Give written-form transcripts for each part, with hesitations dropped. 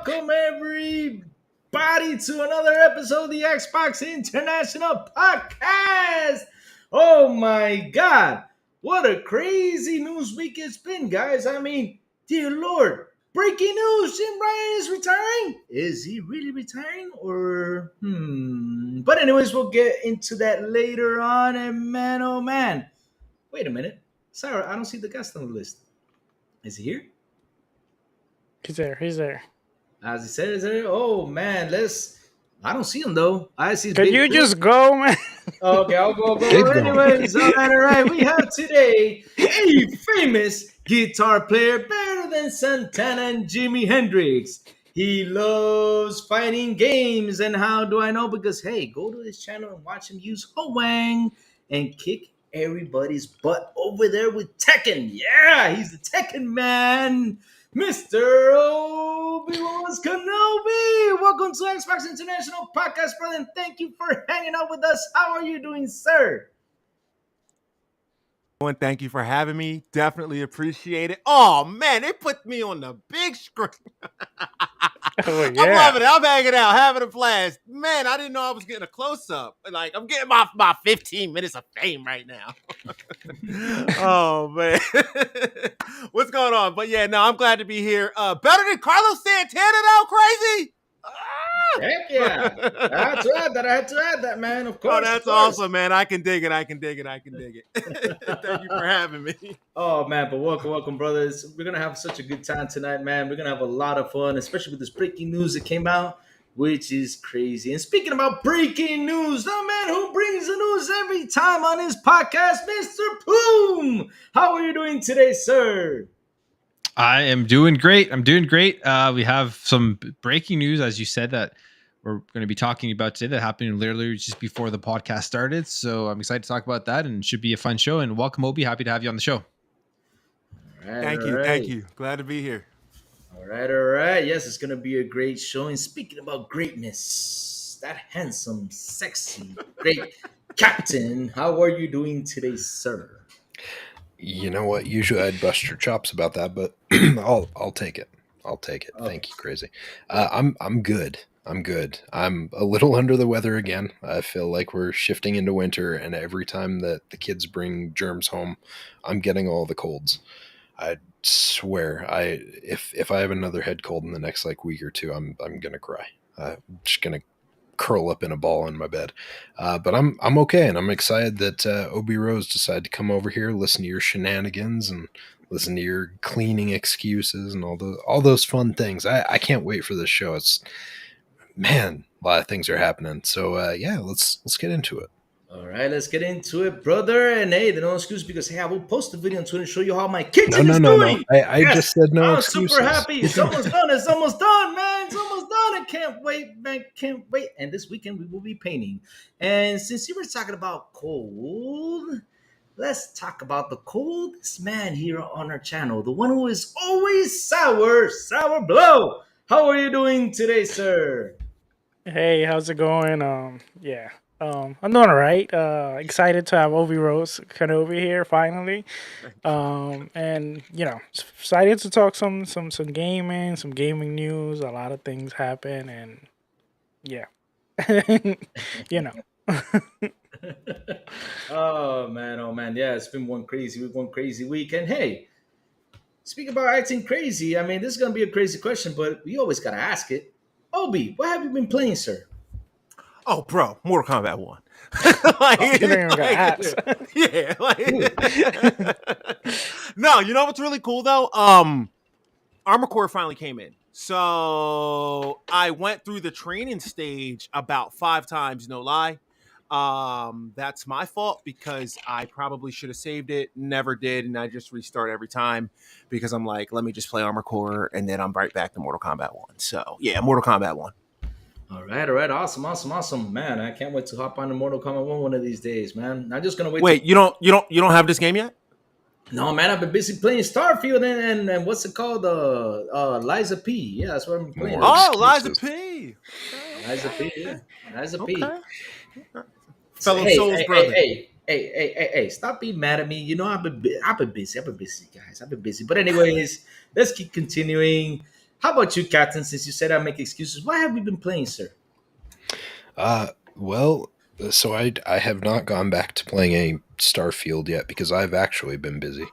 welcome everybody to another episode of the Xbox International Podcast. Oh my God, what a crazy news week it's been, guys. I mean, dear Lord, breaking news: Jim Ryan is retiring. Is he really retiring, or? But anyways, we'll get into that later on. And man, oh man, wait a minute, Sarah, I don't see the guest on the list. Is he here? He's there. As he said, is there? Oh man, I don't see him though. I see. Can you just go, man? Okay, I'll go. Anyways, all right. We have today a famous guitar player, better than Santana and Jimi Hendrix. He loves fighting games, and how do I know? Because hey, go to his channel and watch him use Hoang and kick everybody's butt over there with Tekken. Yeah, he's the Tekken man. Mr. Obi-Wan Kenobi, welcome to Xbox International Podcast, brother, and thank you for hanging out with us. How are you doing, sir? And thank you for having me. Definitely appreciate it. Oh man, they put me on the big screen. Oh, yeah. I'm loving it. I'm hanging out, having a blast. Man, I didn't know I was getting a close-up. Like, I'm getting my 15 minutes of fame right now. Oh, man. What's going on? But yeah, no, I'm glad to be here. Better than Carlos Santana, though, crazy? Heck yeah. I had to add that, man. Of course. Oh, that's awesome, man. I can dig it. Thank you for having me. Oh, man, but welcome, brothers. We're going to have such a good time tonight, man. We're going to have a lot of fun, especially with this breaking news that came out, which is crazy. And speaking about breaking news, the man who brings the news every time on his podcast, Mr. Plume. How are you doing today, sir? I am doing great. We have some breaking news, as you said, that we're going to be talking about today that happened literally just before the podcast started. So I'm excited to talk about that, and it should be a fun show. And welcome, Obi. Happy to have you on the show. Thank you. Glad to be here. All right. Yes, it's going to be a great show. And speaking about greatness, that handsome, sexy, great captain, how are you doing today, sir? You know what? Usually I'd bust your chops about that, but I'll take it. Okay. Thank you, crazy. I'm good. I'm a little under the weather again. I feel like we're shifting into winter, and every time that the kids bring germs home, I'm getting all the colds. I swear, if I have another head cold in the next week or two, I'm gonna cry. I'm just gonna curl up in a ball in my bed. But I'm okay, and I'm excited that Obi Rose decided to come over here, listen to your shenanigans, and listen to your cleaning excuses and all those fun things. I can't wait for this show. Man, a lot of things are happening. So yeah, let's get into it. All right, let's get into it, brother. And hey, no excuse, because hey, I will post a video on Twitter and show you how my kitchen is doing. No. I just said no excuses. I'm super happy. It's almost done, man. It's almost done. I can't wait, man. Can't wait. And this weekend we will be painting. And since you were talking about cold, let's talk about the coldest man here on our channel, the one who is always Sourblow. How are you doing today, sir? Hey, how's it going? I'm doing all right. Excited to have Obi Rose Kenobi here finally. And excited to talk some gaming news. A lot of things happen, and yeah, Oh man. Yeah, it's been one crazy week. And hey, speak about acting crazy. I mean, this is gonna be a crazy question, but we always gotta ask it. Obi, what have you been playing, sir? Oh, bro, Mortal Kombat 1. No, you know what's really cool though? Armor Core finally came in. So I went through the training stage about 5 times, no lie. That's my fault because I probably should have saved it, never did, and I just restart every time because I'm like, let me just play Armor Core, and then I'm right back to Mortal Kombat 1. So yeah, Mortal Kombat 1. All right. Awesome. Man, I can't wait to hop on the Mortal Kombat 1 of these days, man. I'm just gonna wait. Wait, you don't have this game yet? No, man, I've been busy playing Starfield and what's it called? Liza P. Yeah, that's what I'm playing. Oh, Liza P. Liza P. Fellow Souls brother. Hey, stop being mad at me. You know, I've been busy, guys. I've been busy. But anyways, let's keep continuing. How about you, Captain? Since you said I make excuses, what have you been playing, sir? Well, so I have not gone back to playing any Starfield yet because I've actually been busy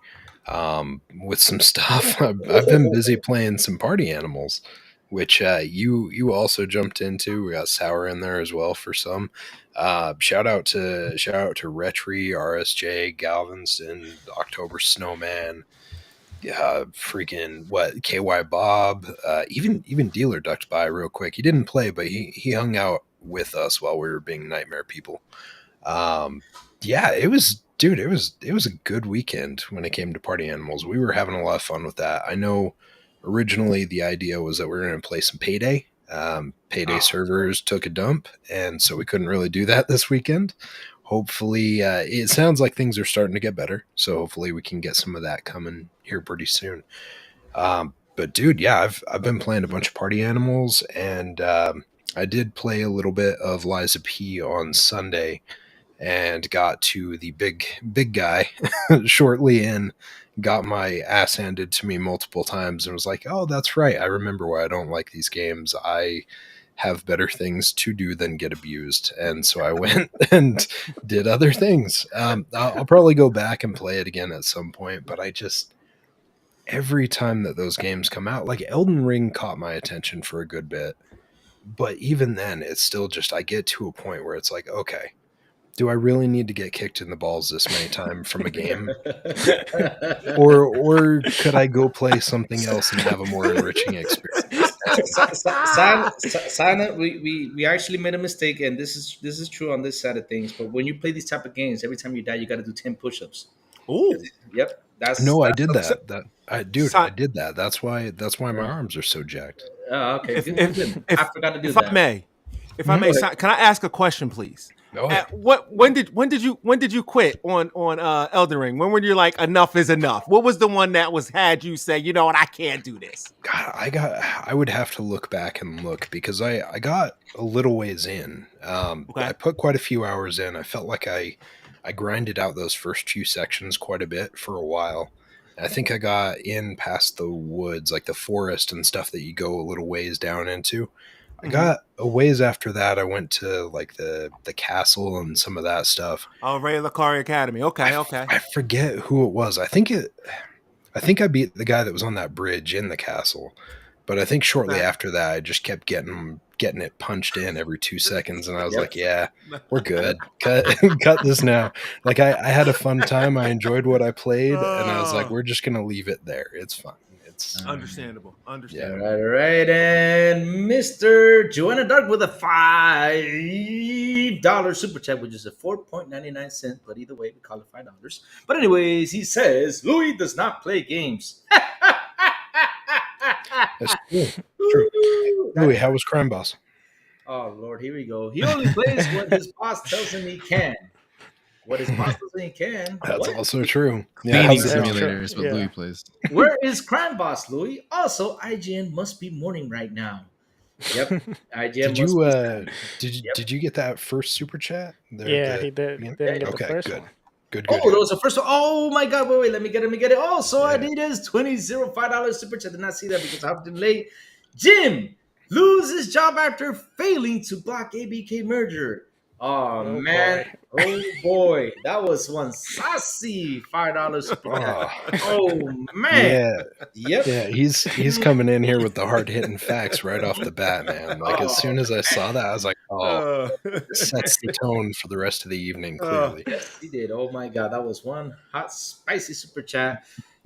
with some stuff. I've been busy playing some Party Animals, which you also jumped into. We got Sour in there as well for some. Shout out to Retri, RSJ, Galvinston, October Snowman. Freaking what KY Bob, even Dealer ducked by real quick. He didn't play, but he hung out with us while we were being nightmare people. Yeah, it was, dude. It was a good weekend when it came to Party Animals. We were having a lot of fun with that. I know originally the idea was that we were going to play some Payday. Payday servers took a dump, and so we couldn't really do that this weekend. Hopefully, it sounds like things are starting to get better. So hopefully we can get some of that coming here pretty soon. But dude, yeah, I've been playing a bunch of Party Animals, and I did play a little bit of Liza P on Sunday, and got to the big guy shortly in. Got my ass handed to me multiple times, and was like, "Oh, that's right. I remember why I don't like these games. I have better things to do than get abused." And so I went and did other things. I'll probably go back and play it again at some point, but every time that those games come out, like Elden Ring caught my attention for a good bit, but even then it's still just, I get to a point where it's like, okay, do I really need to get kicked in the balls this many times from a game? or could I go play something else and have a more enriching experience? Silent, we actually made a mistake, and this is true on this side of things. But when you play these type of games, every time you die, you got to do 10 push-ups. Ooh. Yep. I did that. I Si- did that. That's why my arms are so jacked. Okay. If, Good, if, good. if, I forgot to do if that. I may, Go ahead. can I ask a question, please? Oh, yeah. When did you quit on Elden Ring? When were you like, enough is enough? What was the one that had you say, you know what, I can't do this? God, I would have to look back and look, because I got a little ways in. Okay. I put quite a few hours in. I felt like I grinded out those first few sections quite a bit for a while. I think I got in past the woods, like the forest and stuff that you go a little ways down into. I got a ways after that. I went to like the castle and some of that stuff. Oh, Ray Lakari Academy. Okay. I forget who it was. I think I beat the guy that was on that bridge in the castle, but I think shortly after that, I just kept getting it punched in every 2 seconds, and I was like, "Yeah, we're good. Cut this now." Like I had a fun time. I enjoyed what I played, and I was like, "We're just gonna leave it there. It's fine. It's Understandable. All right. And Mr. Joanna Dark with a $5 super chat, which is a 4.99 cent, but either way, we call it $5. But anyways, he says Louis does not play games. That's true. Louis, how was Crime Boss? Oh Lord, here we go. He only plays what his boss tells him he can. What his boss tells him he can. That's What? also true. Cleaning how's it- simulator is what Yeah. Louis plays. Where is Crime Boss, Louis? Also, IGN must be mourning right now. Yep, IGN Did must you be. did you get that first super chat? Yeah, he did. yeah? Didn't get the Okay, first good. one. Good. Oh, that was the first one. Oh my God! Wait, let me get it. Oh, so Yeah. Adidas $5 super chat. Did not see that because I hopped in late. Jim loses job after failing to block ABK merger. Oh, Oh, man! Oh boy, that was one sassy $5 super chat. Oh man! Yep. Yeah, he's coming in here with the hard hitting facts right off the bat, man. Like as soon as I saw that, I was like, "Oh, this sets the tone for the rest of the evening." Clearly, Yes, he did. Oh my God, that was one hot, spicy super chat.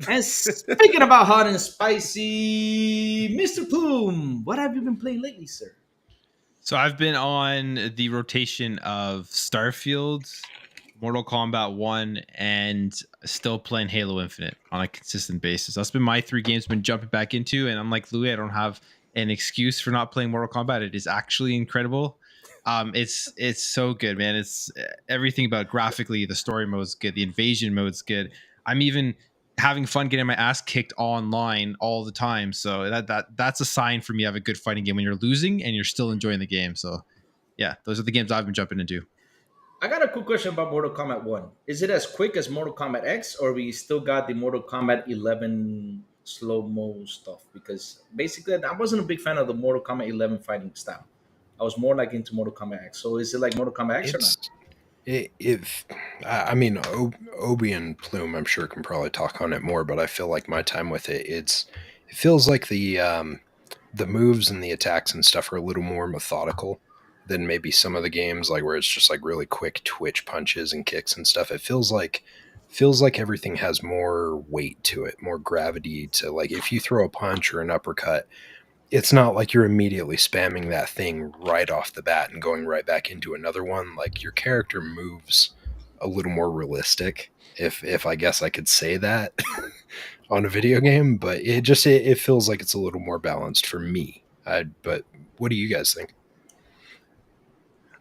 And speaking about hot and spicy, Mr. Plume, what have you been playing lately, sir? So I've been on the rotation of Starfield, Mortal Kombat 1, and still playing Halo Infinite on a consistent basis. That's been my 3 games I've been jumping back into, and I'm like, Louis, I don't have an excuse for not playing Mortal Kombat. It is actually incredible. It's so good, man. It's everything about graphically, the story mode's good, the invasion mode's good. I'm even having fun getting my ass kicked online all the time. So that's a sign for me I have a good fighting game when you're losing and you're still enjoying the game. So yeah, those are the games I've been jumping into. I got a cool question about Mortal Kombat 1. Is it as quick as Mortal Kombat X, or we still got the Mortal Kombat 11 slow mo stuff because basically I wasn't a big fan of the Mortal Kombat 11 fighting style. I was more like into Mortal Kombat X. So is it like Mortal Kombat X or not? It's if I mean Obi and Plume, I'm sure can probably talk on it more, but I feel like my time with it feels like the moves and the attacks and stuff are a little more methodical than maybe some of the games like where it's just like really quick twitch punches and kicks and stuff. It feels like everything has more weight to it, more gravity to, like, if you throw a punch or an uppercut, it's not like you're immediately spamming that thing right off the bat and going right back into another one. Like, your character moves a little more realistic, if I guess I could say that on a video game, but it feels like it's a little more balanced for me. But what do you guys think?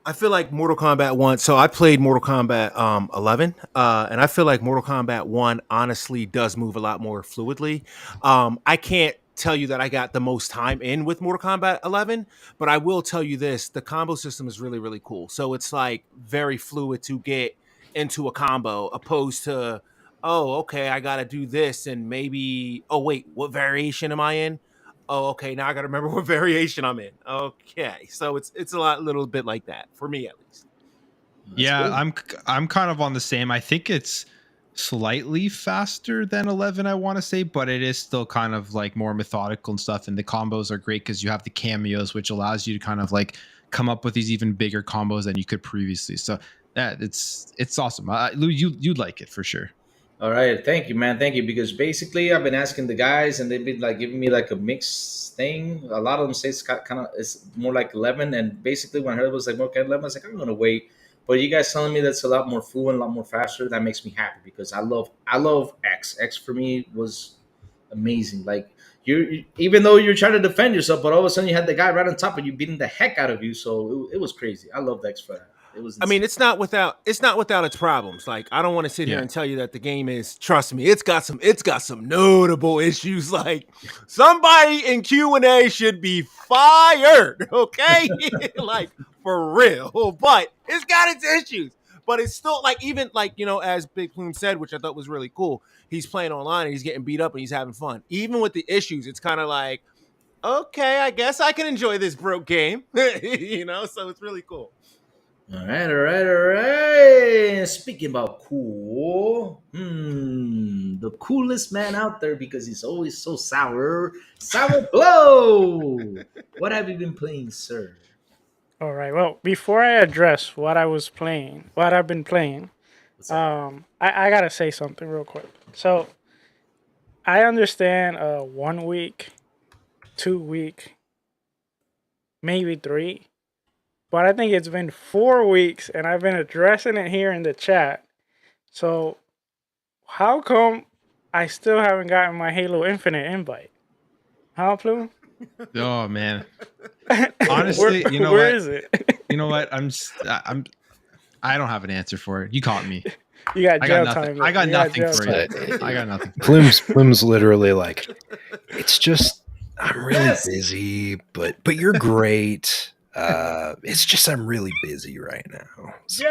I feel like Mortal Kombat 1. So I played Mortal Kombat 11, and I feel like Mortal Kombat 1 honestly does move a lot more fluidly. I can't tell you that I got the most time in with Mortal Kombat 11, but I will tell you this: the combo system is really, really cool. So it's like very fluid to get into a combo, opposed to, oh, okay, I got to do this, and maybe, oh wait, what variation am I in? Oh, okay. Now I got to remember what variation I'm in. Okay, so it's a little bit like that for me at least. Yeah, I'm kind of on the same. I think it's slightly faster than 11, I want to say, but it is still kind of like more methodical and stuff. And the combos are great because you have the cameos, which allows you to kind of like come up with these even bigger combos than you could previously. So that it's awesome. You'd like it for sure. All right, thank you, man. Thank you. Because basically, I've been asking the guys, and they've been like giving me like a mixed thing. A lot of them say it's kind of it's more like 11, and basically, when I heard it was like more like 11, I was like, I'm gonna wait. But you guys telling me that's a lot more fluent, a lot more faster. That makes me happy because I love X. X for me was amazing. Like even though you're trying to defend yourself, but all of a sudden you had the guy right on top of you beating the heck out of you. So it was crazy. I loved X for that. It was. I mean, it's not without its problems. Like, I don't want to sit here and tell you that the game is. Trust me, it's got some notable issues. Like, somebody in Q&A should be fired. Okay, like for real. But it's got its issues. But it's still like, even like, as Big Plume said, which I thought was really cool. He's playing online and he's getting beat up and he's having fun. Even with the issues, it's kind of like, okay, I guess I can enjoy this broke game. So it's really cool. All right. Speaking about cool, the coolest man out there because he's always so sour. Sourblow. What have you been playing, sir? All right. Well, before I address what I've been playing, What's up? I gotta say something real quick. So, I understand 1 week, 2 week, maybe 3. But I think it's been 4 weeks, and I've been addressing it here in the chat. So, how come I still haven't gotten my Halo Infinite invite? Huh, Plume? Oh man. Honestly, where is it? You know what? I don't have an answer for it. You caught me. You got I jail got nothing. time. I got nothing for time. you. I got nothing. Plume's literally like, it's just I'm really busy, but you're great. It's just I'm really busy right now. So.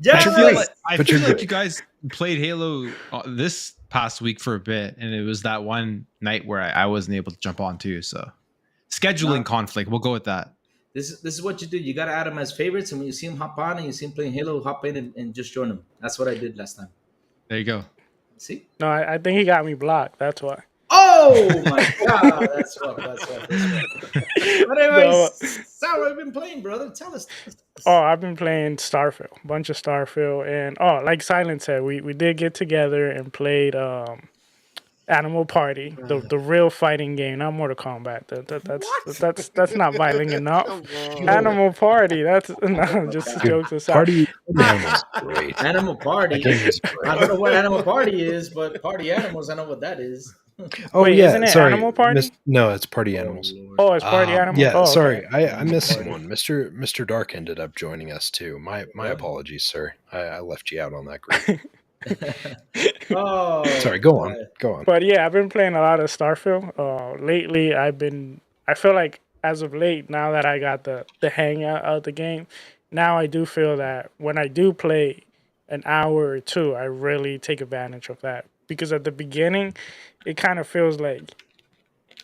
Yes. I feel like you guys played Halo this past week for a bit, and it was that one night where I wasn't able to jump on too. So scheduling conflict. We'll go with that. This is what you do. You gotta add him as favorites, and when you see him hop on and you see him playing Halo, hop in and just join him. That's what I did last time. There you go. See? No, I think he got me blocked. That's why. Oh my god, that's what. But anyways, Sour, what have you been playing, brother? Tell us. Oh, I've been playing Starfield, a bunch of Starfield, and like Silent said, we did get together and played Animal Party, the real fighting game, not Mortal Kombat. That's not violent enough. Animal Party, that's no, just jokes aside. Party Animals, great. Animal Party. I don't know what Animal Party is, but Party Animals, I know what that is. Oh, wait, yeah, isn't it sorry. Animal Party? No, it's Party Animals. Oh, it's Party Animals. Yeah, oh, sorry, okay. I missed someone. Mr. Dark ended up joining us too. My apologies, sir. I left you out on that group. Oh, sorry, go on. But yeah, I've been playing a lot of Starfield. Lately, I feel like as of late, now that I got the hang of the game, now I do feel that when I do play an hour or two, I really take advantage of that because at the beginning, it kind of feels like,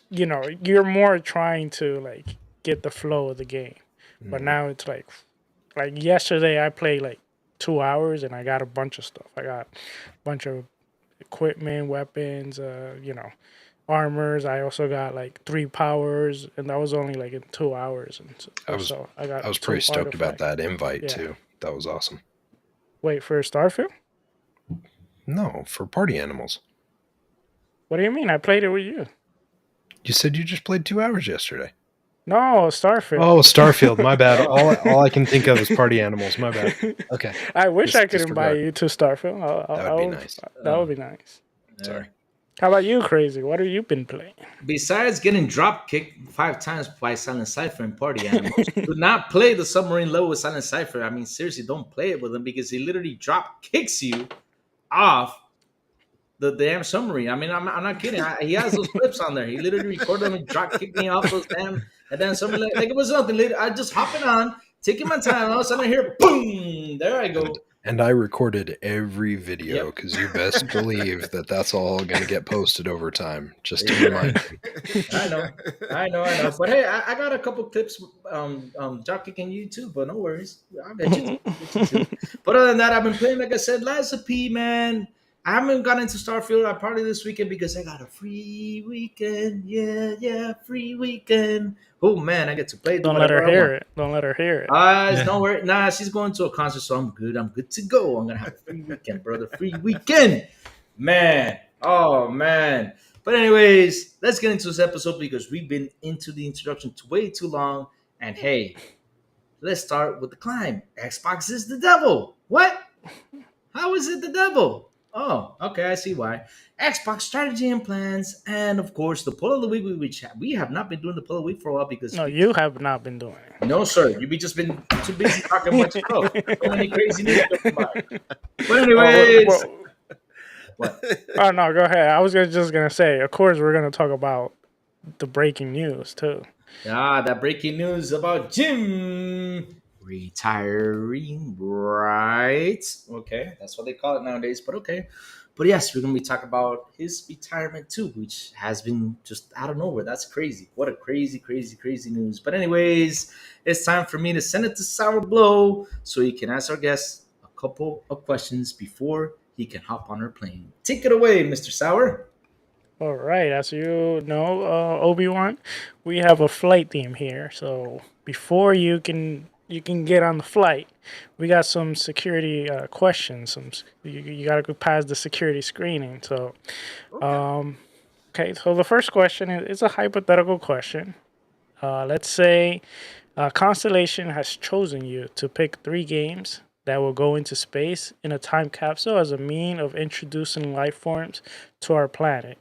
you're more trying to like get the flow of the game. But now it's like yesterday I played like 2 hours and I got a bunch of stuff. I got a bunch of equipment, weapons, armors. I also got like 3 powers, and that was only like in 2 hours. And so I was pretty stoked about that invite too. That was awesome. Wait, for Starfield? No, for party animals. What do you mean? I played it with you. You said you just played 2 hours yesterday. No, Starfield. Oh, Starfield. My bad. All I can think of is party animals. My bad. Okay. I wish I could invite you to Starfield. That would be nice. That would be nice. Sorry. How about you, Crazy? What have you been playing? Besides getting drop kicked 5 times by Silent Cypher and party animals, do not play the submarine level with Silent Cypher. I mean, seriously, don't play it with him because he literally drop kicks you off the damn submarine. I mean, I'm not kidding. He has those clips on there. He literally recorded them and drop kicked me off those damn. And then something like it was nothing. I just hopping on, taking my time. All of a sudden, I hear boom. There I go. And I recorded every video because you best believe that's all going to get posted over time. Just to remind you. I know. But hey, I got a couple clips drop kicking you too, but no worries. I'll get you too. But other than that, I've been playing, like I said, Lies of P, man. I haven't gotten into Starfield. I party this weekend because I got a free weekend. Yeah, free weekend. Oh man, I get to play. Don't let her hear it. Don't let her hear it. Don't worry. Nah, she's going to a concert, so I'm good. I'm good to go. I'm gonna have a free weekend, brother. Free weekend, man. Oh man. But anyways, let's get into this episode because we've been into the introduction way too long. And hey, let's start with the climb. Xbox is the devil. What? How is it the devil? Oh, okay, I see why. Xbox strategy and plans, and of course the poll of the week, which we have not been doing the poll of the week for a while because you have not been doing it. No, sir, you've just been too busy talking much stuff. So many crazy news coming by. But anyways, what? Oh no, go ahead. I was just gonna say, of course, we're gonna talk about the breaking news too. That breaking news about Jim retiring, right? Okay, that's what they call it nowadays, but okay. But yes, we're going to be talking about his retirement too, which has been just out of nowhere. That's crazy. What a crazy news. But anyways, it's time for me to send it to Sourblow so he can ask our guests a couple of questions before he can hop on our plane. Take it away, Mr. Sour. All right, as you know, Obi-Wan, we have a flight theme here. So before you can get on the flight, we got some security questions. You got to go past the security screening. So, okay. So the first question is a hypothetical question. Let's say Constellation has chosen you to pick 3 games that will go into space in a time capsule as a mean of introducing life forms to our planet.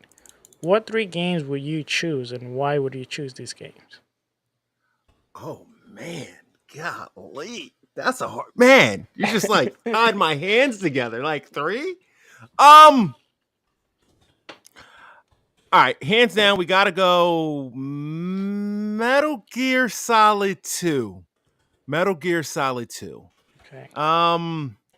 What 3 games would you choose, and why would you choose these games? Oh man. Golly, that's a hard man. You just like tied my hands together, like 3. All right, hands down, we gotta go Metal Gear Solid 2. Metal Gear Solid 2. Okay.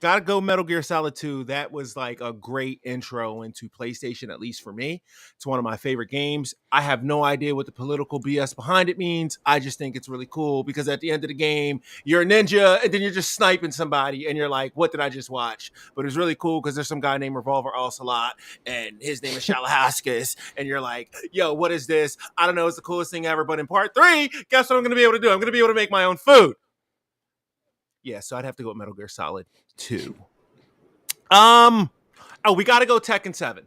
Gotta go Metal Gear Solid 2. That was like a great intro into PlayStation, at least for me. It's one of my favorite games. I have no idea what the political BS behind it means. I just think it's really cool because at the end of the game, you're a ninja and then you're just sniping somebody and you're like, what did I just watch? But it's really cool because there's some guy named Revolver Al-Salat and his name is Shalahaskas. And you're like, yo, what is this? I don't know. It's the coolest thing ever. But in part 3, guess what I'm going to be able to do? I'm going to be able to make my own food. Yeah, so I'd have to go with Metal Gear Solid 2. We got to go Tekken 7.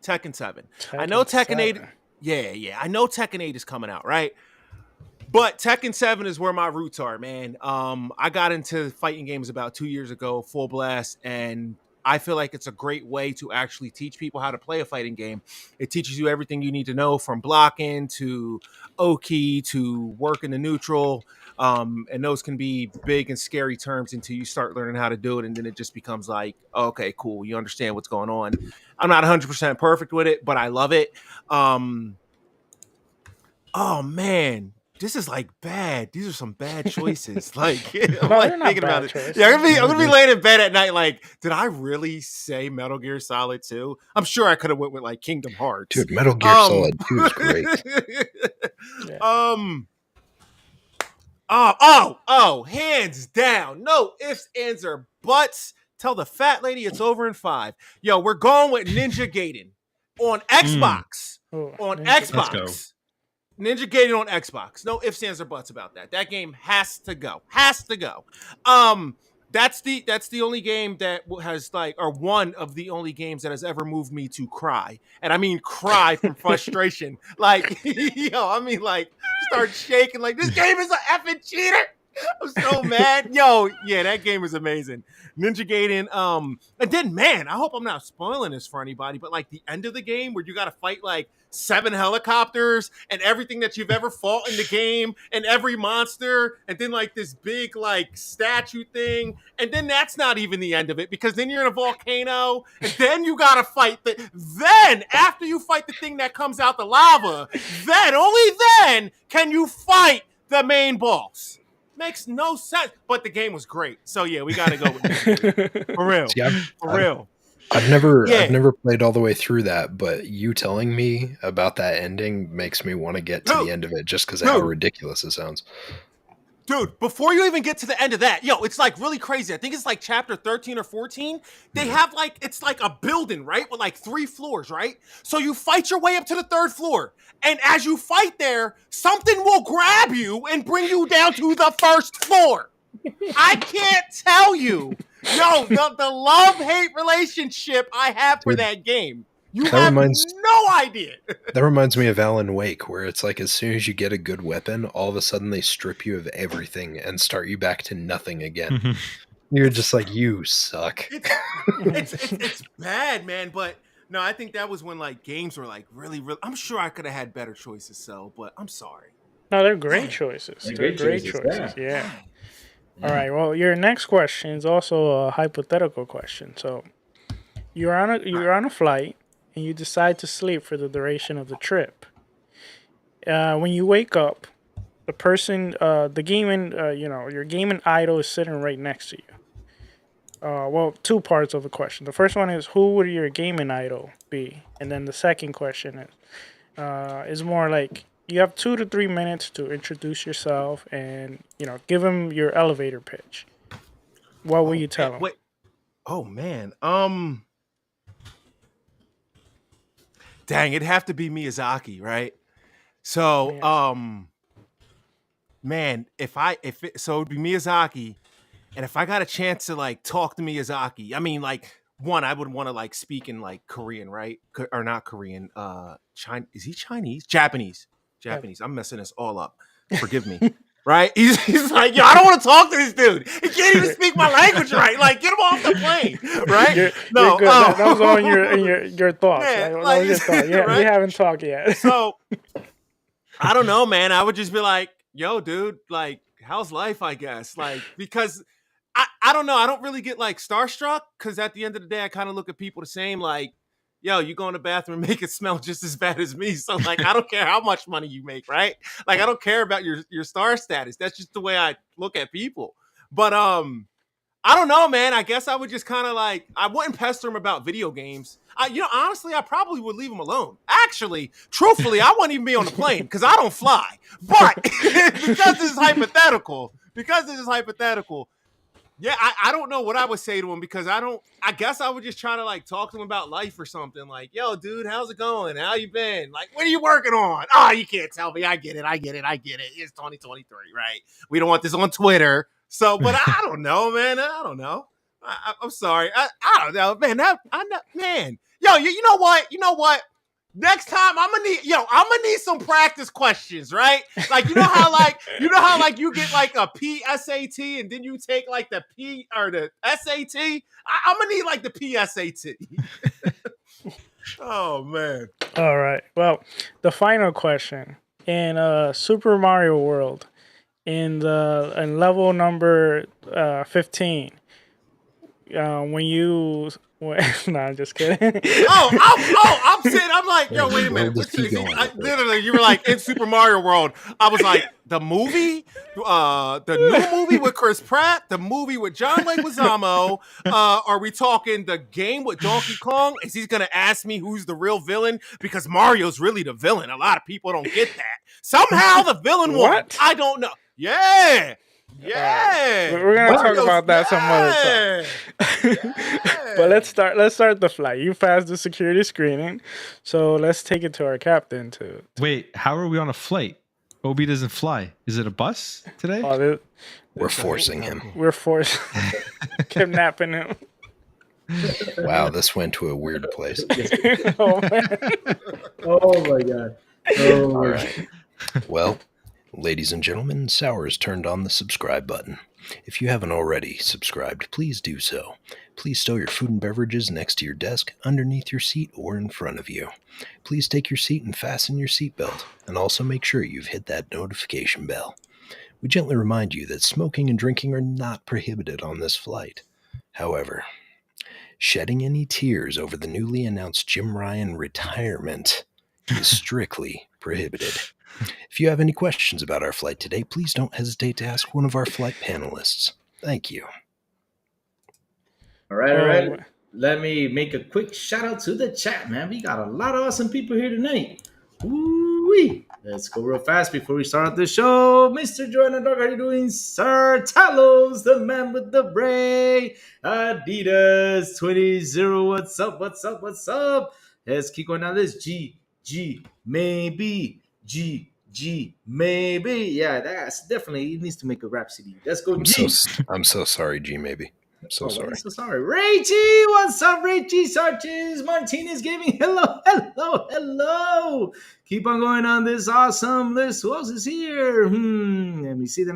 Tekken 7. I know Tekken 8. Yeah. I know Tekken 8 is coming out, right? But Tekken 7 is where my roots are, man. I got into fighting games about 2 years ago, full blast, and I feel like it's a great way to actually teach people how to play a fighting game. It teaches you everything you need to know from blocking to Oki to working the neutral. And those can be big and scary terms until you start learning how to do it. And then it just becomes like, okay, cool. You understand what's going on. I'm not 100% perfect with it, but I love it. Oh man, this is like bad. These are some bad choices. Like, I'm No, like they're not thinking about bad it. choices. Yeah, I'm gonna be laying in bed at night. Like, did I really say Metal Gear Solid 2? I'm sure I could have went with like Kingdom Hearts. Dude, Metal Gear Solid 2 is great. Yeah. Hands down. No ifs, ands, or buts. Tell the fat lady it's over in 5. Yo, we're going with Ninja Gaiden on Xbox. Oh, On Ninja Let's Xbox. go. Ninja Gaiden on Xbox. No ifs, ands, or buts about that. That game has to go. That's the only game that has like, or one of the only games that has ever moved me to cry, and I mean cry from frustration. Like, I mean like start shaking. Like, this game is an effing cheater. I'm so mad. Yo, yeah, that game is amazing. Ninja Gaiden. And then, man, I hope I'm not spoiling this for anybody, but like the end of the game where you got to fight like 7 helicopters and everything that you've ever fought in the game and every monster, and then like this big like statue thing, and then that's not even the end of it, because then you're in a volcano, and then you got to fight then after you fight the thing that comes out the lava, then only then can you fight the main boss. Makes no sense, but the game was great. So yeah, we gotta go with it. For real. See, For real. I've never played all the way through that, but you telling me about that ending makes me want to get to the end of it just because of how ridiculous it sounds. Dude, before you even get to the end of that, yo, it's like really crazy. I think it's like chapter 13 or 14. They have like, it's like a building, right? With like 3 floors, right? So you fight your way up to the 3rd floor. And as you fight there, something will grab you and bring you down to the 1st floor. I can't tell you. Yo, the love-hate relationship I have for that game. You have no idea. That reminds me of Alan Wake, where it's like as soon as you get a good weapon, all of a sudden they strip you of everything and start you back to nothing again. You're just like, you suck. It's bad, man. But no, I think that was when like games were like really, really. I'm sure I could have had better choices, so. But I'm sorry. No, they're great choices. They're great choices. Yeah. All right. Well, your next question is also a hypothetical question. So, you're on a flight and you decide to sleep for the duration of the trip. When you wake up, the person, the gaming, your gaming idol is sitting right next to you. Well, 2 parts of the question. The first one is, who would your gaming idol be? And then the second question is more like, you have 2 to 3 minutes to introduce yourself and, give them your elevator pitch. What will you tell them? Wait. Oh man. Dang, it'd have to be Miyazaki, right? So, man, so it'd be Miyazaki, and if I got a chance to like talk to Miyazaki, I mean, like, one, I would want to like speak in like Korean, right? Or not Korean. Is he Chinese? Japanese. I'm messing this all up. Forgive me. Right? He's like, yo, I don't want to talk to this dude. He can't even speak my language right. Like, get him off the plane. Right? You're good. That was all in your thoughts. Man, right? like, Your thought. Yeah, right? We haven't talked yet. So, I don't know, man. I would just be like, yo, dude, like, how's life, I guess? Like, because I don't know. I don't really get like starstruck, because at the end of the day, I kind of look at people the same. Like, yo, you go in the bathroom and make it smell just as bad as me. So like, I don't care how much money you make, right? Like, I don't care about your star status. That's just the way I look at people. But I don't know, man. I guess I would just kind of like, I wouldn't pester him about video games. Honestly, I probably would leave him alone. Actually, truthfully, I wouldn't even be on the plane because I don't fly. But because this is hypothetical, yeah, I don't know what I would say to him, because I guess I would just try to like talk to him about life or something. Like, yo, dude, how's it going? How you been? Like, what are you working on? Oh, you can't tell me. I get it. It's 2023, right? We don't want this on Twitter. So, but I don't know, man. I don't know. I'm sorry. I don't know, man. Man. Yo, you know what? Next time I'm gonna need some practice questions, right? Like, you know how you get like a PSAT and then you take like the P or the SAT? I'm gonna need like the PSAT. Oh man. All right. Well, the final question. In Super Mario World, in when level number 15, when No, I'm just kidding. I'm sitting. I'm like, yo, wait a Where minute. does he go? Literally, you were like in Super Mario World. I was like, the movie, the new movie with Chris Pratt, the movie with John Leguizamo. Are we talking the game with Donkey Kong? Is he gonna ask me who's the real villain? Because Mario's really the villain. A lot of people don't get that. Somehow the villain won. What? I don't know. Yeah. We're gonna talk about that some other time. But let's start the flight. You passed the security screening, so let's take it to our captain to Wait, how are we on a flight? Obi doesn't fly. Is it a bus today? We're forcing him. We're forced kidnapping him. Wow, this went to a weird place. Oh man. Oh my god. Oh All my right. Well, ladies and gentlemen, Sour's turned on the subscribe button. If you haven't already subscribed, please do so. Please stow your food and beverages next to your desk, underneath your seat, or in front of you. Please take your seat and fasten your seatbelt, and also make sure you've hit that notification bell. We gently remind you that smoking and drinking are not prohibited on this flight. However, shedding any tears over the newly announced Jim Ryan retirement is strictly prohibited. If you have any questions about our flight today, please don't hesitate to ask one of our flight panelists. Thank you. All right. Let me make a quick shout out to the chat, man. We got a lot of awesome people here tonight. Woo-wee. Let's go real fast before we start the show. Mr. Joanna Dog, how you doing, sir? Talos, the man with the bray. Adidas 20. What's up? What's up? What's up? Let's keep going down this. G, maybe. G, maybe. Yeah, that's definitely, he needs to make a rap CD. Let's go, G. I'm so sorry, G, maybe. I'm so sorry. I'm so sorry. Rachie, what's up, Rachie? Sarches Martinez Gaming. Hello. Keep on going on this awesome list. Who else is here? Let me see. Oh,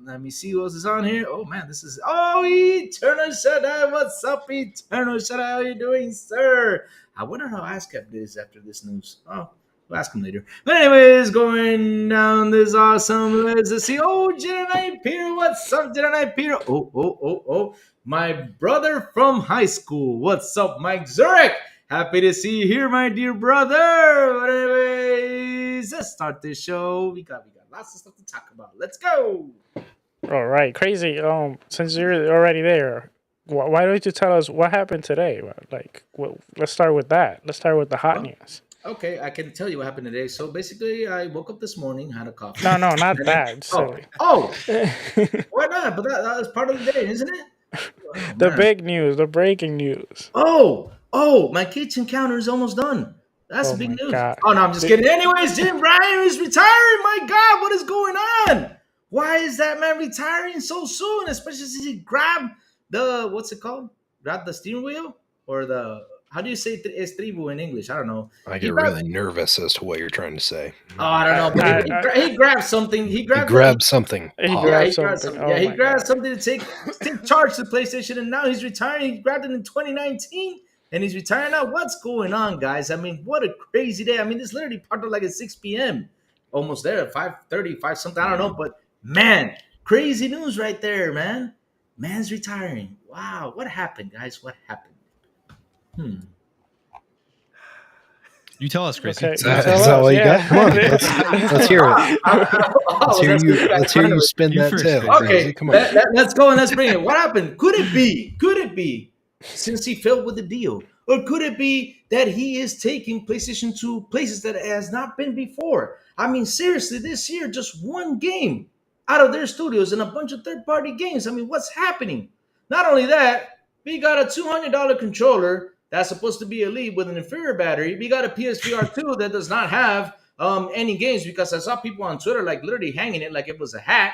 let me see who else is on here. Oh, man, this is... Oh, Eternal Shaddai. What's up, Eternal Shaddai? How you doing, sir? I wonder how ASCAP is after this news. Oh, we'll ask him later. But anyways, going down this awesome list. Let's see. Oh, Jedi Peter. What's up, Jedi Peter? Oh. My brother from high school. What's up, Mike Zurek? Happy to see you here, my dear brother. But anyways, let's start this show. We got lots of stuff to talk about. Let's go. All right, crazy. Since you're already there, why don't you tell us what happened today? Let's start with that. Let's start with the hot news. Okay, I can tell you what happened today. So basically, I woke up this morning, had a coffee. No, not that. Why not? But that was part of the day, isn't it? The big news, the breaking news. Oh, my kitchen counter is almost done. That's big news. God. Oh, no, I'm just kidding. Anyways, Jim Ryan is retiring. My God, what is going on? Why is that man retiring so soon? Especially since he grabbed the, what's it called? Grabbed the steering wheel? Or the, how do you say estribo in English? I don't know. I get really nervous as to what you're trying to say. Oh, I don't know. But he grabbed something. He grabbed something. He grabbed something. He grabbed something to take charge of the PlayStation, and now he's retiring. He grabbed it in 2019, and he's retiring now. What's going on, guys? I mean, what a crazy day. I mean, this literally started like at 6 p.m. Almost there, 5:30, 5 something. I don't know, but man, crazy news right there, man. Man's retiring. Wow, what happened, guys? What happened? You tell us, Chris. Okay. Is that all you got? Come on, let's hear it. Let's hear you spin that tail. Okay, come on. Let's go and let's bring it. What happened? Could it be since he failed with the deal, or could it be that he is taking PlayStation to places that it has not been before? I mean, seriously, this year just one game out of their studios and a bunch of third-party games. I mean, what's happening? Not only that, we got a $200 controller that's supposed to be elite with an inferior battery. We got a PSVR 2 that does not have any games, because I saw people on Twitter like literally hanging it like it was a hat.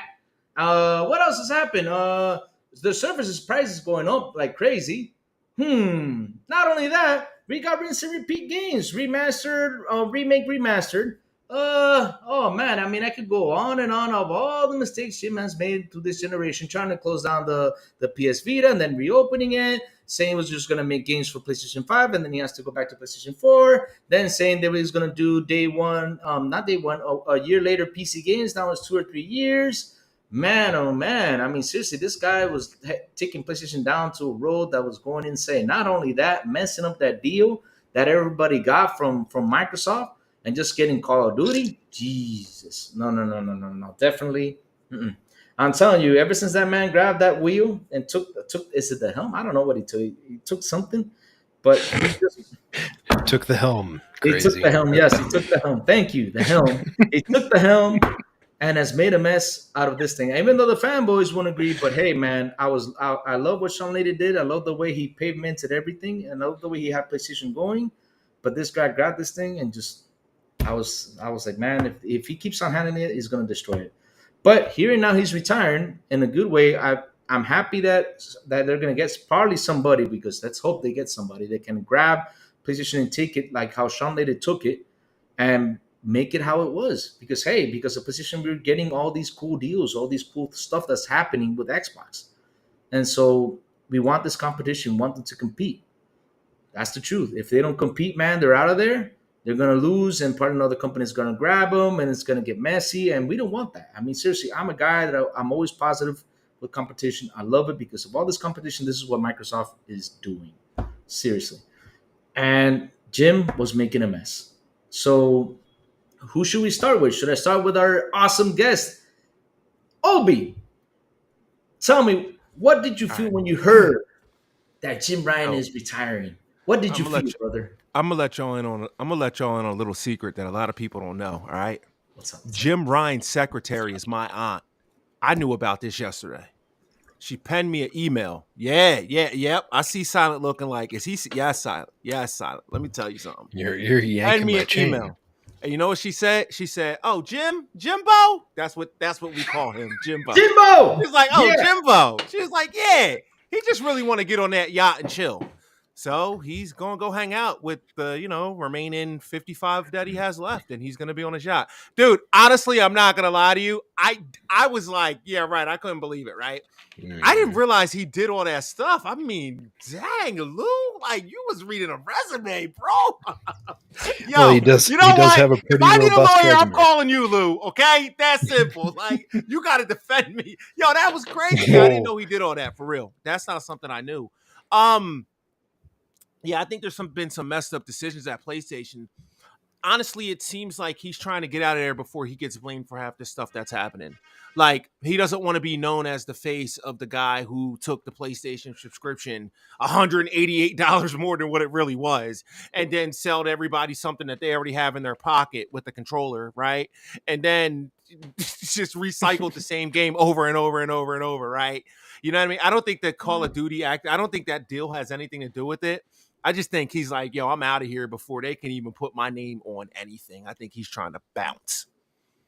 What else has happened? The Surface's price is going up like crazy. Not only that, we got rinse and repeat games, remastered, remastered. Oh man, I mean, I could go on and on of all the mistakes Jim has made through this generation, trying to close down the PS Vita and then reopening it, saying he was just going to make games for PlayStation 5, and then he has to go back to PlayStation 4, then saying that he was going to do a year later PC games. Now it's 2 or 3 years. man, oh man. I mean, seriously, this guy was taking PlayStation down to a road that was going insane. Not only that, messing up that deal that everybody got from Microsoft and just getting Call of Duty. Jesus, no, no, no, no, no, no, definitely. Mm-mm. I'm telling you, ever since that man grabbed that wheel and took is it the helm? I don't know what he took. He took something, but he just Took the helm. he took Crazy. the helm. Yes, he took the helm. Thank you, the helm. He took the helm and has made a mess out of this thing. Even though the fanboys won't agree, but hey, man, I love what Sean Lady did. I love the way he pavemented everything, and I love the way he had PlayStation going. But this guy grabbed this thing and just I was like, man, if he keeps on handling it, he's gonna destroy it. But here and now he's retiring in a good way. I'm happy that they're gonna get probably somebody, because let's hope they get somebody that can grab PlayStation and take it like how Sean Lady took it and make it how it was. Because hey, because of PlayStation, we're getting all these cool deals, all these cool stuff that's happening with Xbox, and so we want this competition, want them to compete. That's the truth. If they don't compete, man, they're out of there. They're gonna lose, and part of another company is gonna grab them, and it's gonna get messy. And we don't want that. I mean, seriously, I'm a guy that I'm always positive with competition. I love it because of all this competition. This is what Microsoft is doing, seriously. And Jim was making a mess. So, who should we start with? Should I start with our awesome guest, Obi? Tell me, what did you feel when you heard that Jim Ryan is retiring? What did you feel, brother? I'm gonna let y'all in on a little secret that a lot of people don't know. All right, What's up? Jim Ryan's secretary is my aunt. I knew about this yesterday. She penned me an email. Yep. I see Silent looking like, is he? Yeah, Silent. Yeah, Silent. Let me tell you something. You're Penned yanking me my an chain. email. And you know what she said? She said, "Oh, Jimbo." That's what we call him, Jimbo. Jimbo! She's like, "Oh, Yeah. Jimbo." She was like, "Yeah, he just really want to get on that yacht and chill." So he's gonna go hang out with the, remaining 55 that he has left, and he's gonna be on his yacht. Dude, honestly, I'm not gonna lie to you. I was like, yeah, right. I couldn't believe it, right? I didn't realize he did all that stuff. I mean, dang, Lou, like you was reading a resume, bro. Yo, Well, he does. you know he does what? have a If pretty I need a robust lawyer, I'm resume. calling you, Lou. Okay, that's simple. Like you got to defend me. Yo, that was crazy. I didn't know he did all that for real. That's not something I knew. Yeah, I think there's been some messed up decisions at PlayStation. Honestly, it seems like he's trying to get out of there before he gets blamed for half the stuff that's happening. Like, he doesn't want to be known as the face of the guy who took the PlayStation subscription $188 more than what it really was, and then sell to everybody something that they already have in their pocket with the controller, right? And then just recycled the same game over and over and over and over, right? You know what I mean? I don't think that Call of Duty I don't think that deal has anything to do with it. I just think he's like, yo, I'm out of here before they can even put my name on anything. I think he's trying to bounce.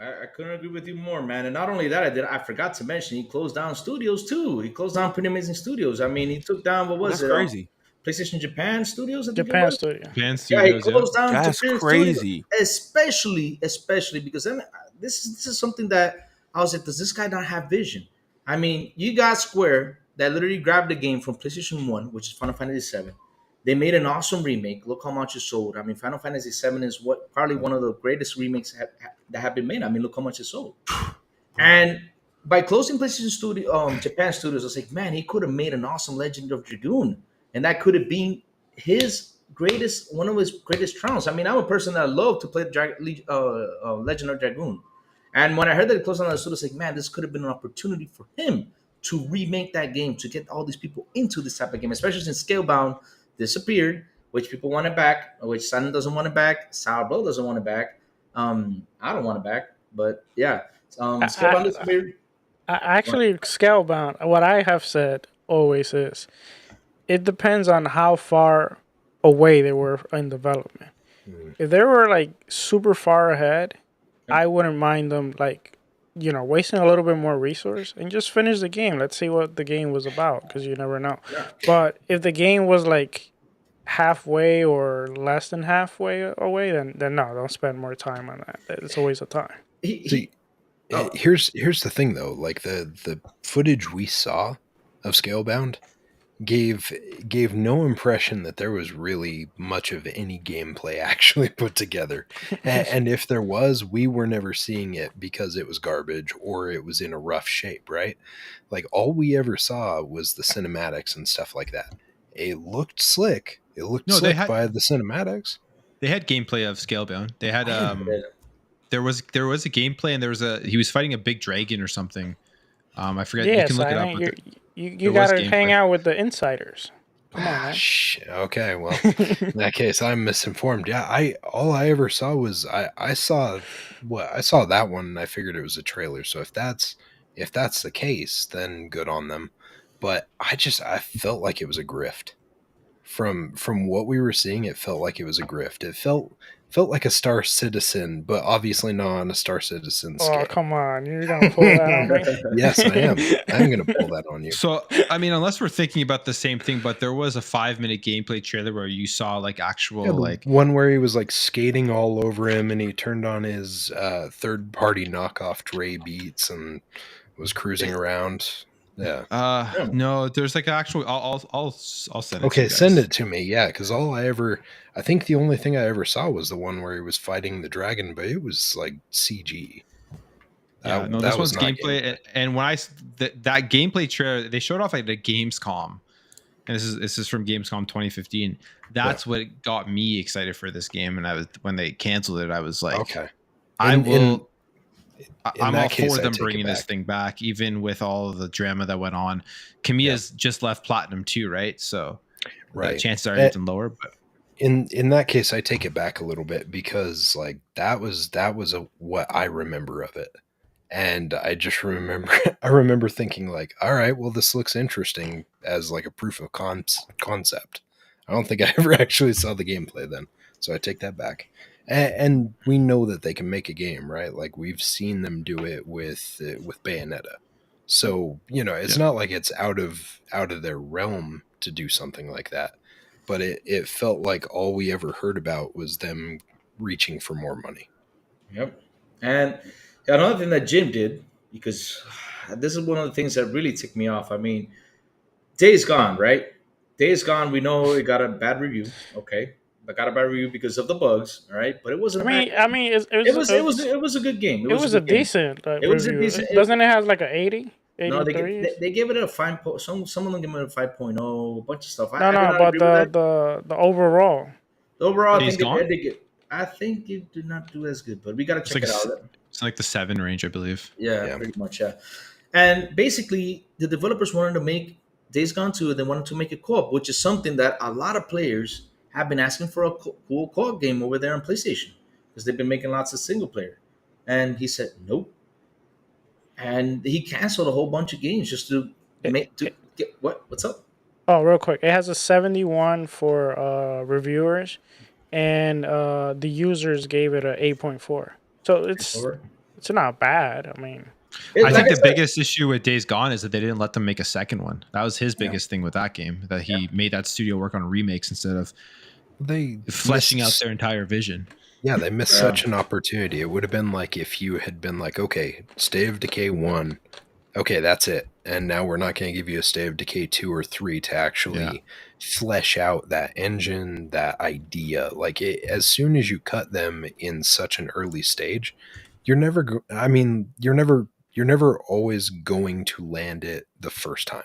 I couldn't agree with you more, man. And not only that, I forgot to mention he closed down studios too. He closed down Pretty Amazing Studios. I mean, he took down what was That's it? crazy. PlayStation Japan Studios. I think it Japan was. studio. Fan Yeah, he Studios, yeah. closed down That's Japan crazy. Studios, especially because then this is something that I was like, does this guy not have vision? I mean, you got Square that literally grabbed the game from PlayStation 1, which is Final Fantasy VII. They made an awesome remake. Look how much it sold. I mean, Final Fantasy VII is probably one of the greatest remakes that have been made. I mean, look how much it sold. And by closing PlayStation Studio, Japan Studios, I was like, man, he could have made an awesome Legend of Dragoon, and that could have been one of his greatest triumphs. I mean, I'm a person that love to play Legend of Dragoon, and when I heard that it closed on the studio, I was like, man, this could have been an opportunity for him to remake that game, to get all these people into this type of game, especially since Scalebound disappeared, which people want it back, which Sony doesn't want it back, Sourblow doesn't want it back. I don't want it back, but yeah, Scalebound disappeared. Actually, Scalebound, what I have said always is, it depends on how far away they were in development. If they were like super far ahead, I wouldn't mind them wasting a little bit more resource and just finish the game. Let's see what the game was about, because you never know. Yeah. But if the game was like halfway or less than halfway away, then no, don't spend more time on that. It's a waste of time. See, here's the thing though. Like the footage we saw of Scalebound, gave no impression that there was really much of any gameplay actually put together. And if there was, we were never seeing it because it was garbage or it was in a rough shape, right? Like all we ever saw was the cinematics and stuff like that. It looked slick. It looked slick by the cinematics. They had gameplay of Scalebound. They had there was a gameplay, and he was fighting a big dragon or something. I forget. Yeah, you can look it up. You gotta hang out with the insiders. Come on, man. Okay, well, in that case, I'm misinformed. Yeah, all I ever saw was I saw that one, and I figured it was a trailer. So if that's the case, then good on them. But I felt like it was a grift. From what we were seeing, it felt like it was a grift. It felt like a Star Citizen, but obviously not on a Star Citizen scale. Oh, come on. You're going to pull that on me? Yes, I am. I'm going to pull that on you. So, I mean, unless we're thinking about the same thing, but there was a 5-minute gameplay trailer where you saw like actual one where he was like skating all over him and he turned on his third-party knockoff Dre beats and was cruising around. Yeah. No, there's like actual. I'll send it. Okay, send it to me. Yeah, because I think the only thing I ever saw was the one where he was fighting the dragon, but it was like CG. Yeah, no, this one's gameplay. And when that gameplay trailer, they showed off at the Gamescom, and this is from Gamescom 2015. That's what got me excited for this game. And when they canceled it, I was like, okay, I'm all for them bringing this thing back, even with all of the drama that went on. Kamiya's just left Platinum too, right? So the chances are even lower. But in that case, I take it back a little bit because like that was what I remember of it, and I just remember thinking like, all right, well, this looks interesting as like a proof of concept. I don't think I ever actually saw the gameplay then, so I take that back. And we know that they can make a game, right? Like we've seen them do it with Bayonetta. So, it's not like it's out of their realm to do something like that. But it felt like all we ever heard about was them reaching for more money. Yep. And another thing that Jim did, because this is one of the things that really ticked me off. I mean, Days Gone, right? Days Gone, we know it got a bad review. Okay. I got a bad review because of the bugs, all right? But it wasn't. It was a good game. It was a decent. It was a decent. Doesn't it have like an 80? No, they gave it a 5. Some of them gave it a 5.0. A bunch of stuff. But the overall. The overall, I think it did not do as good, but we got to check it out. It's like the 7 range, I believe. Yeah, pretty much. Yeah, and basically, the developers wanted to make Days Gone 2, and they wanted to make it co-op, which is something that a lot of players have been asking for a cool co-op game over there on PlayStation because they've been making lots of single player. And he said nope. And he canceled a whole bunch of games just to get what's up? Oh, real quick. It has a 71 for reviewers, and the users gave it a 8.4. So it's not bad. I mean, I think the biggest issue with Days Gone is that they didn't let them make a second one. That was his biggest thing with that game, that he made that studio work on remakes instead of fleshing out their entire vision. Yeah, they missed such an opportunity. It would have been like if you had been like, okay, State of Decay 1, okay, that's it. And now we're not going to give you a State of Decay 2 or 3 to actually flesh out that engine, that idea. Like as soon as you cut them in such an early stage, you're never always going to land it the first time.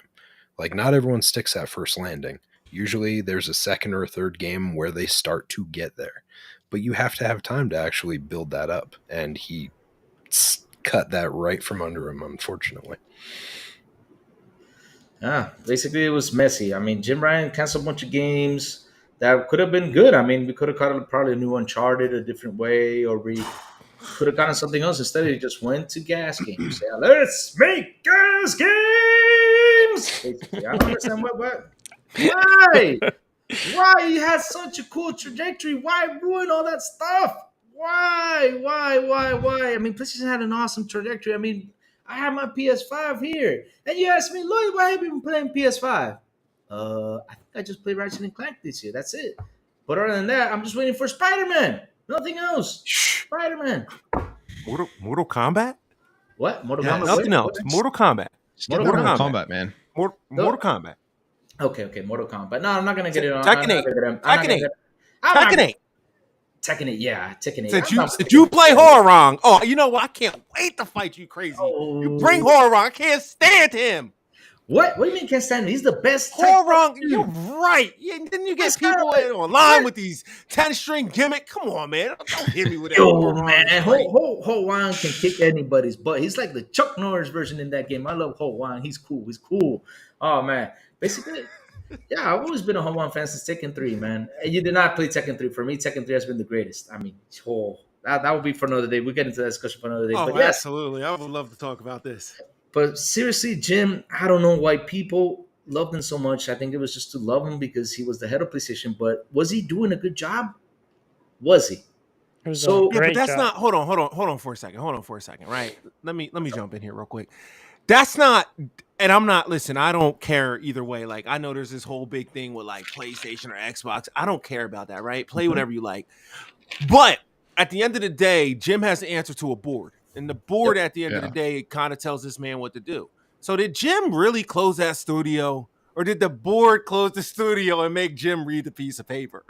Like not everyone sticks that first landing. Usually there's a second or third game where they start to get there, but you have to have time to actually build that up. And he cut that right from under him, unfortunately. Basically it was messy. I mean, Jim Ryan canceled a bunch of games that could have been good. I mean, we could have caught probably a new Uncharted a different way, or we could have gotten something else. Instead, he just went to gas games. Yeah, let's make gas games. Basically, I don't understand what. Why? Why he had such a cool trajectory? Why ruin all that stuff? Why? I mean, PlayStation had an awesome trajectory. I mean, I have my PS5 here, and you ask me, Lloyd, why have you been playing PS5? I think I just played Ratchet and Clank this year. That's it. But other than that, I'm just waiting for Spider-Man. Nothing else. Spider-Man. Mortal Kombat? What? Mortal Kombat? Nothing else. Mortal Kombat. Mortal Kombat, man. Mortal Kombat. Okay, Mortal Kombat. No, I'm not gonna get it on. Tekken 8. Tekken 8. Tekken 8, yeah, Tekken 8. Since you play horror wrong. Oh, you know what? I can't wait to fight you, crazy. You bring horror wrong. I can't stand him. What do you mean can't stand him? He's the best. Horror wrong. You're right. Yeah, then you get people online with these 10-string gimmick. Come on, man. Don't hit me with that. Yo, man. Ho Wan can kick anybody's butt. He's like the Chuck Norris version in that game. I love Ho Wan. He's cool. Oh, man. Basically, yeah, I've always been a Ho Wan fan since Tekken 3, man. You did not play Tekken 3. For me, Tekken 3 has been the greatest. I mean, that would be for another day. We'll get into that discussion for another day. Oh, but yes, absolutely. I would love to talk about this. But seriously, Jim, I don't know why people loved him so much. I think it was just to love him because he was the head of PlayStation. But was he doing a good job? Was he? So yeah, but that's not. Hold on for a second. Right? Let me jump in here real quick. That's not. And I'm not. Listen, I don't care either way. Like, I know there's this whole big thing with like PlayStation or Xbox. I don't care about that. Right? Play whatever you like. But at the end of the day, Jim has to answer to a board. And the board at the end of the day kind of tells this man what to do. So did Jim really close that studio? Or did the board close the studio and make Jim read the piece of paper?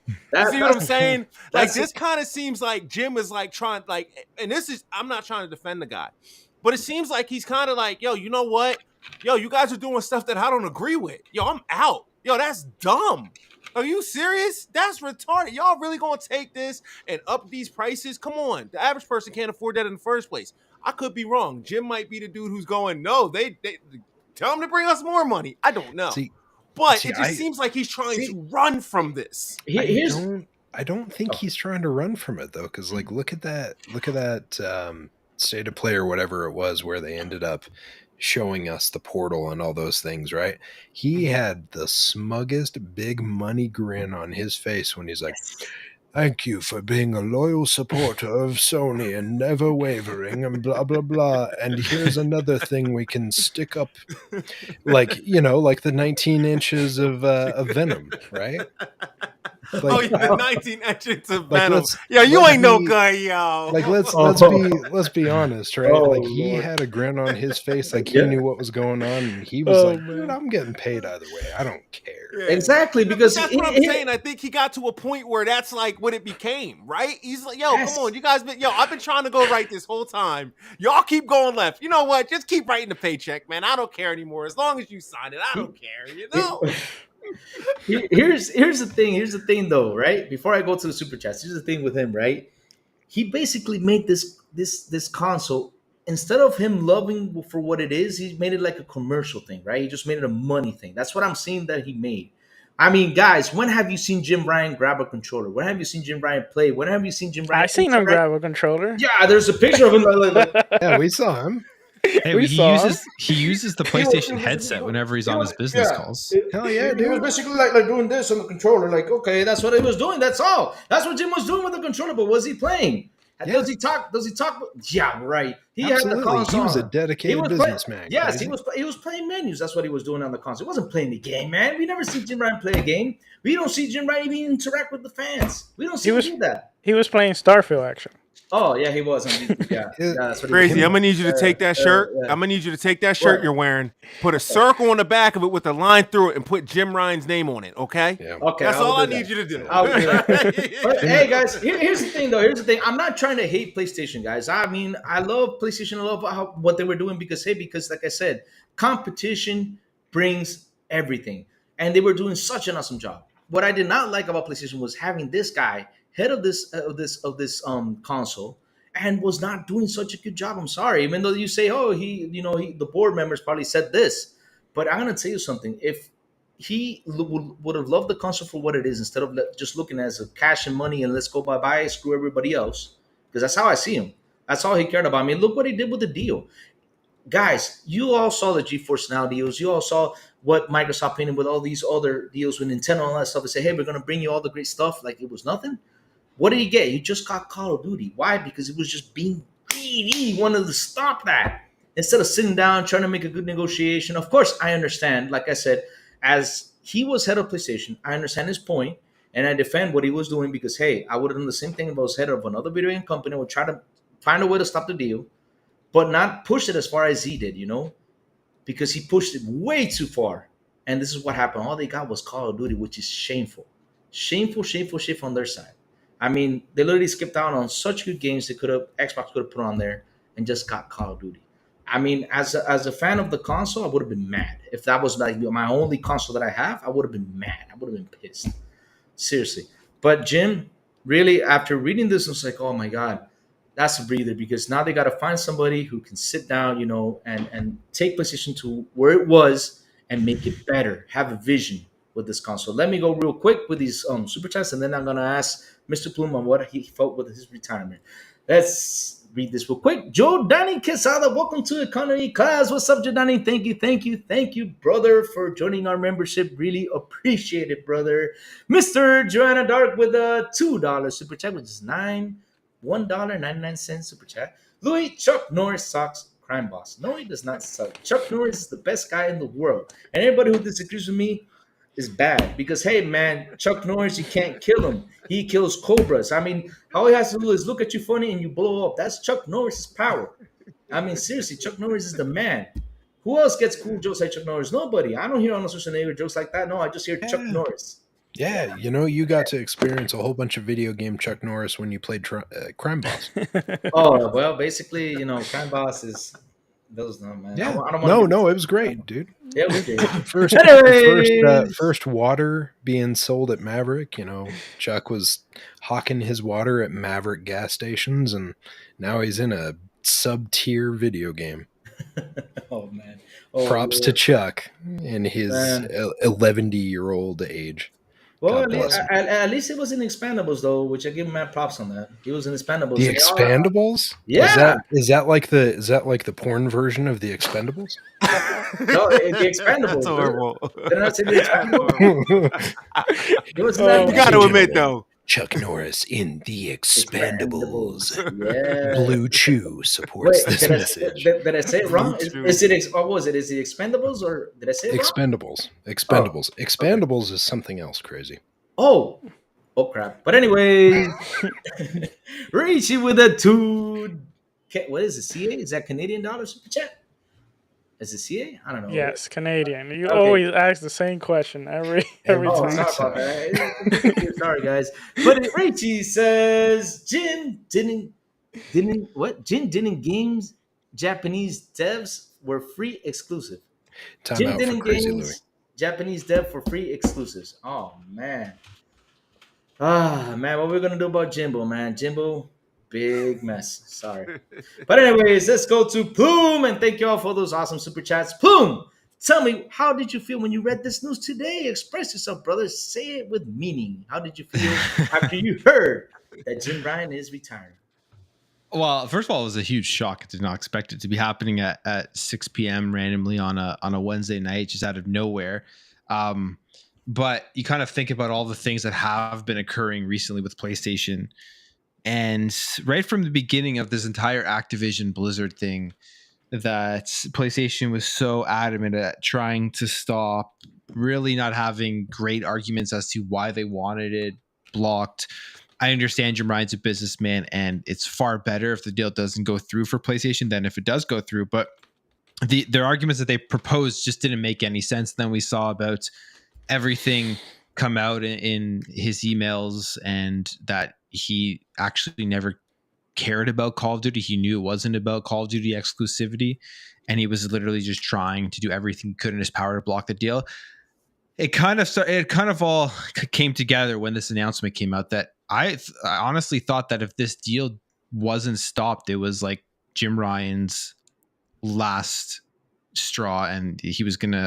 You see what I'm saying? Like, this kind of seems like Jim is like trying, like, and this is, I'm not trying to defend the guy, but it seems like he's kind of like, yo, you know what? Yo, you guys are doing stuff that I don't agree with. Yo, I'm out. Yo, that's dumb. Are you serious? That's retarded. Y'all really gonna take this and up these prices? Come on. The average person can't afford that in the first place. I could be wrong. Jim might be the dude who's going, no, they tell him to bring us more money. I don't know. But it just seems like he's trying to run from this. I don't think he's trying to run from it though, because like look at that state of play or whatever it was where they ended up showing us the portal and all those things, right? He had the smuggest big money grin on his face when he's like, thank you for being a loyal supporter of Sony and never wavering and blah, blah, blah. And here's another thing we can stick up, like, you know, like the 19 inches of Venom, right? Like, the 19 inches of Venom. Yo, you ain't no guy, yo. Like, let's be honest, right? Like, he had a grin on his face, like he knew what was going on, and he was like, dude, I'm getting paid either way. I don't care. Yeah. Exactly, because that's what I'm saying. I think he got to a point where that's like what it became, right? He's like, yo, come on, you guys I've been trying to go right this whole time. Y'all keep going left. You know what? Just keep writing the paycheck, man. I don't care anymore. As long as you sign it, I don't care, you know? Here's the thing though, right? Before I go to the super chats, here's the thing with him, right? He basically made this console, instead of him loving for what it is, he made it like a commercial thing, right? He just made it a money thing. That's what I'm seeing that he made. I mean, guys, when have you seen Jim Ryan grab a controller? When have you seen Jim Ryan play? When have you seen Jim Ryan? I seen him grab a controller. Yeah, there's a picture of him. Yeah, we saw him. Hey, he uses the PlayStation headset whenever he's on his business calls. Hell yeah, dude. He was basically like doing this on the controller. Like, okay, that's what he was doing. That's all. That's what Jim was doing with the controller. But was he playing? Yeah. Does he talk? Yeah, right. He Absolutely. had the console. He was a dedicated businessman. Yes, he was playing menus. That's what he was doing on the console. He wasn't playing the game, man. We never see Jim Ryan play a game. We don't see Jim Ryan even interact with the fans. We don't see him do that. He was playing STARFIELD, actually. Oh yeah, he was. Yeah, that's what crazy. I'm gonna need you to take that shirt. I'm gonna need you to take that shirt you're wearing, put a circle on the back of it with a line through it, and put Jim Ryan's name on it. Okay. Yeah. Okay. That's all I need you to do. But hey, guys, here's the thing, though. Here's the thing. I'm not trying to hate PlayStation, guys. I mean, I love PlayStation. I love what they were doing because like I said, competition brings everything, and they were doing such an awesome job. What I did not like about PlayStation was having this guy head of this console and was not doing such a good job. I'm sorry, even though you say, oh, the board members probably said this, but I'm gonna tell you something. If he would have loved the console for what it is instead of just looking as a cash and money and let's go bye screw everybody else, because that's how I see him. That's all he cared about. I mean, look what he did with the deal. Guys, you all saw the GeForce Now deals. You all saw what Microsoft painted with all these other deals with Nintendo and all that stuff and say, hey, we're going to bring you all the great stuff like it was nothing. What did he get? He just got Call of Duty. Why? Because it was just being greedy. He wanted to stop that. Instead of sitting down, trying to make a good negotiation. Of course, I understand. Like I said, as he was head of PlayStation, I understand his point, and I defend what he was doing because, hey, I would have done the same thing if I was head of another video game company. I would try to find a way to stop the deal, but not push it as far as he did, because he pushed it way too far. And this is what happened. All they got was Call of Duty, which is shameful. Shameful on their side. I mean, they literally skipped out on such good games they could have Xbox could have put on there and just got Call of Duty. I mean, as a fan of the console, I would have been mad. If that was like my only console that I have, I would have been mad. I would have been pissed. Seriously. But Jim, really, after reading this, I was like, oh my God, that's a breather, because now they got to find somebody who can sit down, and take PlayStation to where it was and make it better, have a vision with this console. Let me go real quick with these super chats, and then I'm going to ask Mr. Plume on what he felt with his retirement. Let's read this real quick. Joe Danny Quesada, welcome to Economy Class. What's up, Joe Danny? Thank you, brother, for joining our membership. Really appreciate it, brother. Mr. Joanna Dark with a $2 super chat, which is $1.99 super chat. Louis Chuck Norris sucks. Crime boss. No, he does not suck. Chuck Norris is the best guy in the world. And anybody who disagrees with me is bad, because hey man, Chuck Norris, you can't kill him. He kills cobras. I mean, all he has to do is look at you funny and you blow up. That's Chuck Norris's power. I mean, seriously, Chuck Norris is the man. Who else gets cool jokes like Chuck Norris? Nobody. I don't hear Arnold Schwarzenegger jokes like that. No, I just hear Chuck Norris. Yeah, you got to experience a whole bunch of video game Chuck Norris when you played Crime Boss. Oh well, basically, Crime Boss is those. No man. Yeah. I don't No, it was great, dude. Yeah, we did. First water being sold at Maverick. Chuck was hawking his water at Maverick gas stations, and now he's in a sub-tier video game. Oh man! Props to Chuck in his 11-year-old age. Well, at least it was in Expendables though, which I give him mad props on that. He was in Expendables. The Expendables? Yeah. Is that like the porn version of the Expendables? No, the Expendables. That's horrible. Did I not say the Expendables? You got to admit though, Chuck Norris in The Expendables. Yeah. Blue Chew supports this message. Did I say it wrong? Is it what was it? Is the Expendables, or did I say it wrong? Expendables. Expendables is something else crazy. Oh crap. But anyway, Richie with a $2. What is it? CA? Is that Canadian dollar super chat? Is it CA? I don't know. Yes, Canadian. You always ask the same question every time. Sorry about that. Sorry, guys. But Richie says Jin didn't games Japanese devs were free exclusive. Time out for Crazy Louie. Japanese dev for free exclusives. Oh man. Man, what are we gonna do about Jimbo, man? Jimbo, big mess. Sorry. But anyways, let's go to Plume, and thank you all for those awesome super chats. Plume, tell me, how did you feel when you read this news today? Express yourself, brother. Say it with meaning. How did you feel after you heard that Jim Ryan is retiring? Well, first of all, it was a huge shock. I did not expect it to be happening at 6 p.m. randomly on a Wednesday night, just out of nowhere. But you kind of think about all the things that have been occurring recently with PlayStation. And right from the beginning of this entire Activision Blizzard thing, that PlayStation was so adamant at trying to stop, really not having great arguments as to why they wanted it blocked. I understand Jim Ryan's a businessman, and it's far better if the deal doesn't go through for PlayStation than if it does go through. But their arguments that they proposed just didn't make any sense. Then we saw about everything come out in his emails, and that he actually never cared about Call of Duty. He knew it wasn't about Call of Duty exclusivity, and he was literally just trying to do everything he could in his power to block the deal. It kind of all came together when this announcement came out that I honestly thought that if this deal wasn't stopped, it was like Jim Ryan's last straw, and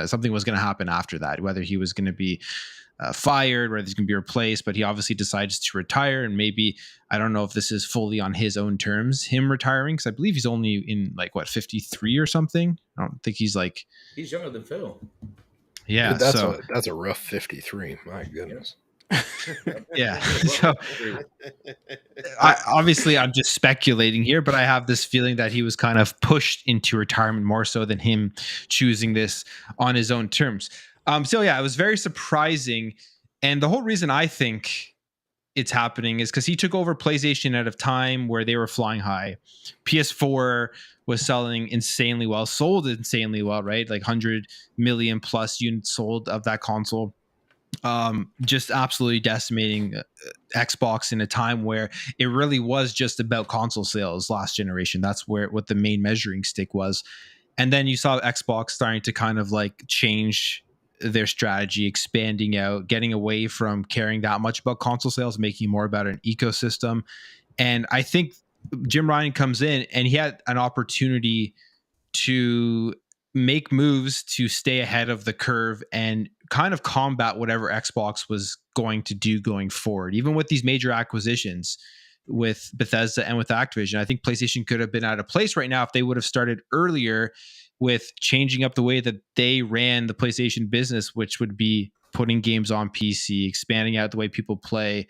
something was gonna happen after that, whether he was gonna be fired, whether he's gonna be replaced. But he obviously decides to retire, and maybe, I don't know if this is fully on his own terms, him retiring, because I believe he's only in 53 or something. I don't think he's younger than Phil. Yeah, dude, that's a rough 53. My goodness. Yeah. So I'm just speculating here, but I have this feeling that he was kind of pushed into retirement more so than him choosing this on his own terms. So yeah, it was very surprising. And the whole reason I think it's happening is because he took over PlayStation at a time where they were flying high. PS4 was selling insanely well, sold insanely well, right? Like 100 million plus units sold of that console. Just absolutely decimating Xbox in a time where it really was just about console sales last generation. That's what the main measuring stick was. And then you saw Xbox starting to kind of like change their strategy, expanding out, getting away from caring that much about console sales, making more about an ecosystem. And I think Jim Ryan comes in and he had an opportunity to make moves to stay ahead of the curve and kind of combat whatever Xbox was going to do going forward. Even with these major acquisitions with Bethesda and with Activision, I think PlayStation could have been at a place right now if they would have started earlier with changing up the way that they ran the PlayStation business, which would be putting games on PC, expanding out the way people play,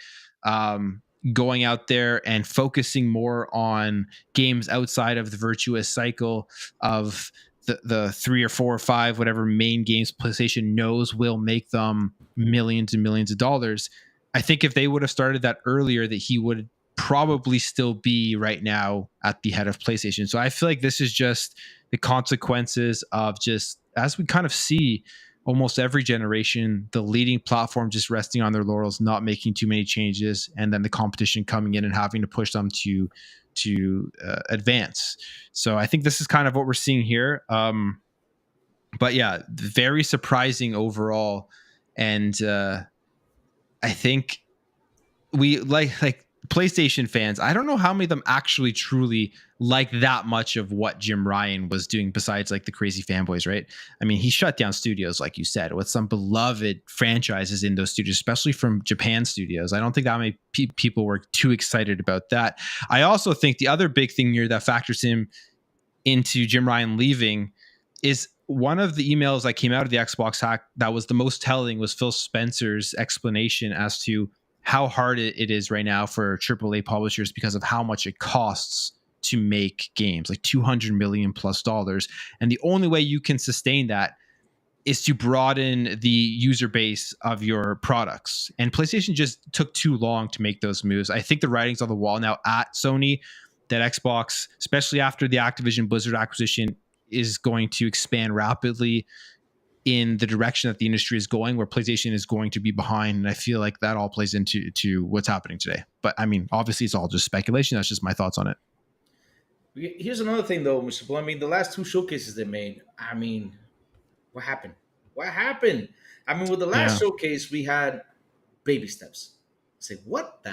going out there and focusing more on games outside of the virtuous cycle of the 3 or 4 or 5 whatever main games PlayStation knows will make them millions and millions of dollars. I think if they would have started that earlier, that he would probably still be right now at the head of PlayStation. So I feel like this is just the consequences of, just as we kind of see almost every generation, the leading platform just resting on their laurels, not making too many changes, and then the competition coming in and having to push them to advance. So I think this is kind of what we're seeing here. But yeah, very surprising overall. And I think we like PlayStation fans, I don't know how many of them actually truly like that much of what Jim Ryan was doing, besides like the crazy fanboys, right? I mean, he shut down studios, like you said, with some beloved franchises in those studios, especially from Japan studios. I don't think that many people were too excited about that. I also think the other big thing here that factors him into Jim Ryan leaving is one of the emails that came out of the Xbox hack that was the most telling was Phil Spencer's explanation as to how hard it is right now for AAA publishers because of how much it costs to make games, like $200 million plus. And the only way you can sustain that is to broaden the user base of your products. And PlayStation just took too long to make those moves. I think the writing's on the wall now at Sony that Xbox, especially after the Activision Blizzard acquisition, is going to expand rapidly in the direction that the industry is going, where PlayStation is going to be behind. And I feel like that all plays into what's happening today. But I mean, obviously it's all just speculation. That's just my thoughts on it. Here's another thing though, Mr. Blue. I mean, the last 2 showcases they made, I mean, what happened? What happened? I mean, with the last showcase, we had baby steps. I say, what the,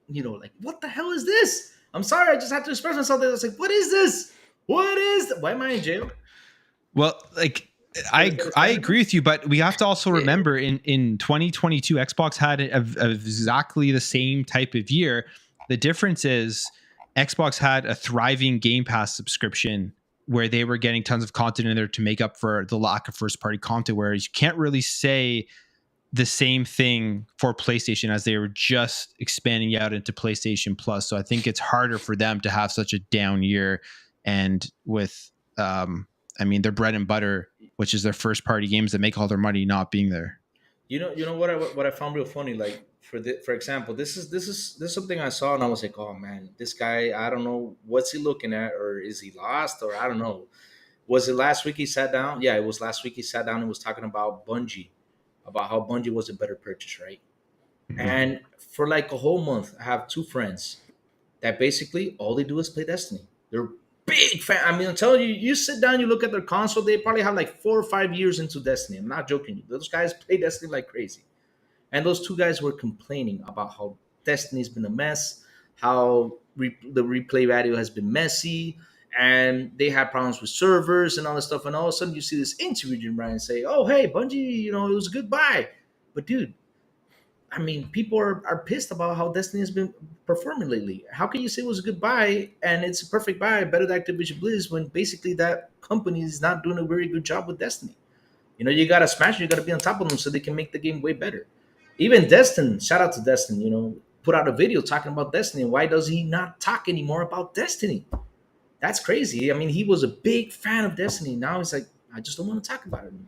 like, what the hell is this? I'm sorry, I just had to express myself there. I was like, what is this? What is that? Why am I in jail? Well, like, I agree with you, but we have to also remember in 2022, Xbox had exactly the same type of year. The difference is Xbox had a thriving Game Pass subscription where they were getting tons of content in there to make up for the lack of first-party content, whereas you can't really say the same thing for PlayStation, as they were just expanding out into PlayStation Plus. So I think it's harder for them to have such a down year. And with, I mean, their bread and butter, which is their first-party games that make all their money, not being there. You know what I found real funny, like for example, this is something I saw and I was like, oh man, this guy, I don't know what's he looking at, or is he lost, or I don't know. Was it last week he sat down? Yeah, it was last week he sat down and was talking about Bungie, about how Bungie was a better purchase, right? Mm-hmm. And for like a whole month, I have 2 friends that basically all they do is play Destiny. They're big fan. I mean, I'm telling you, you sit down, you look at their console, they probably have like 4 or 5 years into Destiny. I'm not joking you. Those guys play Destiny like crazy. And those 2 guys were complaining about how Destiny's been a mess, how the replay value has been messy, and they had problems with servers and all this stuff. And all of a sudden you see this interview, Jim Ryan say, oh, hey, Bungie, it was a good buy. But dude, I mean, people are pissed about how Destiny has been performing lately. How can you say it was a good buy and it's a perfect buy, better than Activision Blizz, when basically that company is not doing a very good job with Destiny? You got to smash it. You got to be on top of them so they can make the game way better. Even Destin, shout out to Destin, put out a video talking about Destiny. Why does he not talk anymore about Destiny? That's crazy. I mean, he was a big fan of Destiny. Now he's like, I just don't want to talk about it anymore.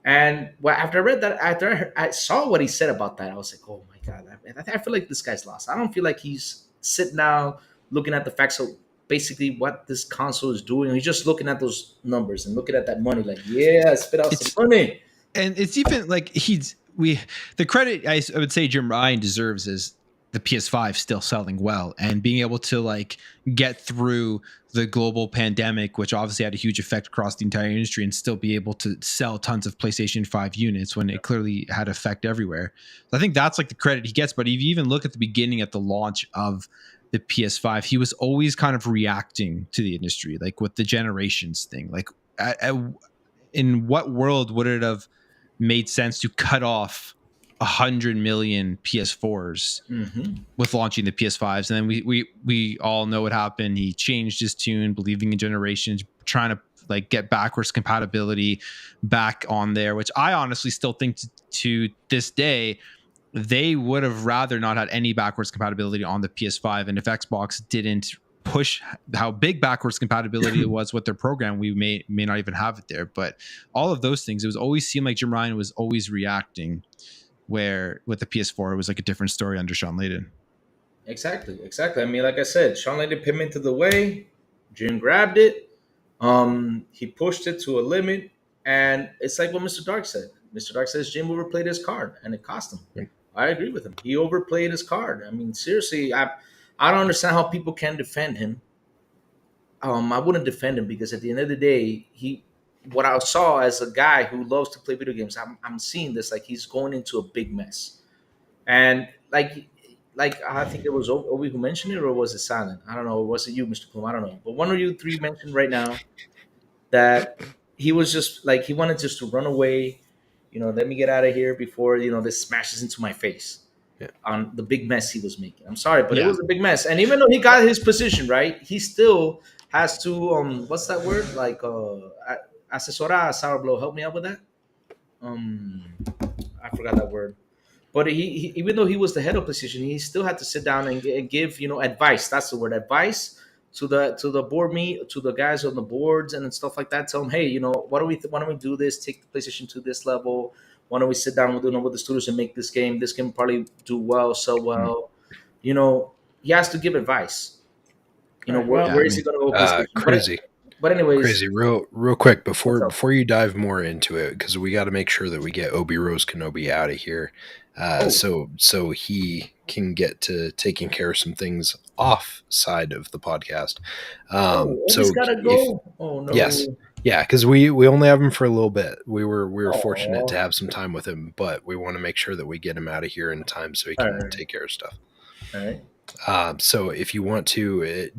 And after I read that, after I saw what he said about that, I was like, oh my god, I feel like this guy's lost. I don't feel like he's sitting down looking at the facts of basically what this console is doing. He's just looking at those numbers and looking at that money, like, yeah, spit out some money. And it's even like the credit I would say Jim Ryan deserves is the PS5 still selling well and being able to like get through the global pandemic, which obviously had a huge effect across the entire industry, and still be able to sell tons of PlayStation 5 units when it clearly had effect everywhere. So I think that's like the credit he gets. But if you even look at the beginning at the launch of the PS5, he was always kind of reacting to the industry, like with the generations thing. Like in what world would it have made sense to cut off 100 million PS4s with launching the PS5s? And then we all know what happened. He changed his tune, believing in generations, trying to like get backwards compatibility back on there, which I honestly still think to this day they would have rather not had any backwards compatibility on the PS5. And if Xbox didn't push how big backwards compatibility it was with their program, we may not even have it there. But all of those things, it was always seemed like Jim Ryan was always reacting, where with the PS4 it was like a different story under Sean Layden. Exactly. I mean, like I said, Sean Layden put into the way, Jim grabbed it, he pushed it to a limit, and it's like what Mr. Dark said. Mr. Dark says Jim overplayed his card and it cost him. I agree with him. He overplayed his card. I mean, seriously, I don't understand how people can defend him. I wouldn't defend him because at the end of the day, what I saw as a guy who loves to play video games, I'm seeing this like he's going into a big mess. And like I think it was Obi who mentioned it, or was it Silent? I don't know. Was it you, Mr. Plume? I don't know. But one of you three mentioned right now that he was just like he wanted just to run away. Let me get out of here before this smashes into my face. Yeah. On the big mess he was making. I'm sorry, but it was a big mess. And even though he got his position right, he still has to what's that word? Like asesora Sourblow. Help me out with that. I forgot that word. But he even though he was the head of position, he still had to sit down and give advice. That's the word, advice to the board to the guys on the boards and stuff like that. Tell them, hey, why don't we do this? Take the PlayStation to this level. Why don't we sit down with the studios and make this game? This game probably do well, sell well. He has to give advice. Where is he going to go? Crazy. But anyways, crazy. Real quick before you dive more into it, because we got to make sure that we get Obi Rose Kenobi out of here, so he can get to taking care of some things off side of the podcast. So he's gotta go. Oh no. Yes. Yeah, because we only have him for a little bit. We were fortunate to have some time with him, but we want to make sure that we get him out of here in time so he can take care of stuff. All right. So if you want to,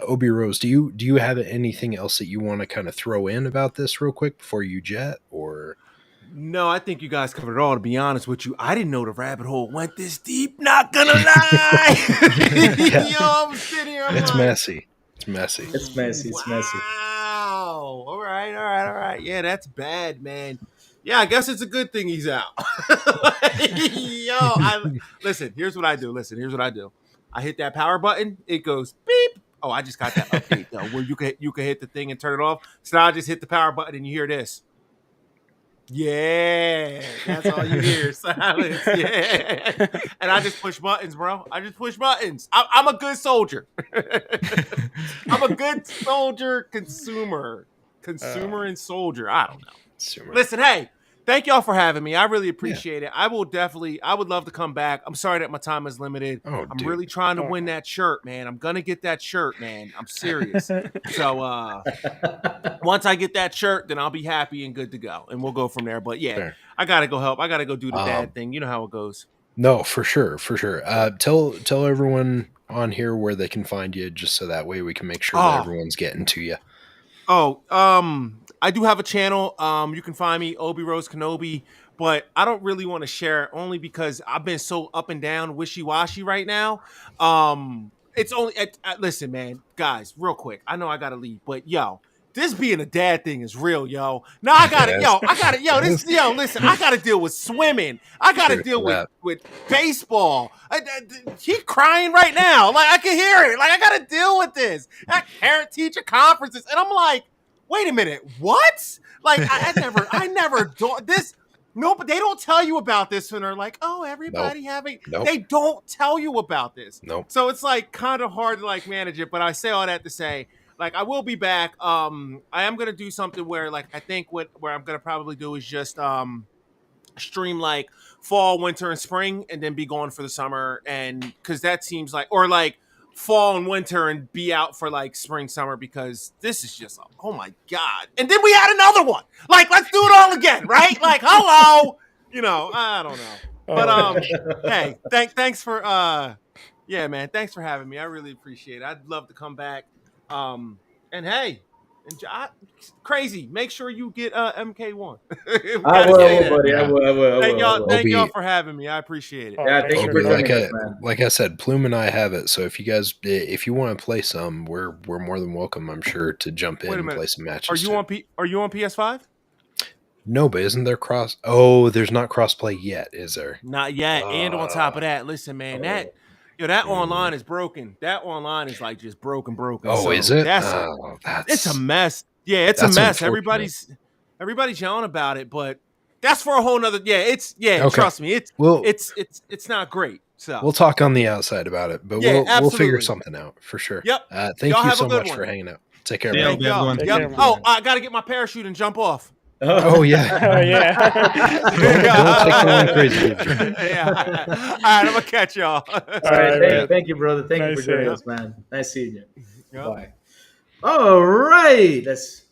Obi Rose, do you have anything else that you want to kind of throw in about this real quick before you jet, or? No, I think you guys covered it all. To be honest with you, I didn't know the rabbit hole went this deep. Not gonna lie. I'm sitting here. It's messy. It's messy. It's messy. Wow. All right. Yeah, that's bad, man. Yeah, I guess it's a good thing he's out. Listen, here's what I do. I hit that power button. It goes beep. Oh, I just got that update though, where you can hit the thing and turn it off. So now I just hit the power button and you hear this. Yeah, that's all you hear. Silence. Yeah. And I just push buttons, bro. I'm a good soldier. I'm a good soldier, consumer and soldier. I don't know. Consumer. Listen, hey, thank y'all for having me. I really appreciate it. I would love to come back. I'm sorry that my time is limited. I'm really trying to win that shirt, man. I'm going to get that shirt, man. I'm serious. So once I get that shirt, then I'll be happy and good to go. And we'll go from there. But yeah, fair. I got to go help. I got to go do the dad thing. You know how it goes. No, for sure. Tell everyone on here where they can find you, just so that way we can make sure that everyone's getting to you. I do have a channel. You can find me, Obi Rose Kenobi, but I don't really want to share it only because I've been so up and down, wishy-washy right now. It's only listen, man, guys, real quick. I know I gotta leave, but this being a dad thing is real, yo. Now I got it, listen, I gotta deal with swimming. I gotta deal with baseball. He crying right now. Like I can hear it. Like I gotta deal with this. At parent teacher conferences. And I'm like, wait a minute, what? Like I never do this. No, but they don't tell you about this when they're like, oh, everybody having. Nope. They don't tell you about this. Nope. So it's like kind of hard to like manage it. But I say all that to say, like, I will be back. I am gonna do something where, like, I think where I'm gonna probably do is just stream like fall, winter, and spring, and then be gone for the summer. And because that seems like, or like fall and winter and be out for like spring, summer, because this is just, oh my God. And then we had another one. Like, let's do it all again, right? Like, hello. I don't know. But hey, thanks for yeah, man, thanks for having me. I really appreciate it. I'd love to come back. And hey, crazy. Make sure you get MK1. I will, buddy. I will. Thank y'all for having me. I appreciate it. Yeah, thank you for joining us, man. Like I said, Plume and I have it. So if you want to play some, we're more than welcome, I'm sure, to jump in and play some matches. Are you on PS5? No, but isn't there cross? Oh, there's not crossplay yet, is there? Not yet. And on top of that, listen, man, that online is broken. That online is like just broken. Oh, so is it? It's a mess. Yeah, it's a mess. Everybody's yelling about it, but that's for a whole nother. Yeah, okay. Trust me, it's not great. So we'll talk on the outside about it, but we'll figure something out for sure. Yep. Thank you so much for hanging out. Take care. Thank y'all. Yep. Oh, I got to get my parachute and jump off. Oh yeah. Oh yeah. Don't take crazy. Yeah. All right, I'm gonna catch y'all. All right, thank you, brother. Thank you for joining us, man. Nice seeing you. Yep. Bye. All right, let's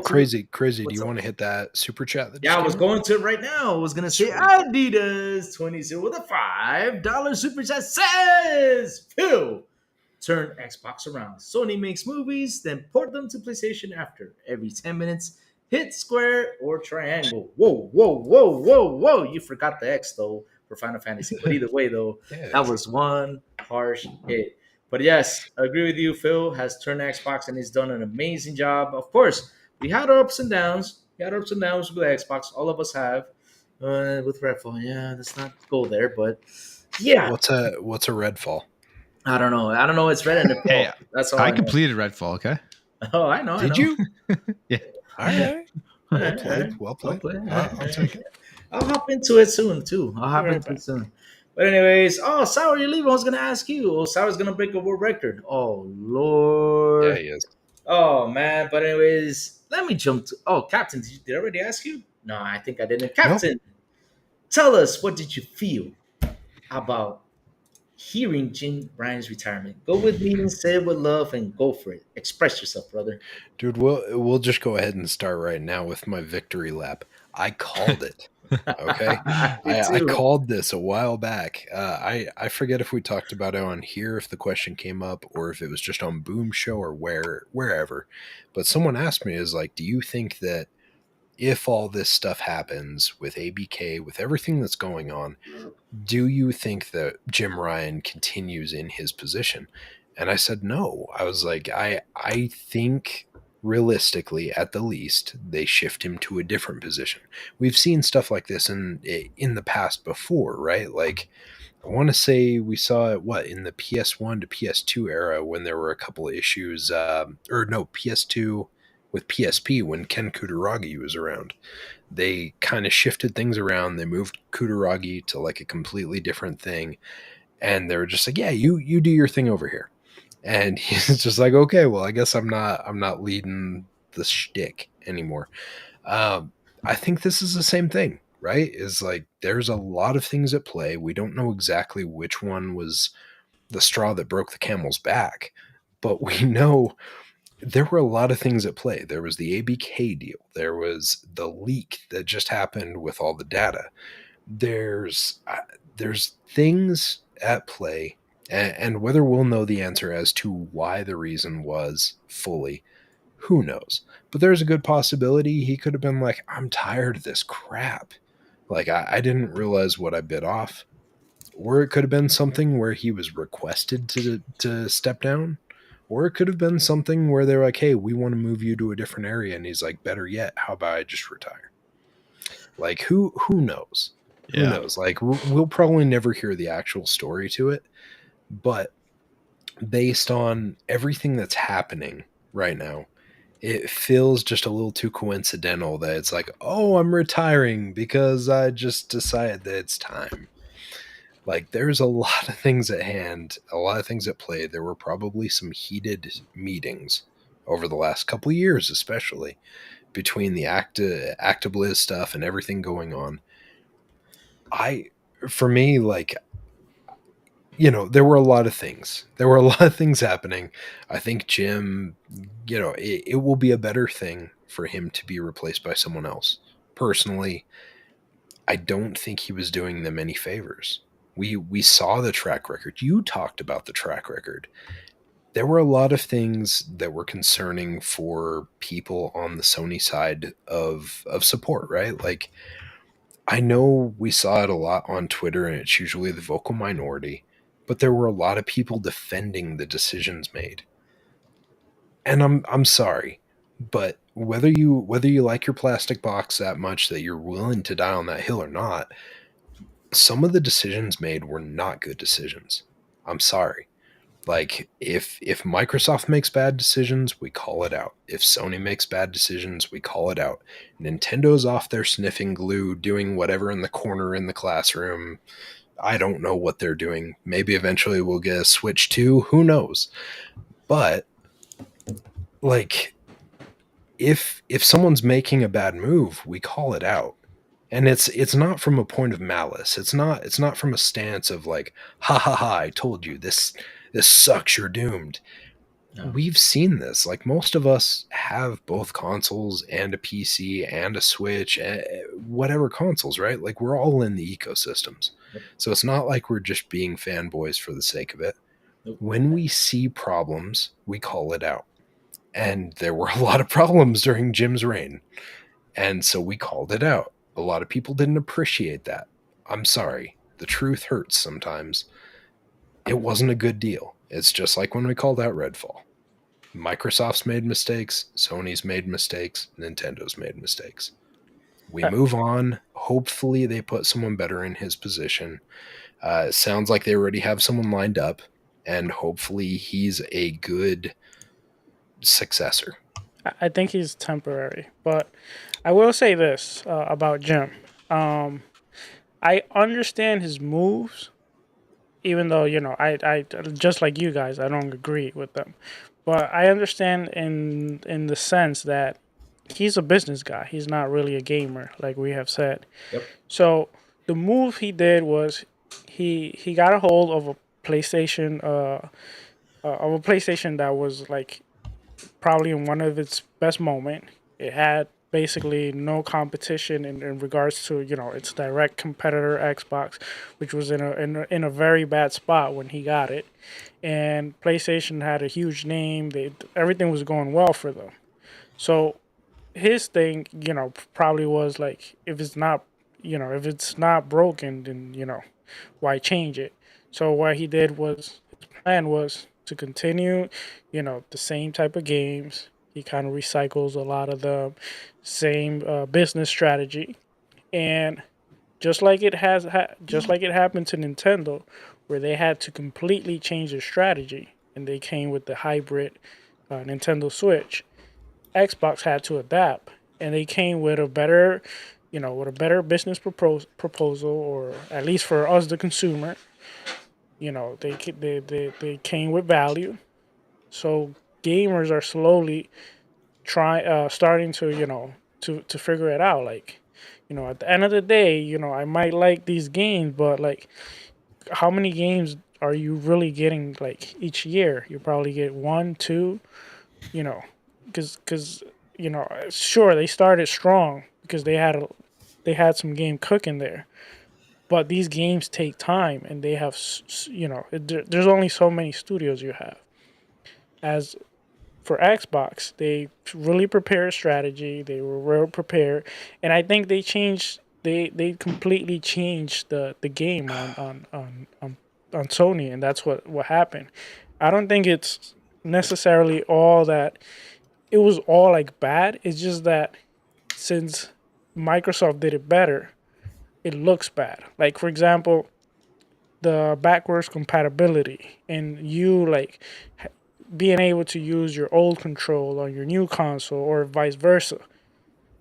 crazy. Do you want to hit that super chat? I was going to it right now. I was gonna say Adidas 20 with a $5 super chat says Phil. Turn Xbox around. Sony makes movies, then port them to PlayStation after every 10 minutes. Hit square or triangle. Whoa. You forgot the X, though, for Final Fantasy. But either way, though, that was one harsh hit. But yes, I agree with you. Phil has turned Xbox and he's done an amazing job. Of course, we had our ups and downs. We had ups and downs with Xbox. All of us have. With Redfall, let's not go there. But yeah. What's a Redfall? I don't know. It's red and the Hey, that's all I completed Redfall, okay? Oh, I know. Did you? Yeah. All right. Well played. I'll take it. I'll hop into it soon, too. But anyways, Sour, you're leaving. I was going to ask you. Sour's going to break a world record. Oh, Lord. Yeah, he is. Oh, man. But anyways, let me jump to... Oh, Captain, did I already ask you? No, I think I didn't. Captain, tell us, what did you feel about hearing Jim Ryan's retirement? Go with me and say it with love and go for it. Express yourself, brother. Dude, we'll just go ahead and start right now with my victory lap. I called it. Okay. I called this a while back. I forget if we talked about it on here, if the question came up, or if it was just on Boom Show or wherever. But someone asked me, is like, do you think that if all this stuff happens with ABK, with everything that's going on, do you think that Jim Ryan continues in his position? And I said no. I was like, I think realistically, at the least, they shift him to a different position. We've seen stuff like this in the past before, right? Like, I want to say we saw it, in the PS1 to PS2 era when there were a couple of issues, PS2 with PSP when Ken Kutaragi was around. They kind of shifted things around. They moved Kutaragi to like a completely different thing. And they were just like, yeah, you do your thing over here. And he's just like, okay, well, I guess I'm not leading the shtick anymore. I think this is the same thing, right? Is like, there's a lot of things at play. We don't know exactly which one was the straw that broke the camel's back, but we know there were a lot of things at play. There was the ABK deal. There was the leak that just happened with all the data. There's things at play, and whether we'll know the answer as to why the reason was fully, who knows? But there's a good possibility he could have been like, I'm tired of this crap. Like, I didn't realize what I bit off. Or it could have been something where he was requested to step down. Or it could have been something where they're like, hey, we want to move you to a different area. And he's like, better yet, how about I just retire? Like, who knows? Who knows? Like, we'll probably never hear the actual story to it. But based on everything that's happening right now, it feels just a little too coincidental that it's like, oh, I'm retiring because I just decided that it's time. Like, there's a lot of things at hand, a lot of things at play. There were probably some heated meetings over the last couple of years, especially between the Actibliz stuff and everything going on. For me, like, there were a lot of things. There were a lot of things happening. I think Jim, it will be a better thing for him to be replaced by someone else. Personally, I don't think he was doing them any favors. We saw the track record. You talked about the track record. There were a lot of things that were concerning for people on the Sony side of support, right? Like, I know we saw it a lot on Twitter, and it's usually the vocal minority, but there were a lot of people defending the decisions made. And I'm sorry, but whether you like your plastic box that much that you're willing to die on that hill or not, some of the decisions made were not good decisions. I'm sorry. Like, if Microsoft makes bad decisions, we call it out. If Sony makes bad decisions, we call it out. Nintendo's off there sniffing glue, doing whatever in the corner in the classroom. I don't know what they're doing. Maybe eventually we'll get a Switch 2. Who knows? But, like, if someone's making a bad move, we call it out. And it's not from a point of malice. It's not from a stance of like, ha ha ha, I told you, this sucks, you're doomed. No. We've seen this. Like, most of us have both consoles and a PC and a Switch, whatever consoles, right? Like, we're all in the ecosystems. Yep. So it's not like we're just being fanboys for the sake of it. Nope. When we see problems, we call it out. And there were a lot of problems during Jim's reign. And so we called it out. A lot of people didn't appreciate that. I'm sorry. The truth hurts sometimes. It wasn't a good deal. It's just like when we called out Redfall. Microsoft's made mistakes. Sony's made mistakes. Nintendo's made mistakes. We move on. Hopefully they put someone better in his position. It sounds like they already have someone lined up. And hopefully he's a good successor. I think he's temporary. But I will say this about Jim. I understand his moves, even though, I just like you guys, I don't agree with them. But I understand in the sense that he's a business guy. He's not really a gamer, like we have said. Yep. So the move he did was he got a hold of a PlayStation that was like probably in one of its best moment. It had basically no competition in regards to its direct competitor Xbox, which was in a very bad spot when he got it. And PlayStation had a huge name. Everything was going well for them. So his thing, probably was like, if it's not broken, then why change it? So what he did was, his plan was to continue, the same type of games. He kind of recycles a lot of the same business strategy, and just like it happened to Nintendo, where they had to completely change their strategy, and they came with the hybrid Nintendo Switch. Xbox had to adapt, and they came with a better, business proposal, or at least for us, the consumer. They came with value, so gamers are slowly starting to to figure it out. Like, at the end of the day, I might like these games, but like, how many games are you really getting like each year? You probably get 1, 2, because sure, they started strong because they had some game cooking there. But these games take time, and they have, there's only so many studios you have. As for Xbox, they really prepared a strategy. They were well prepared, and I think they completely changed the game on Sony, and that's what happened. I don't think it's necessarily all that. It was all like bad. It's just that since Microsoft did it better, it looks bad. Like, for example, the backwards compatibility, and you being able to use your old control on your new console or vice versa.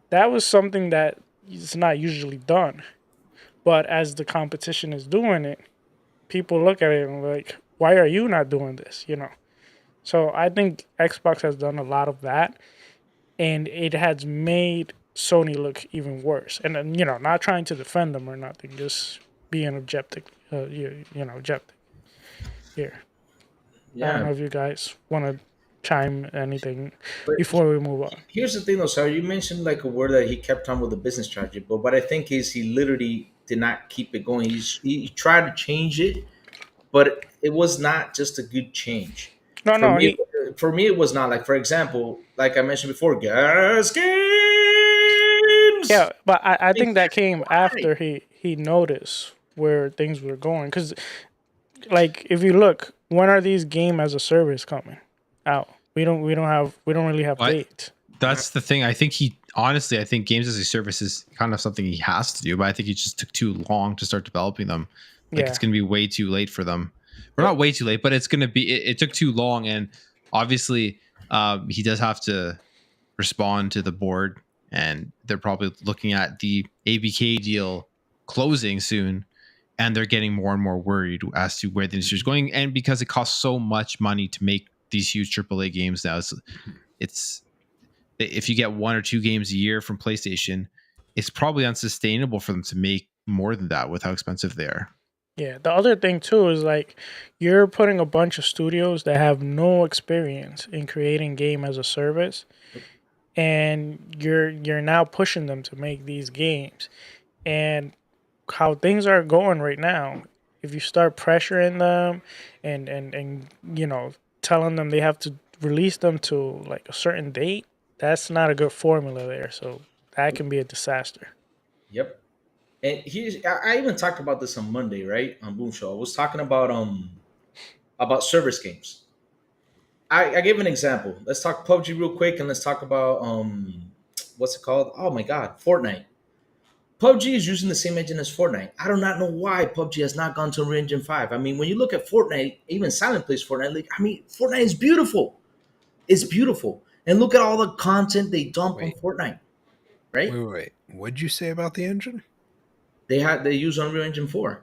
That was something that is not usually done. But as the competition is doing it, people look at it and like, why are you not doing this? So I think Xbox has done a lot of that, and it has made Sony look even worse. And then, not trying to defend them or nothing, just being objective. Objective here. I don't know Yeah, if you guys want to chime anything but before we move on. here's the thing, though, sir. You mentioned like a word that he kept on with the business strategy, but what I think is he literally did not keep it going. He tried to change it, but it was not just a good change. No, For no, me, for me, it was not. Like, for example, like I mentioned before, gas games. yeah, but I Like, think that came why? after he noticed where things were going. Because, like, if you look, when are these game as a service coming out? We don't really have What? dates. That's the thing. I think I think games as a service is kind of something he has to do, but I think he just took too long to start developing them. Like Yeah, it's going to be way too late for them. Or not way too late, but it's going to be, it took too long. And obviously he does have to respond to the board, and they're probably looking at the ABK deal closing soon. And they're getting more and more worried as to where the industry is going. And because it costs so much money to make these huge AAA games now, it's if you get 1 or 2 games a year from PlayStation, it's probably unsustainable for them to make more than that with how expensive they are. yeah. The other thing too is like you're putting a bunch of studios that have no experience in creating game as a service, and you're now pushing them to make these games. And how things are going right now, if you start pressuring them and telling them they have to release them to like a certain date, that's not a good formula there. So that can be a disaster. Yep. And here's I even talked about this on Monday, right? On Boom Show. I was talking about service games. I gave an example. Let's talk PUBG real quick, and let's talk about what's it called? Oh my god, Fortnite. PUBG is using the same engine as Fortnite. I do not know why PUBG has not gone to Unreal Engine 5. I mean, when you look at Fortnite, even Silent plays Fortnite. Like, I mean, Fortnite is beautiful. It's beautiful. And look at all the content they dump on Wait. Fortnite, right? Wait. What'd you say about the engine? They use Unreal Engine 4.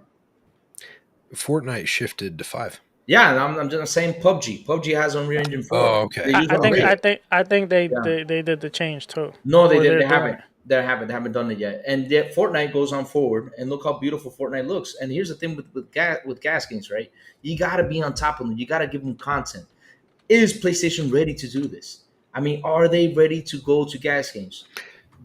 Fortnite shifted to 5. Yeah, and I'm just saying PUBG. PUBG has Unreal Engine 4. Oh, okay. They use I think Unreal. I think Yeah. they did the change too. No, they Or did. they're They doing haven't. it. They haven't done it yet. And yet Fortnite goes on forward, and look how beautiful Fortnite looks. And here's the thing with gas games, right? You got to be on top of them. You got to give them content. Is PlayStation ready to do this? I mean, are they ready to go to gas games?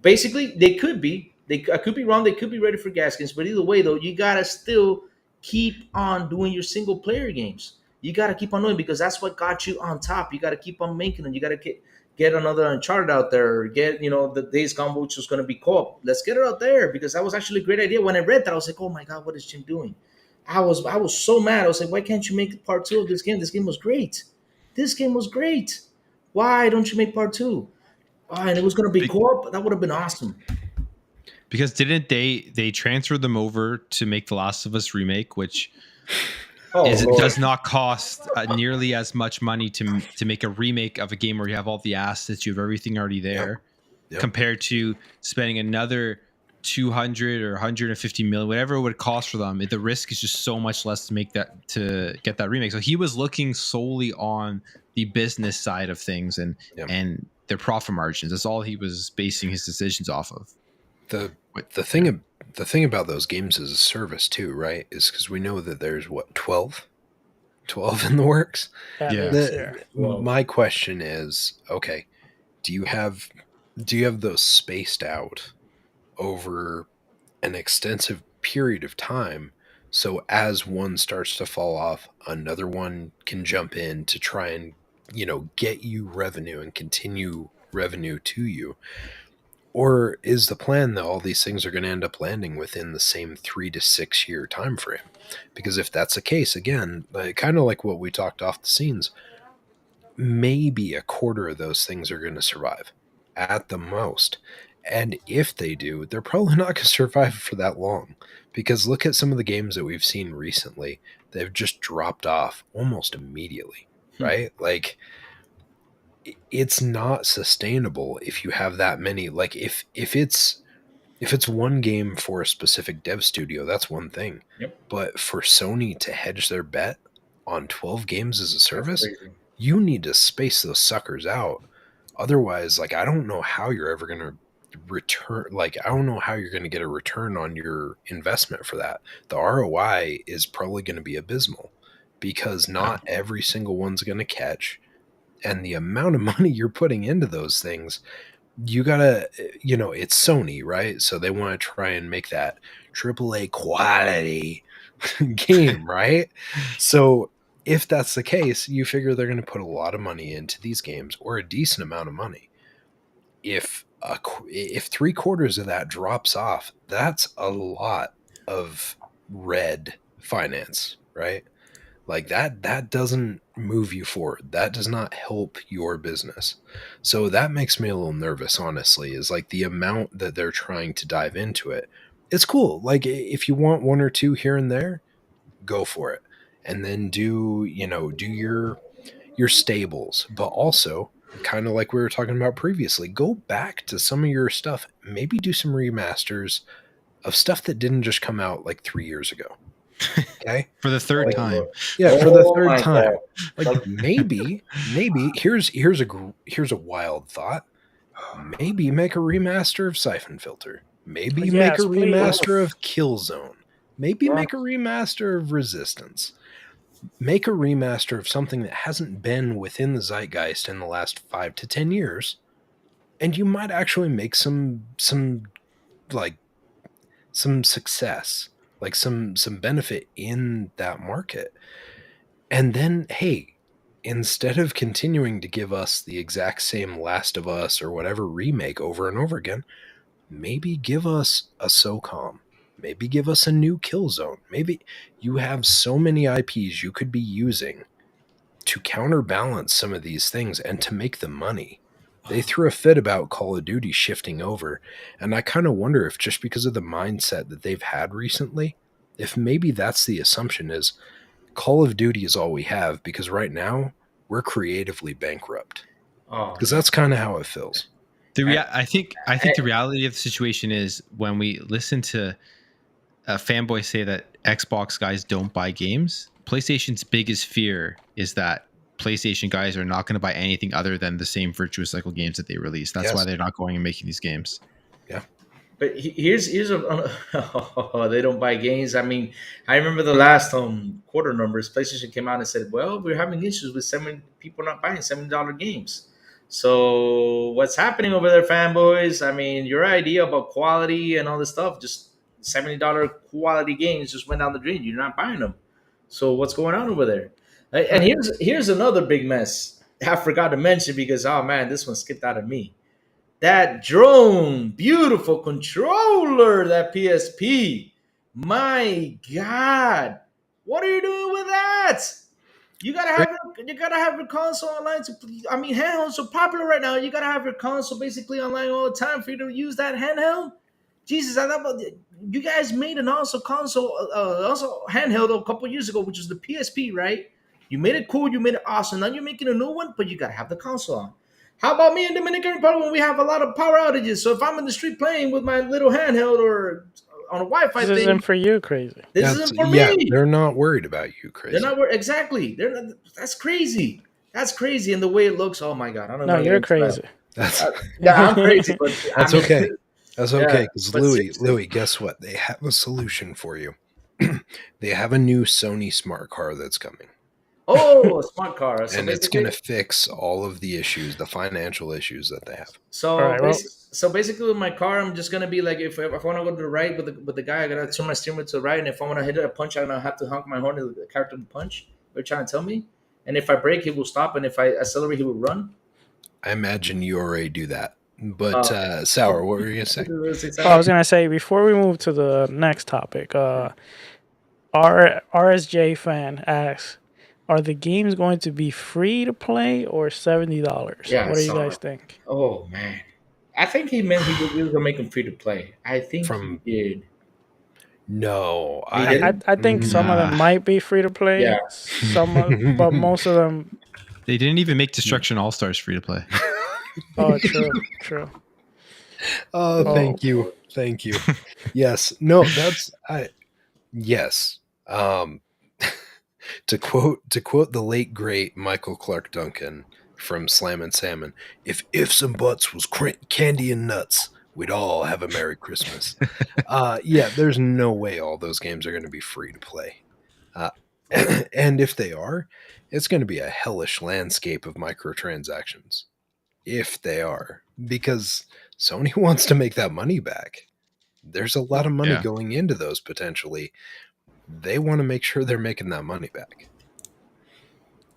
Basically, they could be. I could be wrong. They could be ready for gas games. But either way, though, you gotta still keep on doing your single player games. You gotta keep on doing because that's what got you on top. You gotta keep on making them. You gotta get another Uncharted out there. Or get the Days Gone, which was gonna be co-op. Let's get it out there because that was actually a great idea. When I read that, I was like, oh my god, what is Jim doing? I was so mad. I was like, why can't you make part 2 of this game? This game was great. This game was great. Why don't you make part 2? Oh, and it was gonna be co-op. That would have been awesome. Because didn't they transferred them over to make The Last of Us remake, which Lord. does not cost nearly as much money to make a remake of a game where you have all the assets, you have everything already there, Yep. compared to spending another 200 or 150 million, whatever it would cost for them. The risk is just so much less to get that remake. So he was looking solely on the business side of things and their profit margins. That's all he was basing his decisions off of. The thing about those games as a service too, right? Is because we know that there's 12 in the works. My question is, okay, do you have those spaced out over an extensive period of time, so as one starts to fall off, another one can jump in to try and get you revenue and continue revenue to you? Or is the plan that all these things are going to end up landing within the same 3 to 6 year time frame? Because if that's the case, again, kind of like what we talked off the scenes, maybe a quarter of those things are going to survive at the most. And if they do, they're probably not going to survive for that long. Because look at some of the games that we've seen recently. They've just dropped off almost immediately. right? Like, it's not sustainable if you have that many. Like, if it's one game for a specific dev studio, that's one thing. Yep. But for Sony to hedge their bet on 12 games as a That's service, crazy. you need to space those suckers out. Otherwise, like, I don't know how you're ever going to return. Like, I don't know how you're going to get a return on your investment for that. The ROI is probably going to be abysmal because not every single one's going to catch. And the amount of money you're putting into those things, you gotta, it's Sony, right? So they want to try and make that AAA quality game, right? So if that's the case, you figure they're going to put a lot of money into these games, or a decent amount of money. If 3/4 of that drops off, that's a lot of red finance, right? Like, that doesn't move you forward. That does not help your business. So that makes me a little nervous, honestly, is like the amount that they're trying to dive into it. It's cool. Like, if you want one or two here and there, go for it. And then do your stables, but also, kind of like we were talking about previously, go back to some of your stuff. Maybe do some remasters of stuff that didn't just come out like 3 years ago. Okay. For the third time. Yeah, for the third my time. God. Like, maybe here's a wild thought. Maybe make a remaster of Siphon Filter. Maybe make Yes, a please. remaster of Killzone. Maybe make a remaster of Resistance. Make a remaster of something that hasn't been within the zeitgeist in the last 5 to 10 years, and you might actually make some success, like some benefit in that market. And then, hey, instead of continuing to give us the exact same Last of Us or whatever remake over and over again, maybe give us a SOCOM. Maybe give us a new Killzone. Maybe you have so many IPs you could be using to counterbalance some of these things and to make the money. They threw a fit about Call of Duty shifting over, and I kind of wonder if just because of the mindset that they've had recently, if maybe that's the assumption, is Call of Duty is all we have, because right now we're creatively bankrupt. Because that's kind of how it feels. I think the reality of the situation is, when we listen to fanboys say that Xbox guys don't buy games, PlayStation's biggest fear is that PlayStation guys are not going to buy anything other than the same virtuous cycle games that they release. That's why they're not going and making these games. Yeah. But here's they don't buy games. I mean, I remember the last quarter numbers. PlayStation came out and said, "Well, we're having issues with people not buying $7 games." So what's happening over there, fanboys? I mean, your idea about quality and all this stuff, just $70 quality games, just went down the drain. You're not buying them. So what's going on over there? And here's another big mess I forgot to mention, because, oh man, this one skipped out of me. That drone, beautiful controller, that PSP. My God, what are you doing with that? You gotta have your console online handhelds are popular right now. You gotta have your console basically online all the time for you to use that handheld. Jesus, I thought you guys made an also console, also handheld a couple years ago, which is the PSP, right? You made it cool, you made it awesome. Now you're making a new one, but you gotta have the console on. How about me in Dominican Republic when we have a lot of power outages? So if I'm in the street playing with my little handheld or on a Wi-Fi This thing, isn't for you, Crazy. This isn't for me. They're not worried about you, Crazy. They're not worried. Exactly. That's crazy. That's crazy. And the way it looks, oh my God. I don't know. No, you're crazy. Yeah, I'm crazy. But That's okay. That's okay. Because but Louis, guess what? They have a solution for you. They have a new Sony smart car that's coming. Oh, a smart car. So and it's going to fix all of the issues, the financial issues that they have. So, so basically with my car, I'm just going to be like, if I want to go to the right with the guy, I got to turn my steering wheel to the right. And if I want to hit a punch, I'm going to have to honk my horn to the character to punch. They're trying to tell me. And if I brake, he will stop. And if I accelerate, he will run. I imagine you already do that. But Sour, what were you going to say? I was going to say, before we move to the next topic, our RSJ fan asks, are the games going to be free to play or $70? Yeah, what do you guys think? Oh, man. I think he meant he was going to make them free to play. I think he did. No, You I. didn't? I think some of them Nah. might be free to play. Yeah. But most of them. They didn't even make Destruction All Stars free to play. Oh, true. Oh, thank you. Yes. No, that's I. Yes. To quote the late great Michael Clark Duncan from Slam and Salmon, if ifs and buts was candy and nuts, we'd all have a Merry Christmas. Yeah, there's no way all those games are going to be free to play. And if they are, it's going to be a hellish landscape of microtransactions. If they are, because Sony wants to make that money back. There's a lot of money Yeah. going into those potentially. They want to make sure they're making that money back.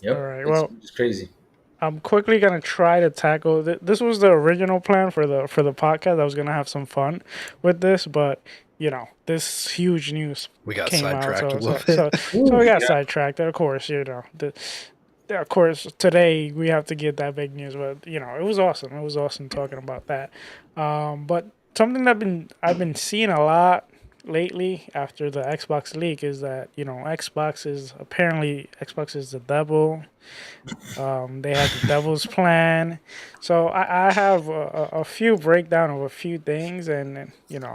Yep. All right, well- it's crazy. I'm quickly gonna try to tackle. This was the original plan for the podcast. I was gonna have some fun with this, but this huge news We got came out, sidetracked a so little bit. we got sidetracked. Of course, of course, today we have to get that big news, but it was awesome. It was awesome talking about that. But something that I've been seeing a lot lately after the Xbox leak is that Xbox is the devil. They have the devil's plan. So I have a few breakdown of a few things, and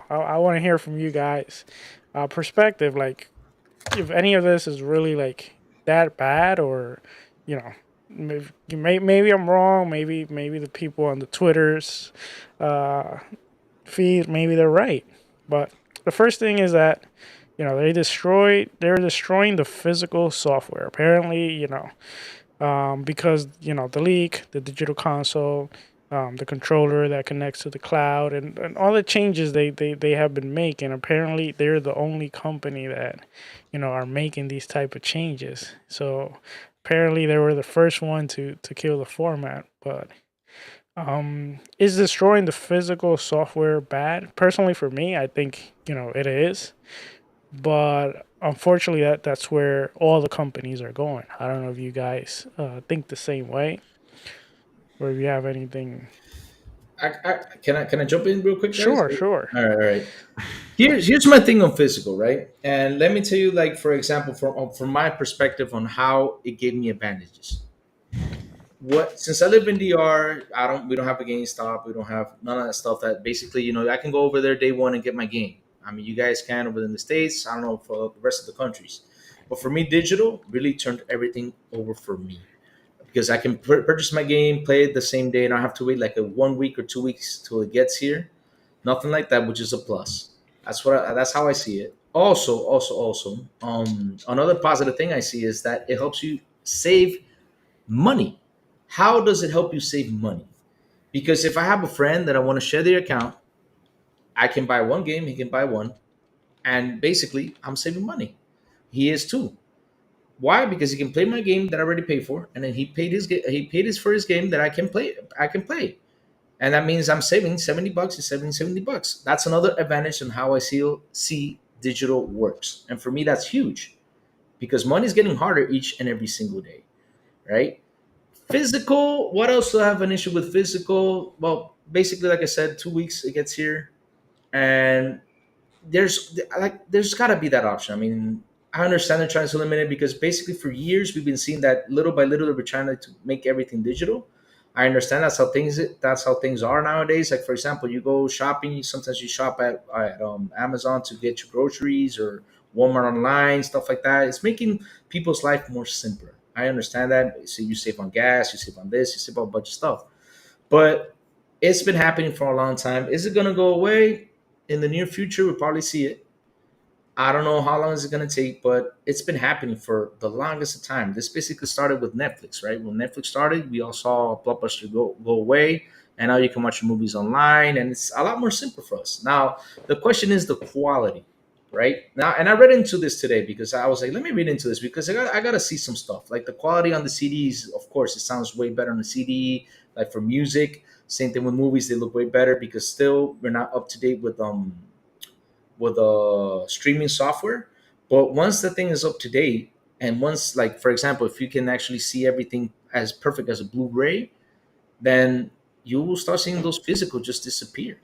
I want to hear from you guys perspective, like if any of this is really like that bad, or maybe I'm wrong, maybe the people on the Twitter's feed, maybe they're right. But the first thing is that they're destroying the physical software, apparently, because the leak, the digital console, the controller that connects to the cloud, and all the changes they have been making. Apparently, they're the only company that are making these type of changes. So apparently, they were the first one to kill the format. But is destroying the physical software bad? Personally, for me, I think it is. But unfortunately, that's where all the companies are going. I don't know if you guys think the same way, or if you have anything. Can I jump in real quick, guys? Sure. All right. Here's my thing on physical, right? And let me tell you, like, for example, from my perspective on how it gave me advantages. Since I live in DR, we don't have a GameStop, we don't have none of that stuff. That basically, I can go over there day one and get my game. I mean, you guys can over in the States. I don't know for the rest of the countries, but for me, digital really turned everything over for me, because I can purchase my game, play it the same day, and I don't have to wait like a 1 week or 2 weeks till it gets here. Nothing like that, which is a plus. That's how I see it. Also, another positive thing I see is that it helps you save money. How does it help you save money? Because if I have a friend that I want to share their account, I can buy one game, he can buy one, and basically I'm saving money. He is too. Why? Because he can play my game that I already paid for, and then he paid his for his game that I can play. And that means I'm saving $70. He's saving $70. That's another advantage on how I see digital works. And for me, that's huge, because money's getting harder each and every single day, right? Physical. What else do I have an issue with physical? Well, basically, like I said, 2 weeks it gets here, and there's got to be that option. I mean, I understand they're trying to limit it, because basically for years we've been seeing that little by little we're trying to make everything digital. I understand that's how things are nowadays. Like, for example, you go shopping, sometimes you shop at Amazon to get your groceries, or Walmart online, stuff like that. It's making people's life more simpler. I understand that. So you save on gas, you save on this, you save on a bunch of stuff. But it's been happening for a long time. Is it going to go away in the near future? We'll probably see it. I don't know how long is it going to take, but it's been happening for the longest of time. This basically started with Netflix, right? When Netflix started, we all saw Blockbuster go away, and now you can watch your movies online, and it's a lot more simple for us. Now, the question is the quality, right? Now, and I read into this today, because I was like, let me read into this, because I got to see some stuff. Like, the quality on the CDs, of course, it sounds way better on the CD. Like, for music, same thing with movies, they look way better, because still we're not up to date with streaming software. But once the thing is up to date, and once, like, for example, if you can actually see everything as perfect as a Blu-ray, then you will start seeing those physical just disappear.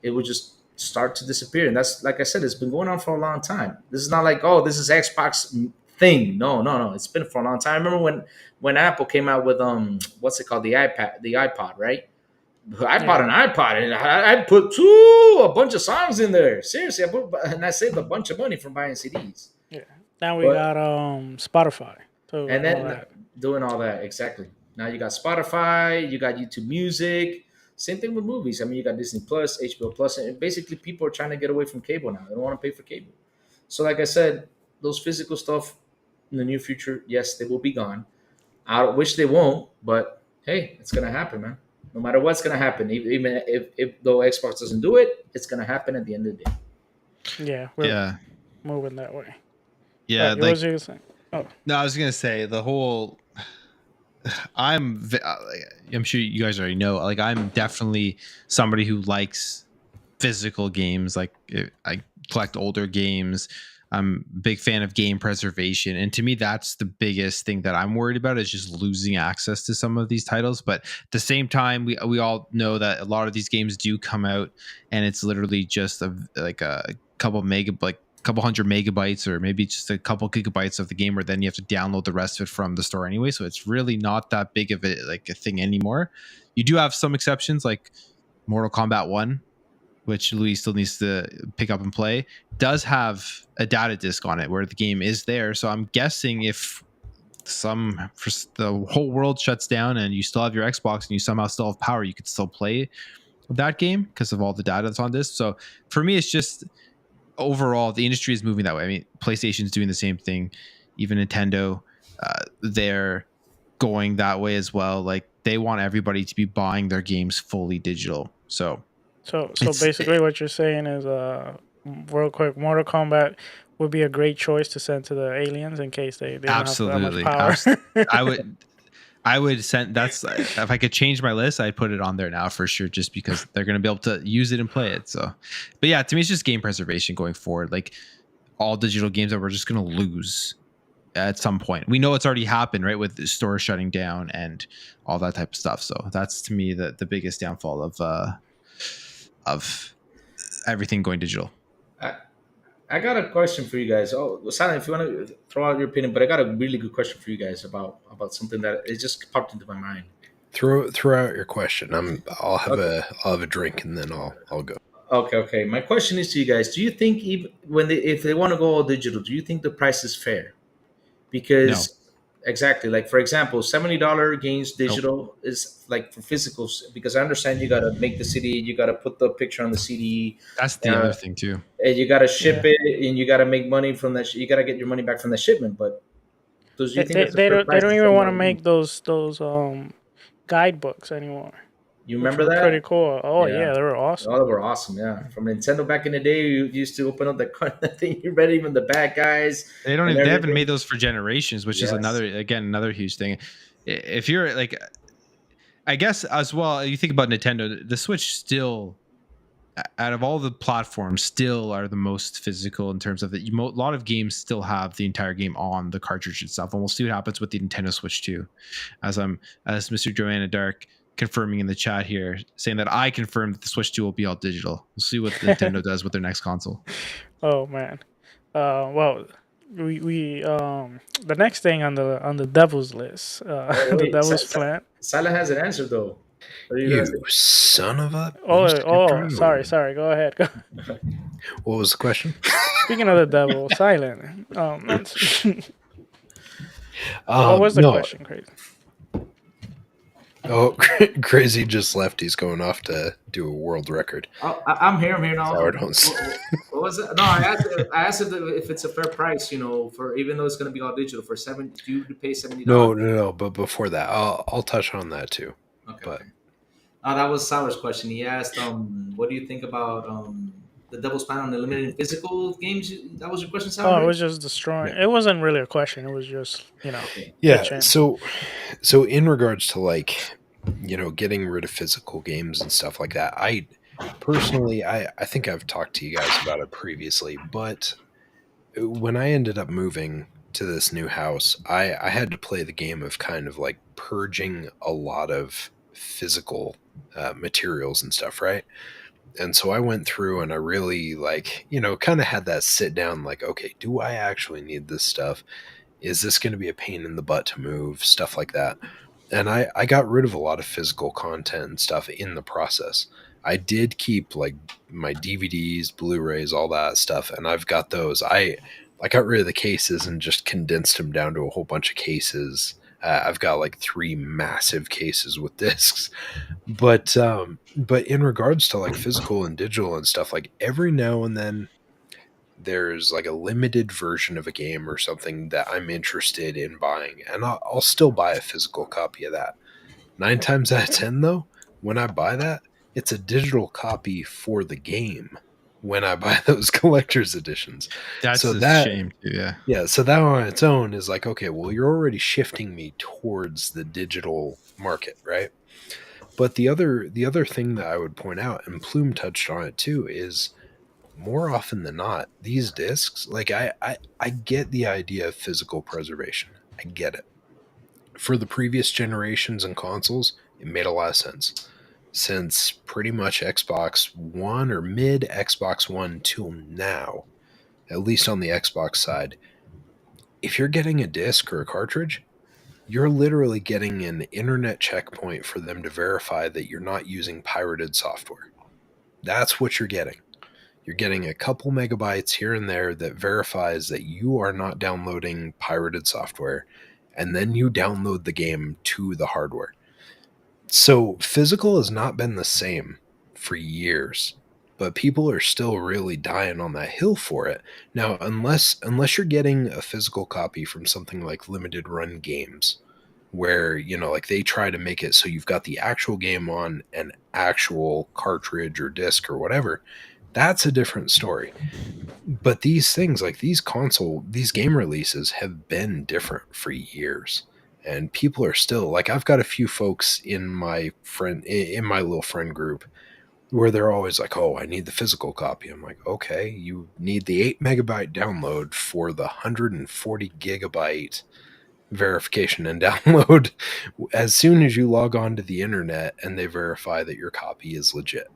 It will just start to disappear. And that's, like I said, it's been going on for a long time. This is not like, oh, this is Xbox thing. No. It's been for a long time. I remember when Apple came out with what's it called, the iPod, right? I bought an iPod and I put a bunch of songs in there. Seriously, and I saved a bunch of money from buying CDs. Yeah. Now we got Spotify. So And then doing all that, exactly. Now you got Spotify, you got YouTube Music. Same thing with movies. I mean, you got Disney Plus, HBO Plus, and basically people are trying to get away from cable now. They don't want to pay for cable. So, like I said, those physical stuff in the near future, yes, they will be gone. I wish they won't, but hey, it's gonna happen, man. No matter what's gonna happen, even if though Xbox doesn't do it, it's gonna happen at the end of the day. Yeah, we're moving that way. Yeah, what was you saying? Oh, no, I was gonna say the whole. I'm sure you guys already know. Like, I'm definitely somebody who likes physical games. Like, I collect older games. I'm a big fan of game preservation, and to me, that's the biggest thing that I'm worried about is just losing access to some of these titles. But at the same time, we all know that a lot of these games do come out, and it's literally just a couple hundred megabytes or maybe just a couple gigabytes of the game, where then you have to download the rest of it from the store anyway. So it's really not that big of a thing anymore. You do have some exceptions like Mortal Kombat 1, which Louis still needs to pick up and play, does have a data disk on it where the game is there. So I'm guessing if the whole world shuts down and you still have your Xbox and you somehow still have power, you could still play that game because of all the data that's on this. So for me, it's just overall the industry is moving that way. I mean, PlayStation's doing the same thing. Even Nintendo, they're going that way as well. Like, they want everybody to be buying their games fully digital. So basically what you're saying is, real quick, Mortal Kombat would be a great choice to send to the aliens in case they don't have that much power. I would send. That's if I could change my list, I'd put it on there now for sure, just because they're going to be able to use it and play it. So, but yeah, to me, it's just game preservation going forward. Like, all digital games that we're just going to lose at some point. We know it's already happened, right, with the stores shutting down and all that type of stuff. So that's, to me, the biggest downfall of everything going digital. I got a question for you guys. Oh, Silent, if you want to throw out your opinion, but I got a really good question for you guys about something that it just popped into my mind. Throw out your question. I'll have a drink and then I'll go. Okay. My question is to you guys: do you think if they want to go all digital, do you think the price is fair? Because exactly, like for example, $70 games digital is like for physicals. Because I understand you got to make the CD, you got to put the picture on the CD. That's the other thing too. And you got to ship it, and you got to make money from that. You got to get your money back from the shipment. But do you think they don't even want to make those guidebooks anymore? You remember that? Pretty cool. Oh yeah, they were awesome. Oh, they were awesome. Yeah, from Nintendo back in the day, you used to open up the thing. You read even the bad guys. They haven't made those for generations, which is another huge thing. If you're like, I guess as well, you think about Nintendo, the Switch still, out of all the platforms, still are the most physical in terms of that. A lot of games still have the entire game on the cartridge itself, and we'll see what happens with the Nintendo Switch too. As Mr. Joanna Dark confirming in the chat here, saying that I confirmed that the Switch 2 will be all digital. We'll see what Nintendo does with their next console. Oh man, well, we the next thing on the devil's list, the devil's plan. Silent has an answer though. You son of a... Sorry. Go ahead. What was the question? Speaking of the devil, Silent. What was the question, Crazy? Oh, Crazy just left. He's going off to do a world record. Oh, I'm here now. What was it? No, I asked if it's a fair price, for even though it's going to be all digital for $70. Do you pay $70? No. But before that, I'll touch on that too. Okay. But that was Sour's question. He asked, "What do you think about the Devil's Plan on eliminating physical games?" That was your question, Sour? Oh, it was just destroying. Yeah. It wasn't really a question. It was just Yeah. So in regards to getting rid of physical games and stuff like that, I personally, I think I've talked to you guys about it previously, but when I ended up moving to this new house, I had to play the game of kind of like purging a lot of physical materials and stuff, right? And so I went through and I really kind of had that sit down, like, okay, do I actually need this stuff? Is this going to be a pain in the butt to move? Stuff like that. And I got rid of a lot of physical content and stuff in the process. I did keep like my DVDs, Blu-rays, all that stuff, and I've got those. I got rid of the cases and just condensed them down to a whole bunch of cases. I've got like 3 massive cases with discs. But in regards to like physical and digital and stuff, like every now and then there's like a limited version of a game or something that I'm interested in buying, and I'll still buy a physical copy of that. 9 times out of 10, though, when I buy that, it's a digital copy for the game when I buy those collector's editions. That's So a shame too, yeah. Yeah, so that on its own is like, okay, well, you're already shifting me towards the digital market, right? But the other thing that I would point out, and Plume touched on it too, is more often than not, these discs, like I get the idea of physical preservation. I get it. For the previous generations and consoles, it made a lot of sense. Since pretty much Xbox One or mid Xbox One till now, at least on the Xbox side, if you're getting a disc or a cartridge, you're literally getting an internet checkpoint for them to verify that you're not using pirated software. That's what you're getting. You're getting a couple megabytes here and there that verifies that you are not downloading pirated software, and then you download the game to the hardware. So physical has not been the same for years, but people are still really dying on that hill for it. Now, unless you're getting a physical copy from something like limited run games, where, like they try to make it so you've got the actual game on an actual cartridge or disc or whatever, that's a different story. But these things, like these game releases have been different for years. And people are still, like, I've got a few folks in my little friend group where they're always like, oh, I need the physical copy. I'm like, okay, you need the 8 megabyte download for the 140 gigabyte verification and download as soon as you log on to the internet and they verify that your copy is legit.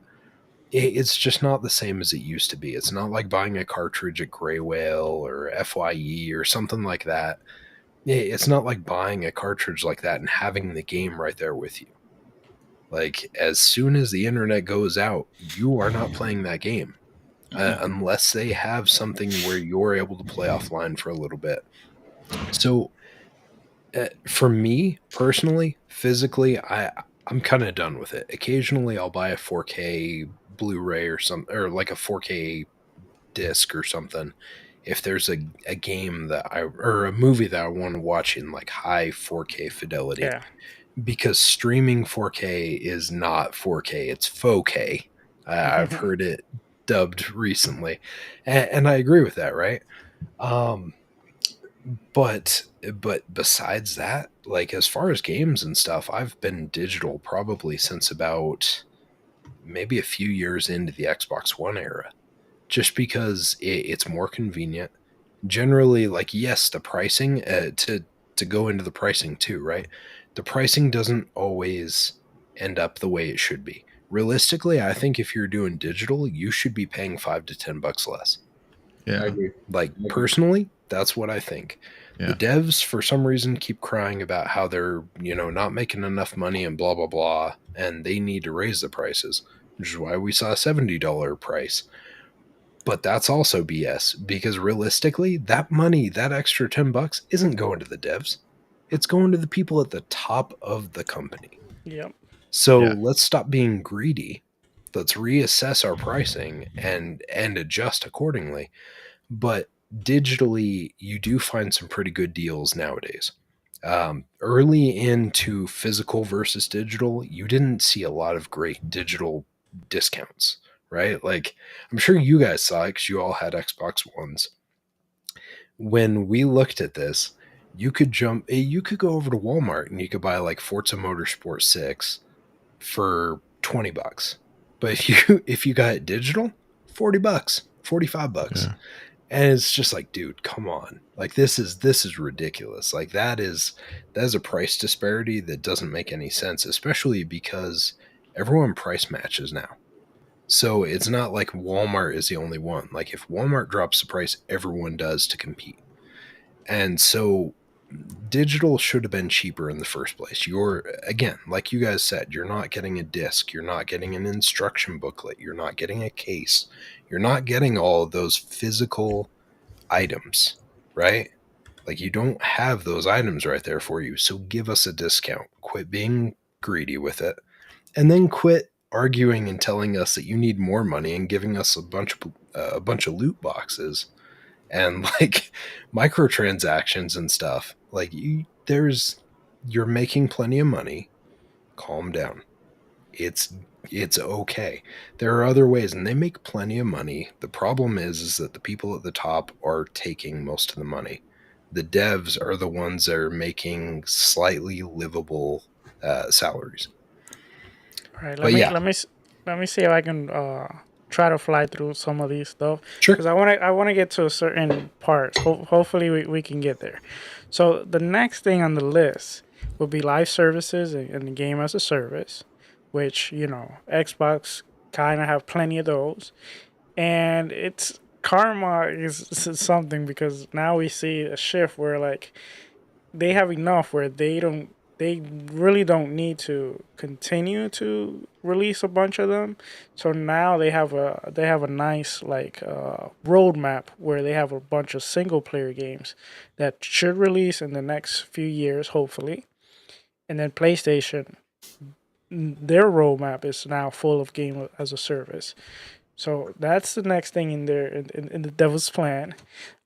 It's just not the same as it used to be. It's not like buying a cartridge at Grey Whale or FYE or something like that. It's not like buying a cartridge like that and having the game right there with you. Like, as soon as the internet goes out, you are not playing that game unless they have something where you're able to play offline for a little bit. So, for me personally, physically, I'm kind of done with it. Occasionally, I'll buy a 4K Blu-ray or like a 4K disc or something if there's a game or a movie that I want to watch in like high 4K fidelity. Yeah. Because streaming 4K is not 4K, it's 4K. I've heard it dubbed recently, and I agree with that, right? But besides that, like as far as games and stuff, I've been digital probably since about maybe a few years into the Xbox One era, just because it's more convenient. Generally, like, yes, the pricing, to go into the pricing too, right? The pricing doesn't always end up the way it should be. Realistically, I think if you're doing digital, you should be paying $5 to $10 less. Yeah. I agree. Like, personally, that's what I think. Yeah. The devs, for some reason, keep crying about how they're, not making enough money and blah, blah, blah, and they need to raise the prices, which is why we saw a $70 price. But that's also BS, because realistically, that money, that extra $10 isn't going to the devs. It's going to the people at the top of the company. Yep. So Yeah. let's stop being greedy. Let's reassess our pricing and adjust accordingly. But digitally, you do find some pretty good deals nowadays. Early into physical versus digital, you didn't see a lot of great digital discounts, right? Like, I'm sure you guys saw it because you all had Xbox Ones. When we looked at this, you could go over to Walmart and you could buy like Forza Motorsports 6 for $20. But if you got it digital, $40, $45. Yeah. And it's just like, dude, come on. Like, this is ridiculous. Like, that is a price disparity that doesn't make any sense, especially because everyone price matches now. So it's not like Walmart is the only one. Like if Walmart drops the price, everyone does to compete. And so digital should have been cheaper in the first place. You're, again, like you guys said, you're not getting a disc, you're not getting an instruction booklet, you're not getting a case, you're not getting all of those physical items, right? Like you don't have those items right there for you. So give us a discount. Quit being greedy with it. And then quit arguing and telling us that you need more money and giving us a bunch of loot boxes and like microtransactions and stuff. Like you're making plenty of money. Calm down. It's okay. There are other ways, and they make plenty of money. The problem is that the people at the top are taking most of the money. The devs are the ones that are making slightly livable salaries. All right, But yeah, let me see if I can try to fly through some of these stuff sure. because I want to get to a certain parts. Hopefully we can get there. So the next thing on the list will be live services and the game as a service, which Xbox kind of have plenty of those, and it's karma is something because now we see a shift where like they have enough where they really don't need to continue to release a bunch of them. So now they have a nice like roadmap where they have a bunch of single player games that should release in the next few years, hopefully. And then PlayStation, their roadmap is now full of game as a service. So that's the next thing in there in the devil's plan.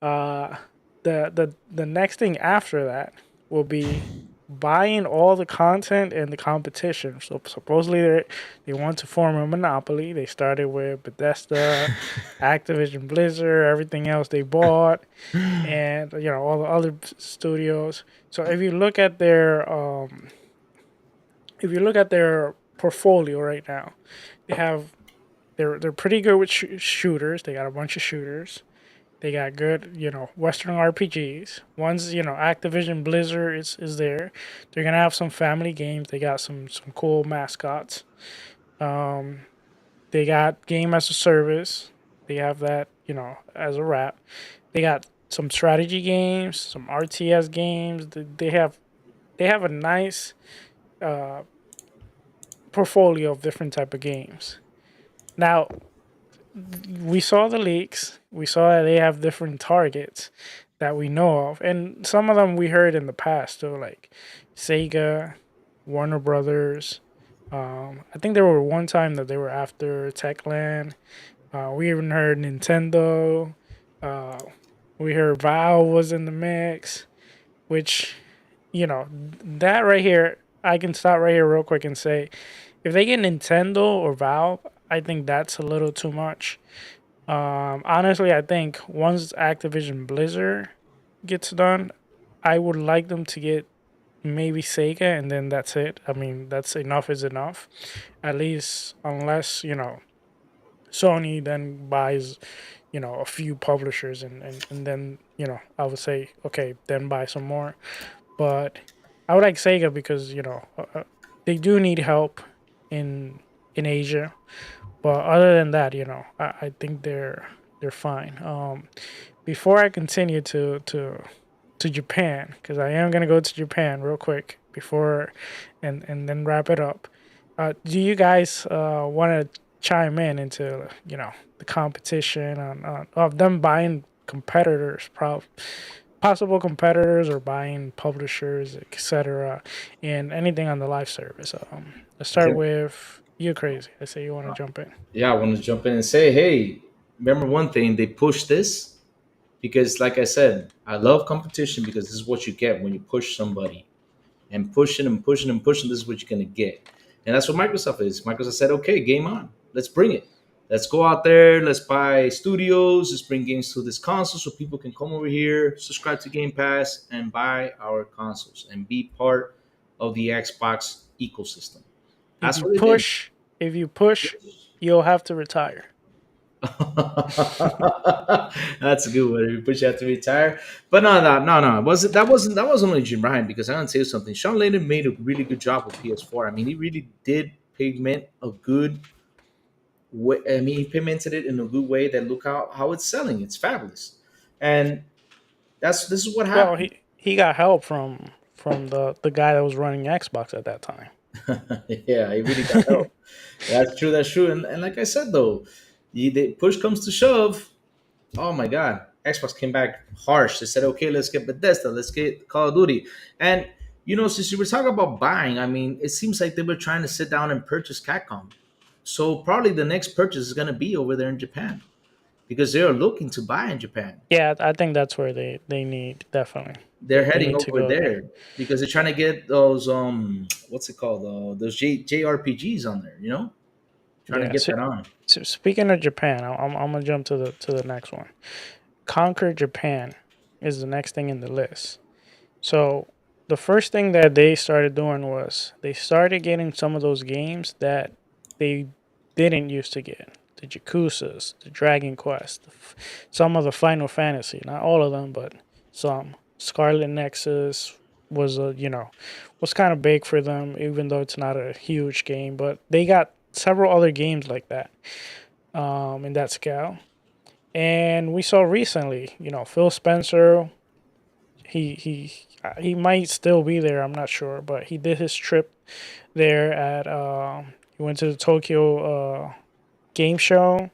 Uh, the next thing after that will be buying all the content and the competition. So supposedly they want to form a monopoly. They started with Bethesda, Activision Blizzard, everything else they bought, and all the other studios. So if you look at their portfolio right now, they have they're pretty good with shooters. They got a bunch of shooters. They got good, Western RPGs. One's, Activision Blizzard is there. They're gonna have some family games. They got some cool mascots. Um, they got game as a service. They have that, as a wrap. They got some strategy games, some RTS games. They have a nice uh, portfolio of different type of games. Now, we saw the leaks. We saw that they have different targets that we know of, and some of them we heard in the past too, like Sega, Warner Brothers. I think there were one time that they were after Techland. We even heard Nintendo. Uh, we heard Valve was in the mix, which that right here. I can stop right here real quick and say, if they get Nintendo or Valve, I think that's a little too much. Honestly, I think once Activision Blizzard gets done, I would like them to get maybe Sega, and then that's it. I mean, that's enough is enough. At least, unless Sony then buys, a few publishers, and then I would say okay, then buy some more. But I would like Sega because they do need help in Asia. But other than that, I think they're fine. Before I continue to Japan, because I am gonna go to Japan real quick before, and then wrap it up. Do you guys want to chime in into the competition on of them buying competitors, possible competitors, or buying publishers, etc., and anything on the live service? Let's start Okay. with you, Crazy. I say you want to jump in. Yeah, I want to jump in and say, hey, remember one thing? They push this because, like I said, I love competition because this is what you get when you push somebody and pushing and pushing and pushing. This is what you're gonna get, and that's what Microsoft is. Microsoft said, okay, game on. Let's bring it. Let's go out there. Let's buy studios. Let's bring games to this console so people can come over here, subscribe to Game Pass, and buy our consoles and be part of the Xbox ecosystem. If That's you what they did. push, if you push, you'll have to retire. That's a good one. We push you have to retire. But no. That wasn't only Jim Ryan because I want to tell you something. Sean Layden made a really good job with PS4. I mean, he really did pigment a good I mean, implemented it in a good way. That look how it's selling. It's fabulous, and this is what Well, happened. he got help from the guy that was running Xbox at that time. Yeah, he really got help. That's true. That's true. And like I said, though, the push comes to shove. Oh my God, Xbox came back harsh. They said, okay, let's get Bethesda, let's get Call of Duty. And since you were talking about buying, I mean, it seems like they were trying to sit down and purchase Capcom. So probably the next purchase is going to be over there in Japan because they are looking to buy in Japan. Yeah, I think that's where they need definitely. They're They heading need to over go there. there because they're trying to get those what's it called, those JRPGs on there. Trying to Yeah. get that on. So speaking of Japan, I'm gonna jump to the next one. Conquer Japan is the next thing in the list. So the first thing that they started doing was they started getting some of those games that they didn't used to get. The Yakuzas, the Dragon Quest, some of the Final Fantasy, not all of them, but some. Scarlet Nexus was was kind of big for them, even though it's not a huge game. But they got several other games like that in that scale. And we saw recently, Phil Spencer. He might still be there. I'm not sure, but he did his trip there at. He went to the Tokyo game show.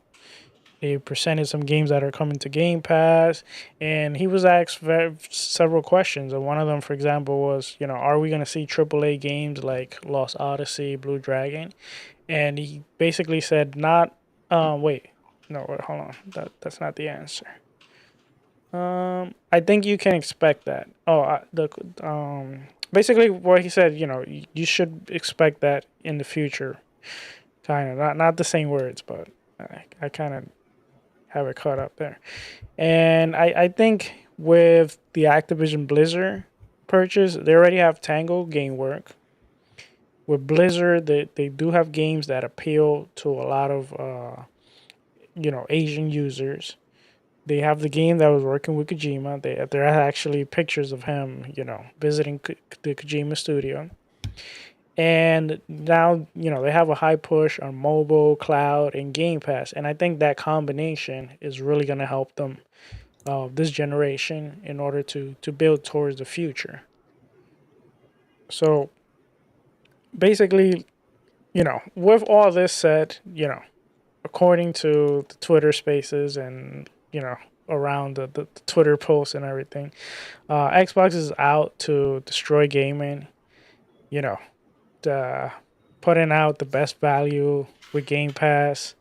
They presented some games that are coming to Game Pass, and he was asked several questions. And one of them, for example, was, are we going to see AAA games like Lost Odyssey, Blue Dragon? And he basically said, not. Wait, no, wait, hold on. That's not the answer. I think you can expect that. Basically what he said, you should expect that in the future. Kind of not the same words, but I kind of have it caught up there. And I think with the Activision Blizzard purchase, they already have Tango game work. With Blizzard, they do have games that appeal to a lot of Asian users. They have the game that was working with Kojima. There are actually pictures of him, visiting the Kojima studio. And now, they have a high push on mobile, cloud, and Game Pass. And I think that combination is really going to help them this generation in order to build towards the future. So basically, with all this said, according to the Twitter spaces and, around the Twitter posts and everything, Xbox is out to destroy gaming, putting out the best value with Game Pass,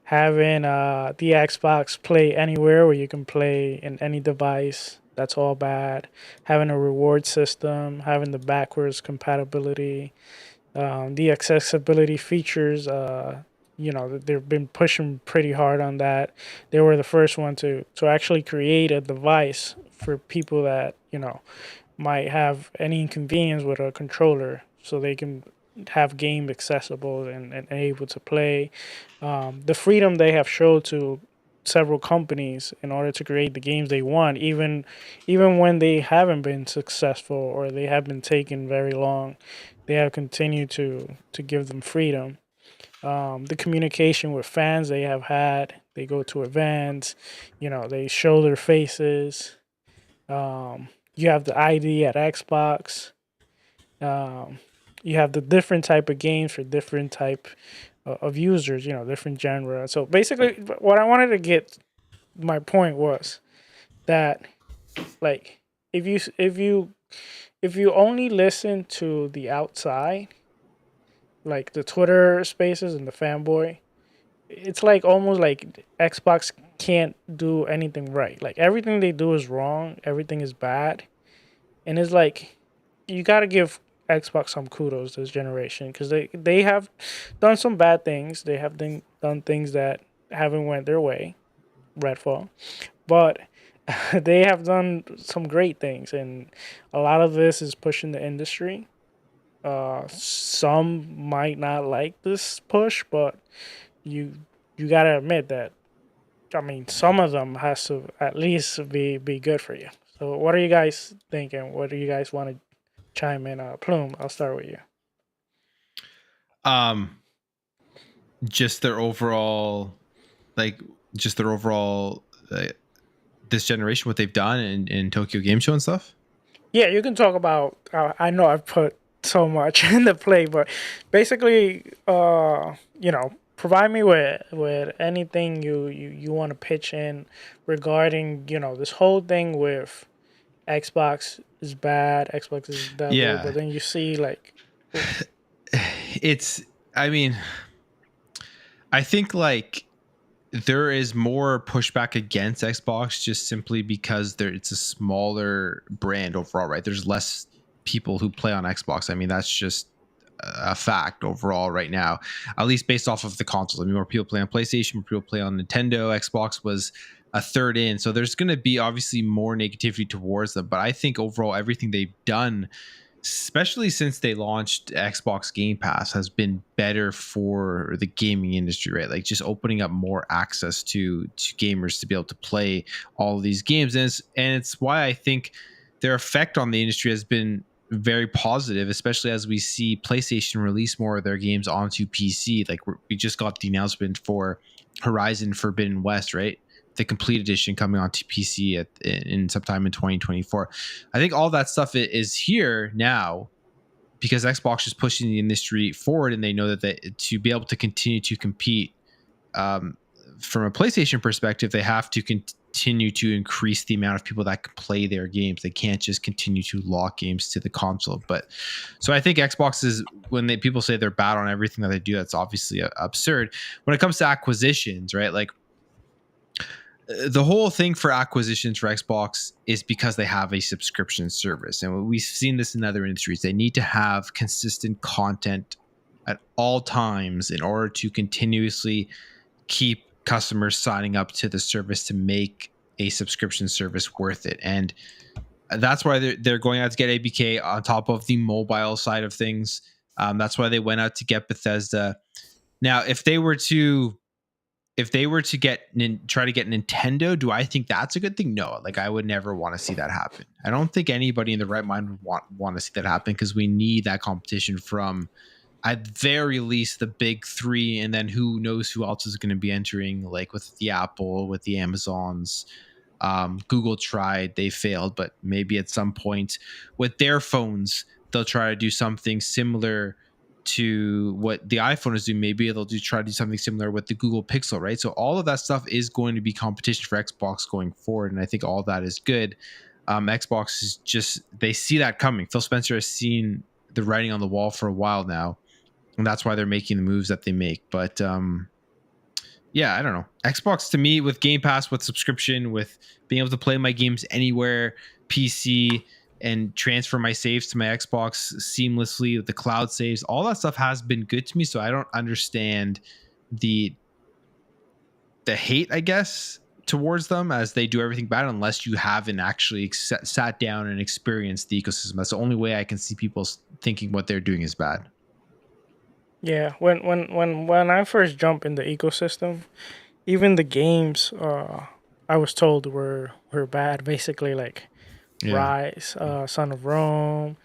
having the Xbox Play Anywhere where you can play in any device. That's all bad. Having a reward system, having the backwards compatibility, the accessibility features. They've been pushing pretty hard on that. They were the first one to actually create a device for people that might have any inconvenience with a controller, so they can have game accessible and able to play. The freedom they have showed to several companies in order to create the games they want, even when they haven't been successful or they have been taking very long, they have continued to give them freedom. The communication with fans they have had, they go to events, they show their faces. You have the ID at Xbox. You have the different type of games for different type of users, different genre. So basically, what I wanted to get, my point was that, like, if you only listen to the outside, like the Twitter spaces and the fanboy, it's like almost like Xbox can't do anything right. Like everything they do is wrong, everything is bad, and it's like you got to give Xbox some kudos this generation because they have done some bad things. They have done things that haven't went their way, Redfall, but they have done some great things, and a lot of this is pushing the industry. Some might not like this push, but you you gotta admit that. I mean, some of them has to at least be good for you. So, what are you guys thinking? What do you guys want to chime in? Plume, I'll start with you. Um, just their overall, like, just their overall this generation, what they've done in Tokyo Game Show and stuff? Yeah, you can talk about. I know I've put so much in the play, but basically, provide me with anything you want to pitch in regarding this whole thing with Xbox is bad, Xbox is devil, Yeah. but then you see like It's, I mean, I think like there is more pushback against Xbox just simply because it's a smaller brand overall, right? There's less people who play on Xbox. I mean, that's just a fact overall right now, at least based off of the consoles. I mean, more people play on PlayStation, more people play on Nintendo. Xbox was a third in, so there's going to be obviously more negativity towards them. But I think overall, everything they've done, especially since they launched Xbox Game Pass, has been better for the gaming industry, right? Like just opening up more access to gamers to be able to play all of these games. And it's why I think their effect on the industry has been very positive, especially as we see PlayStation release more of their games onto PC. Like we just got the announcement for Horizon Forbidden West, right? The complete edition coming onto PC in sometime in 2024. I think all that stuff is here now because Xbox is pushing the industry forward, and they know that to be able to continue to compete from a PlayStation perspective, they have to continue to increase the amount of people that can play their games. They can't just continue to lock games to the console. But so I think Xbox is, when people say they're bad on everything that they do, that's obviously absurd. When it comes to acquisitions, right? Like the whole thing for acquisitions for Xbox is because they have a subscription service. And we've seen this in other industries. They need to have consistent content at all times in order to continuously keep customers signing up to the service to make a subscription service worth it. And that's why they're going out to get ABK on top of the mobile side of things. That's why they went out to get Bethesda. Now, if they were to try to get Nintendo, do I think that's a good thing? No, like I would never want to see that happen. I don't think anybody in the right mind would want to see that happen, because we need that competition from, at very least, the big three, and then who knows who else is going to be entering, like with the Apple, with the Amazons. Google tried, they failed, but maybe at some point with their phones, they'll try to do something similar to what the iPhone is doing. Maybe they'll try to do something similar with the Google Pixel, right? So all of that stuff is going to be competition for Xbox going forward, and I think all that is good. Xbox is just, they see that coming. Phil Spencer has seen the writing on the wall for a while now, and that's why they're making the moves that they make. But yeah, I don't know. Xbox, to me, with Game Pass, with subscription, with being able to play my games anywhere, PC, and transfer my saves to my Xbox seamlessly with the cloud saves, all that stuff has been good to me. So I don't understand the hate, I guess, towards them, as they do everything bad, unless you haven't actually sat down and experienced the ecosystem. That's the only way I can see people thinking what they're doing is bad. Yeah, when I first jumped in the ecosystem, even the games I was told were bad. Basically, like Rise, Son of Rome,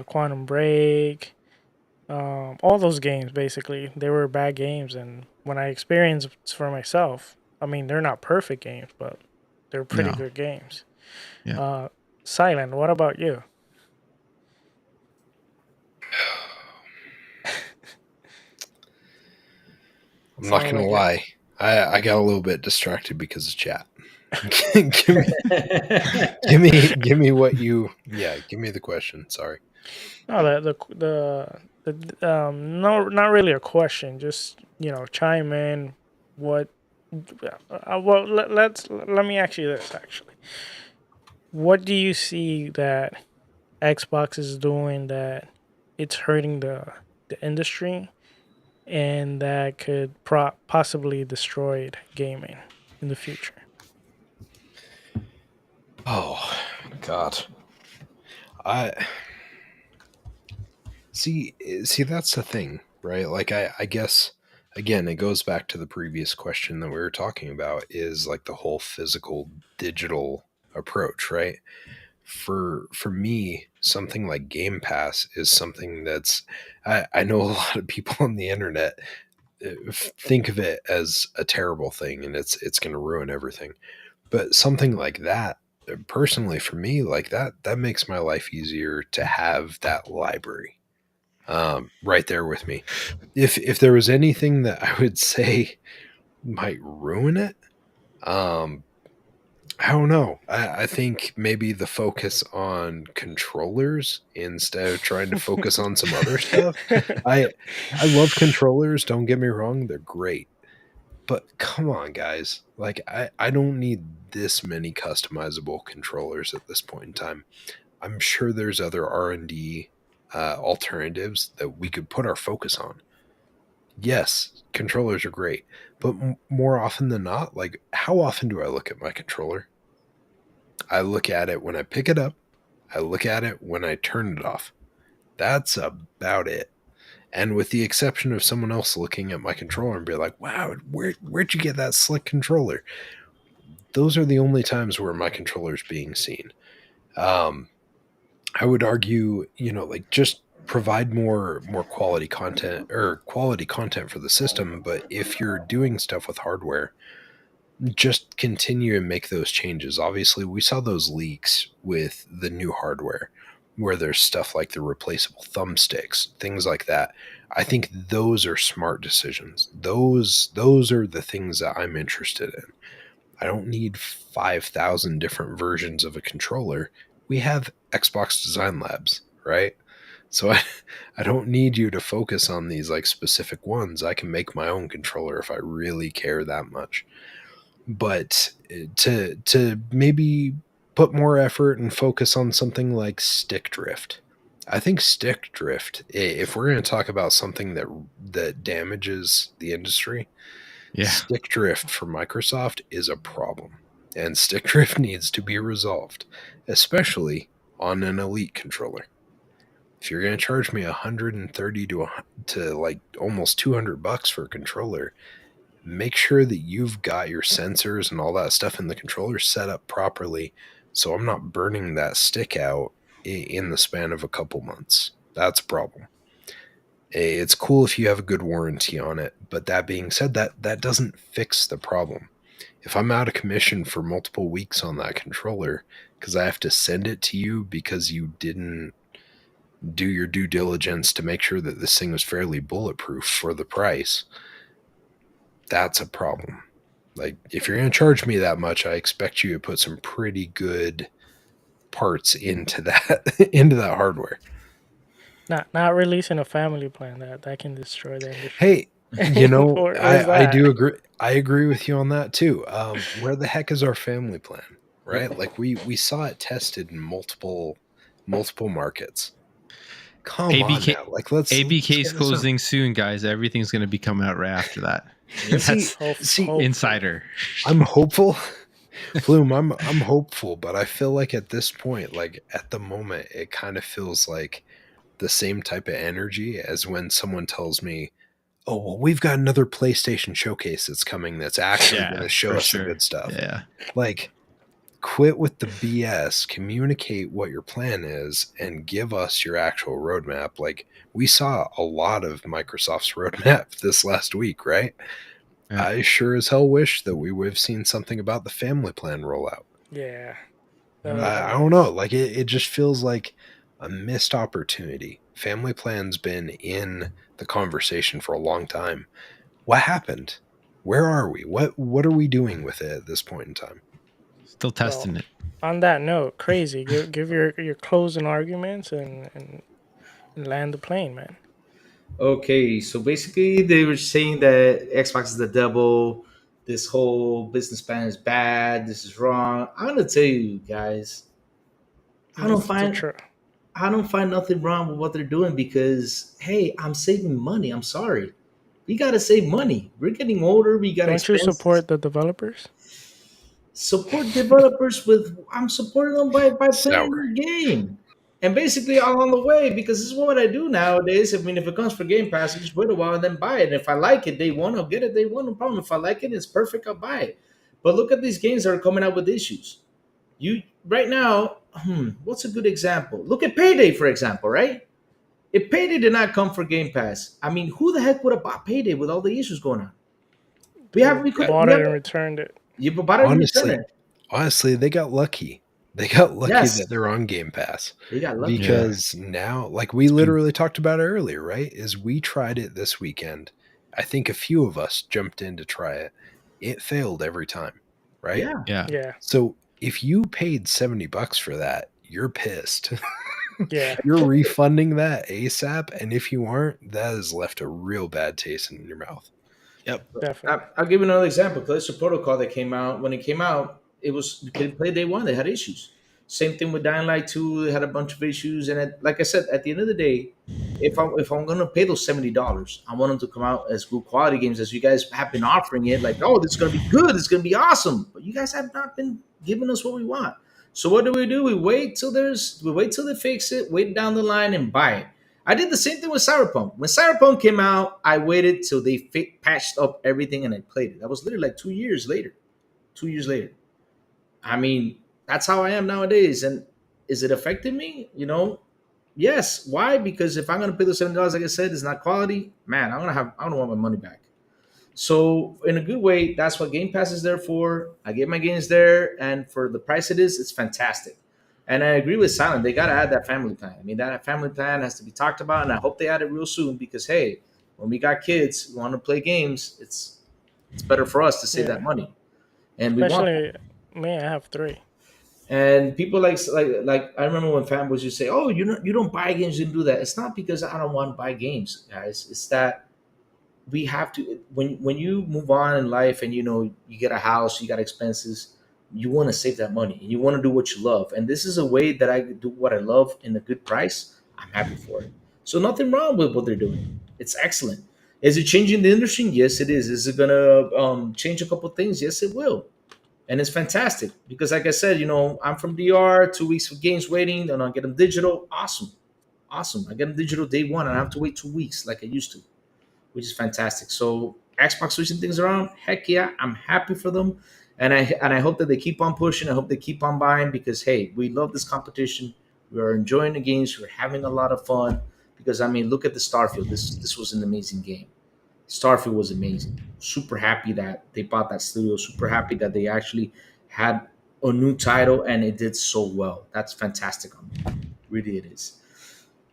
Quantum Break, all those games. Basically, they were bad games. And when I experienced for myself, I mean, they're not perfect games, but they're pretty good games. Yeah. Silent, what about you? I'm not gonna lie. I got a little bit distracted because of chat. give me what you. Yeah, give me the question. Sorry. No, no, not really a question. Just chime in. What? Well, let me ask you this actually. What do you see that Xbox is doing that it's hurting the industry, and that could possibly destroy gaming in the future? Oh God, I see. That's the thing, right? Like I guess again, it goes back to the previous question that we were talking about, is like the whole physical digital approach, right? For me, something like Game Pass is something that's, I know a lot of people on the internet think of it as a terrible thing and it's going to ruin everything. But something like that, personally for me, like that makes my life easier to have that library right there with me. If there was anything that I would say might ruin it, I don't know. I think maybe the focus on controllers instead of trying to focus on some other stuff. I love controllers, don't get me wrong, they're great. But come on, guys. Like I don't need this many customizable controllers at this point in time. I'm sure there's other R&D alternatives that we could put our focus on. Yes, controllers are great, but more often than not, like how often do I look at my controller? I look at it when I pick it up. I look at it when I turn it off. That's about it. And with the exception of someone else looking at my controller and be like, wow, where'd you get that slick controller? Those are the only times where my controller's being seen. I would argue, like just provide more quality content or quality content for the system. But if you're doing stuff with hardware, just continue and make those changes. Obviously, we saw those leaks with the new hardware where there's stuff like the replaceable thumbsticks, things like that. I think those are smart decisions. Those are the things that I'm interested in. I don't need 5,000 different versions of a controller. We have Xbox Design Labs, right? So I don't need you to focus on these like specific ones. I can make my own controller if I really care that much. But to maybe put more effort and focus on something like stick drift. I think stick drift, if we're going to talk about something that damages the industry, stick drift for Microsoft is a problem. And stick drift needs to be resolved, especially on an Elite controller. If you're going to charge me $130 to like almost $200 for a controller, make sure that you've got your sensors and all that stuff in the controller set up properly so I'm not burning that stick out in the span of a couple months. That's a problem. It's cool if you have a good warranty on it, but that being said, that doesn't fix the problem. If I'm out of commission for multiple weeks on that controller because I have to send it to you because you didn't do your due diligence to make sure that this thing was fairly bulletproof for the price, that's a problem. Like, if you're going to charge me that much, I expect you to put some pretty good parts into that hardware. Not releasing a family plan that can destroy the industry. Hey, I do agree. I agree with you on that too. Where the heck is our family plan? Right? Like we saw it tested in multiple markets. Come on now. Like ABK's closing soon, guys. Everything's going to be coming out right after that. That's insider. I'm hopeful. Plume, I'm hopeful, but I feel like at this point, like at the moment, it kind of feels like the same type of energy as when someone tells me, oh, well, we've got another PlayStation showcase that's coming that's actually going to show us the good stuff. Yeah. Like, quit with the BS, communicate what your plan is, and give us your actual roadmap. Like, we saw a lot of Microsoft's roadmap this last week, right? Yeah. I sure as hell wish that we would have seen something about the family plan rollout. Yeah. I don't know. Like, it just feels like a missed opportunity. Family plan's been in the conversation for a long time. What happened? Where are we? What are we doing with it at this point in time? Still testing it. On that note, crazy. give your closing arguments and land the plane, man. Okay, so basically they were saying that Xbox is the devil. This whole business plan is bad. This is wrong. I'm gonna tell you guys, I don't find nothing wrong with what they're doing because hey, I'm saving money. I'm sorry, we gotta save money. We're getting older. We gotta. Don't you support the developers? Support developers with I'm supporting them by playing the game. And basically along the way, because this is what I do nowadays. I mean, if it comes for Game Pass, I just wait a while and then buy it. And if I like it, day one, I'll get it day one, no problem. If I like it, it's perfect, I'll buy it. But look at these games that are coming out with issues. You right now, what's a good example? Look at Payday, for example, right? If Payday did not come for Game Pass, I mean, who the heck would have bought Payday with all the issues going on? We could Bought we it have and returned it. you bought it and return Honestly, it. honestly, they got lucky. They got lucky Yes, that they're on Game Pass they got lucky. because now, like we literally talked about earlier, right? Is we tried it this weekend. I think a few of us jumped in to try it. It failed every time, right? Yeah. Yeah. Yeah, So if you paid $70 for that, you're pissed. yeah. You're refunding that ASAP, and if you aren't, that has left a real bad taste in your mouth. Definitely. I'll give you another example. Callisto Protocol that came out. When it came out, it was you couldn't play day one. They had issues. Same thing with Dying Light 2. They had a bunch of issues. And like I said, at the end of the day, if I'm gonna pay those $70, I want them to come out as good quality games as you guys have been offering it. Like, oh, this is gonna be good. It's gonna be awesome. But you guys have not been giving us what we want. So what do? We wait till they fix it, wait down the line and buy it. I did the same thing with Cyberpunk. When Cyberpunk came out, I waited till they patched up everything and I played it. That was literally like 2 years later. 2 years later. I mean, that's how I am nowadays. And is it affecting me? Yes. Why? Because if I'm gonna pay those $7, like I said, it's not quality. Man, I don't want my money back. So in a good way, that's what Game Pass is there for. I get my games there, and for the price it is, it's fantastic. And I agree with Silent. They got to add that family plan. I mean, that family plan has to be talked about, and I hope they add it real soon because hey, when we got kids who want to play games, it's better for us to save Yeah. that money, and we want. Especially me, I have 3. And people like I remember when fanboys used to say, "Oh, you don't buy games, you don't do that." It's not because I don't want to buy games, guys. It's that we have to when you move on in life and you get a house, you got expenses, you want to save that money and you want to do what you love, and this is a way that I do what I love in a good price. I'm happy for it. So nothing wrong with what they're doing. It's excellent. Is it changing the industry? Yes, it is it gonna change a couple things? Yes, it will. And it's fantastic because like I said, I'm from DR, 2 weeks of games waiting and I'll get them digital. Awesome. I get them digital day one and I have to wait 2 weeks like I used to, which is fantastic. So Xbox switching things around, heck yeah, I'm happy for them, and I hope that they keep on pushing. I hope they keep on buying because hey, we love this competition. We are enjoying the games. We're having a lot of fun because I mean, look at the Starfield. This was an amazing game. Starfield was amazing. Super happy that they bought that studio. Super happy that they actually had a new title and it did so well. That's fantastic on me. Really, it is.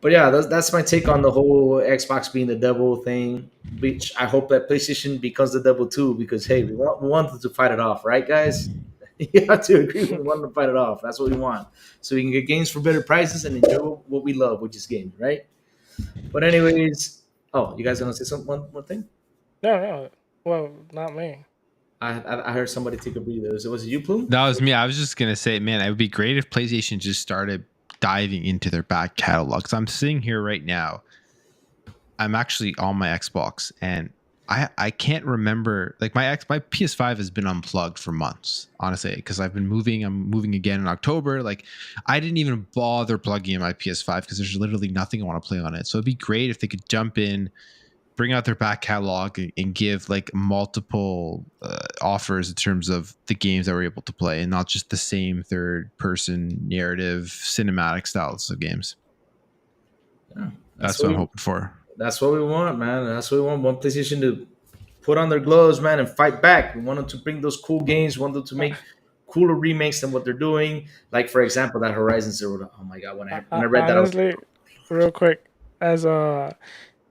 But yeah, that's my take on the whole Xbox being the devil thing. Which I hope that PlayStation becomes the devil too, because hey, we wanted to fight it off, right, guys? You have to agree. We want to fight it off. That's what we want, so we can get games for better prices and enjoy what we love, which is games, right? But anyways, oh, you guys gonna say something? One more thing? No. Well, not me. I heard somebody take a breather. Was it you, Plume? That was me. I was just gonna say, man, it would be great if PlayStation just started diving into their back catalog. So I'm sitting here right now. I'm actually on my Xbox, and I can't remember, like my PS5 has been unplugged for months, honestly, because I've been moving. I'm moving again in October. Like I didn't even bother plugging in my PS5 because there's literally nothing I want to play on it. So it'd be great if they could jump in, bring out their back catalog and give like multiple offers in terms of the games that we're able to play and not just the same third person narrative cinematic styles of games. Yeah, That's what I'm hoping for. That's what we want, man. That's what we want. One PlayStation to put on their gloves, man, and fight back. We want them to bring those cool games. We want them to make cooler remakes than what they're doing. Like for example, that Horizon Zero Dawn. Oh my god, when I read that, honestly, real quick, as the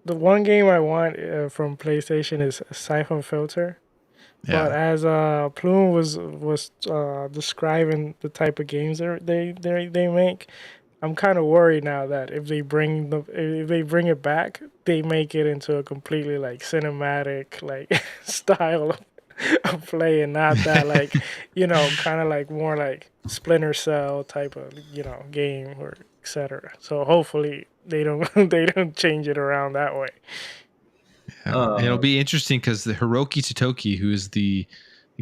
one game I want from PlayStation is Cypher Filter. Yeah. But as Plume was describing the type of games they make, I'm kind of worried now that if they bring it back, they make it into a completely like cinematic like style of play and not that like kind of like more like Splinter Cell type of game or etc. So hopefully they don't change it around that way. It'll be interesting because the Hiroki Totoki, who is the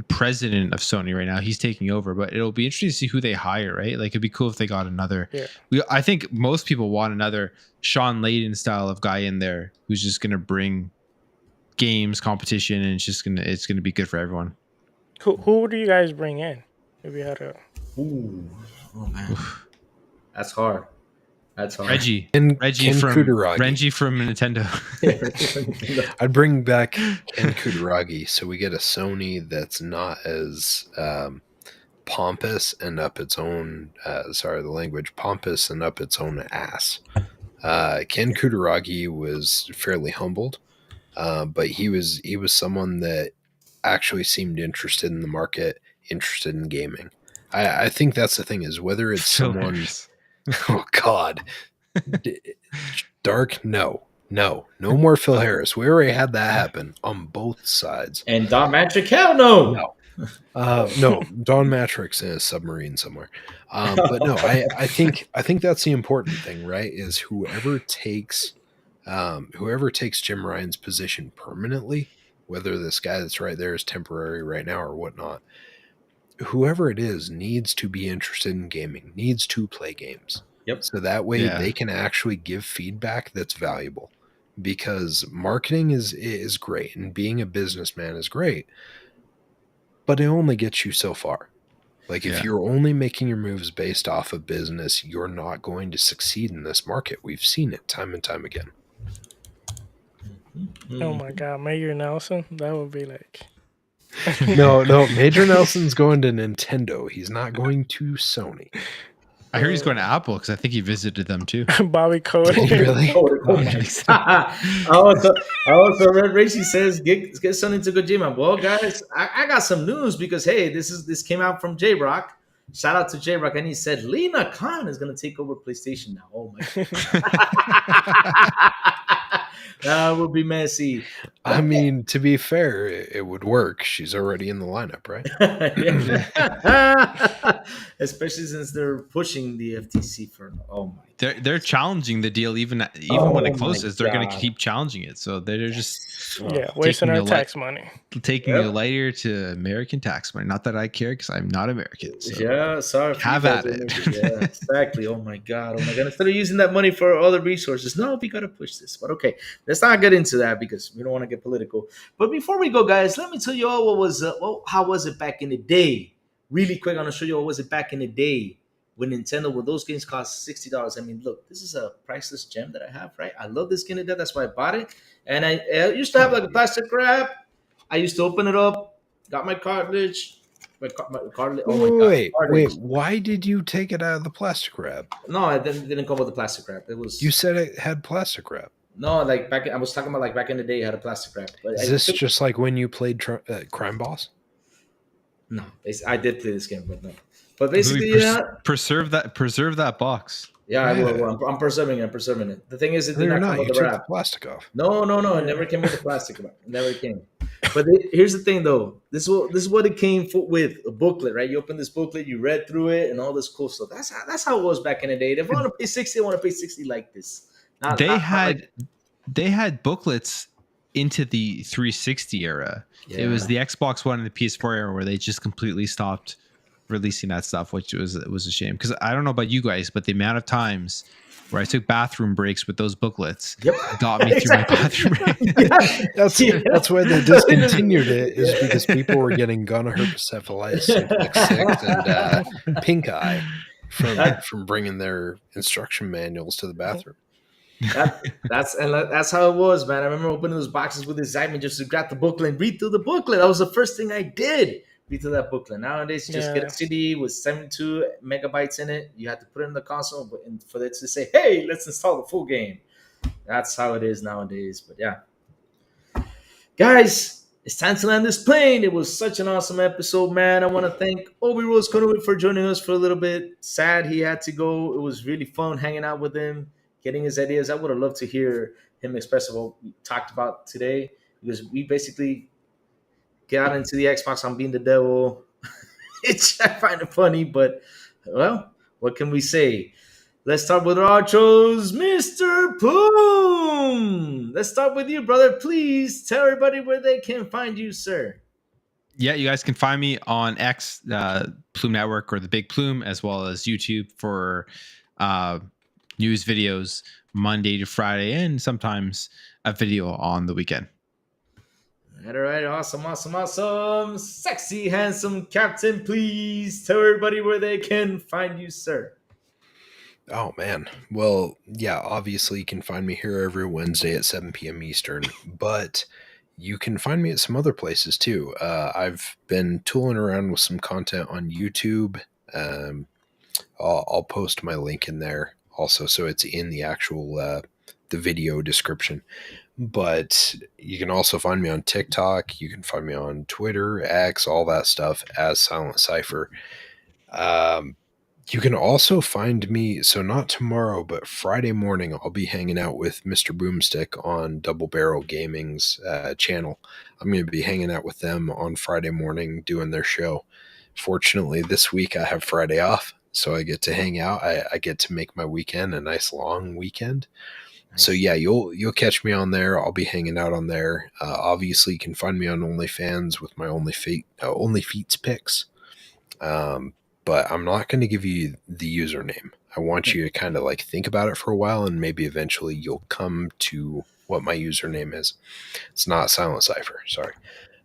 president of Sony right now, he's taking over. But it'll be interesting to see who they hire, right? Like it'd be cool if they got another. Yeah. I think most people want another Sean Layden style of guy in there who's just gonna bring games competition and it's gonna be good for everyone. Who do you guys bring in if you had a? Ooh, oh man, that's hard. That's fine. Reggie Ken from Kutaragi. Renji from Nintendo. I'd bring back Ken Kutaragi so we get a Sony that's not as pompous and up its own sorry the language, pompous and up its own ass. Ken Kutaragi was fairly humbled, but he was someone that actually seemed interested in the market, interested in gaming. I think that's the thing, is whether it's someone Hilarious. oh god Dark, no more Phil Harris. We already had that happen on both sides. And Don Matrick, hell no. No, Don Matrix in a submarine somewhere. But no, I think that's the important thing, right? Is whoever takes Jim Ryan's position permanently, whether this guy that's right there is temporary right now or whatnot, whoever it is needs to be interested in gaming, needs to play games. Yep. So that way Yeah. they can actually give feedback that's valuable, because marketing is great and being a businessman is great, but it only gets you so far. Like if Yeah. you're only making your moves based off of business, you're not going to succeed in this market. We've seen it time and time again. Oh my God, Major Nelson, that would be like No, Major Nelson's going to Nintendo. He's not going to Sony. I heard he's going to Apple because I think he visited them too. Bobby Cody. Really? I also read Racy says get Sony to Kojima. Well, guys, I got some news because hey, this came out from J Rock. Shout out to J Rock, and he said Lena Khan is gonna take over PlayStation now. Oh my god. That would be messy. I mean, to be fair, it would work. She's already in the lineup, right? Yeah. Especially since they're pushing the FTC for They're challenging the deal even when Oh it my closes. They're going to God. keep challenging it. So they're just Yeah, wasting our taking tax money. taking Yep. a lighter to American tax money. Not that I care because I'm not American. So. Yeah, sorry. for Have you at guys. it. Yeah, exactly. Oh my god. Instead of using that money for other resources, no, we gotta push this. But okay, let's not get into that because we don't want to get political. But before we go, guys, let me tell you all how was it back in the day? Really quick, I'm gonna show you what was it back in the day when those games cost $60. I mean, look, this is a priceless gem that I have, right? I love this game to death. That's why I bought it. And I used to have like a plastic wrap. I used to open it up, got my cartridge. My cartridge. Oh my god! Wait, Cartridge. why did you take it out of the plastic wrap? No, it didn't come with the plastic wrap. It was You said it had plastic wrap. no, like back. I was talking about like back in the day, it had a plastic wrap. But Is this just like when you played Crime Boss? no? I did play this game, but no. But Louis, basically, preserve that box. yeah, I will. I'm preserving it. I'm preserving it. The thing is, it No, did you're not not. come You with the took the wrap. plastic off. No, it never came with the plastic wrap. It never came. But here's the thing, though. This is what it came with, a booklet, right? You open this booklet, you read through it, and all this cool stuff. That's how it was back in the day. If I want to pay 60, I want to pay 60 like this. They had booklets into the 360 era. Yeah. It was the Xbox One and the PS4 era where they just completely stopped releasing that stuff, which was a shame. Because I don't know about you guys, but the amount of times where I took bathroom breaks with those booklets got me through my bathroom break. That's why they discontinued it, is because people were getting gonorrhepatitis, simplex 6, and pink eye from bringing their instruction manuals to the bathroom. That's how it was, man. I remember opening those boxes with excitement just to grab the booklet and read through the booklet. That was the first thing I did. Read through that booklet. Nowadays, you just get a CD with 72 megabytes in it. You have to put it in the console for it to say, "Hey, let's install the full game." That's how it is nowadays. But yeah, guys, it's time to land this plane. It was such an awesome episode, man. I want to thank Obi Rose Conowit for joining us for a little bit. Sad he had to go. It was really fun hanging out with him, getting his ideas. I would have loved to hear him express what we talked about today, because we basically got into the Xbox on being the devil. I find it funny, but well, what can we say? Let's start with our outros, Mr. Plume. Let's start with you, brother. Please tell everybody where they can find you, sir. Yeah, you guys can find me on X, Plume Network, or the Big Plume, as well as YouTube for news videos Monday to Friday, and sometimes a video on the weekend. All right. Awesome. Sexy, handsome captain, please tell everybody where they can find you, sir. Oh man. Well, yeah, obviously you can find me here every Wednesday at 7 p.m. Eastern, but you can find me at some other places too. I've been tooling around with some content on YouTube. Um, I'll post my link in there also, so it's in the actual the video description. But you can also find me on TikTok. You can find me on Twitter, X, all that stuff as Silent Cypher. Um, you can also find me, so not tomorrow, but Friday morning, I'll be hanging out with Mr. Boomstick on Double Barrel Gaming's channel. I'm going to be hanging out with them on Friday morning doing their show. Fortunately, this week I have Friday off, so I get to hang out. I get to make my weekend a nice long weekend. So yeah, you'll catch me on there. I'll be hanging out on there. Obviously, you can find me on OnlyFans with my Only Feets pics. But I'm not going to give you the username. I want you to kind of like think about it for a while, and maybe eventually you'll come to what my username is. It's not Silent Cypher, sorry.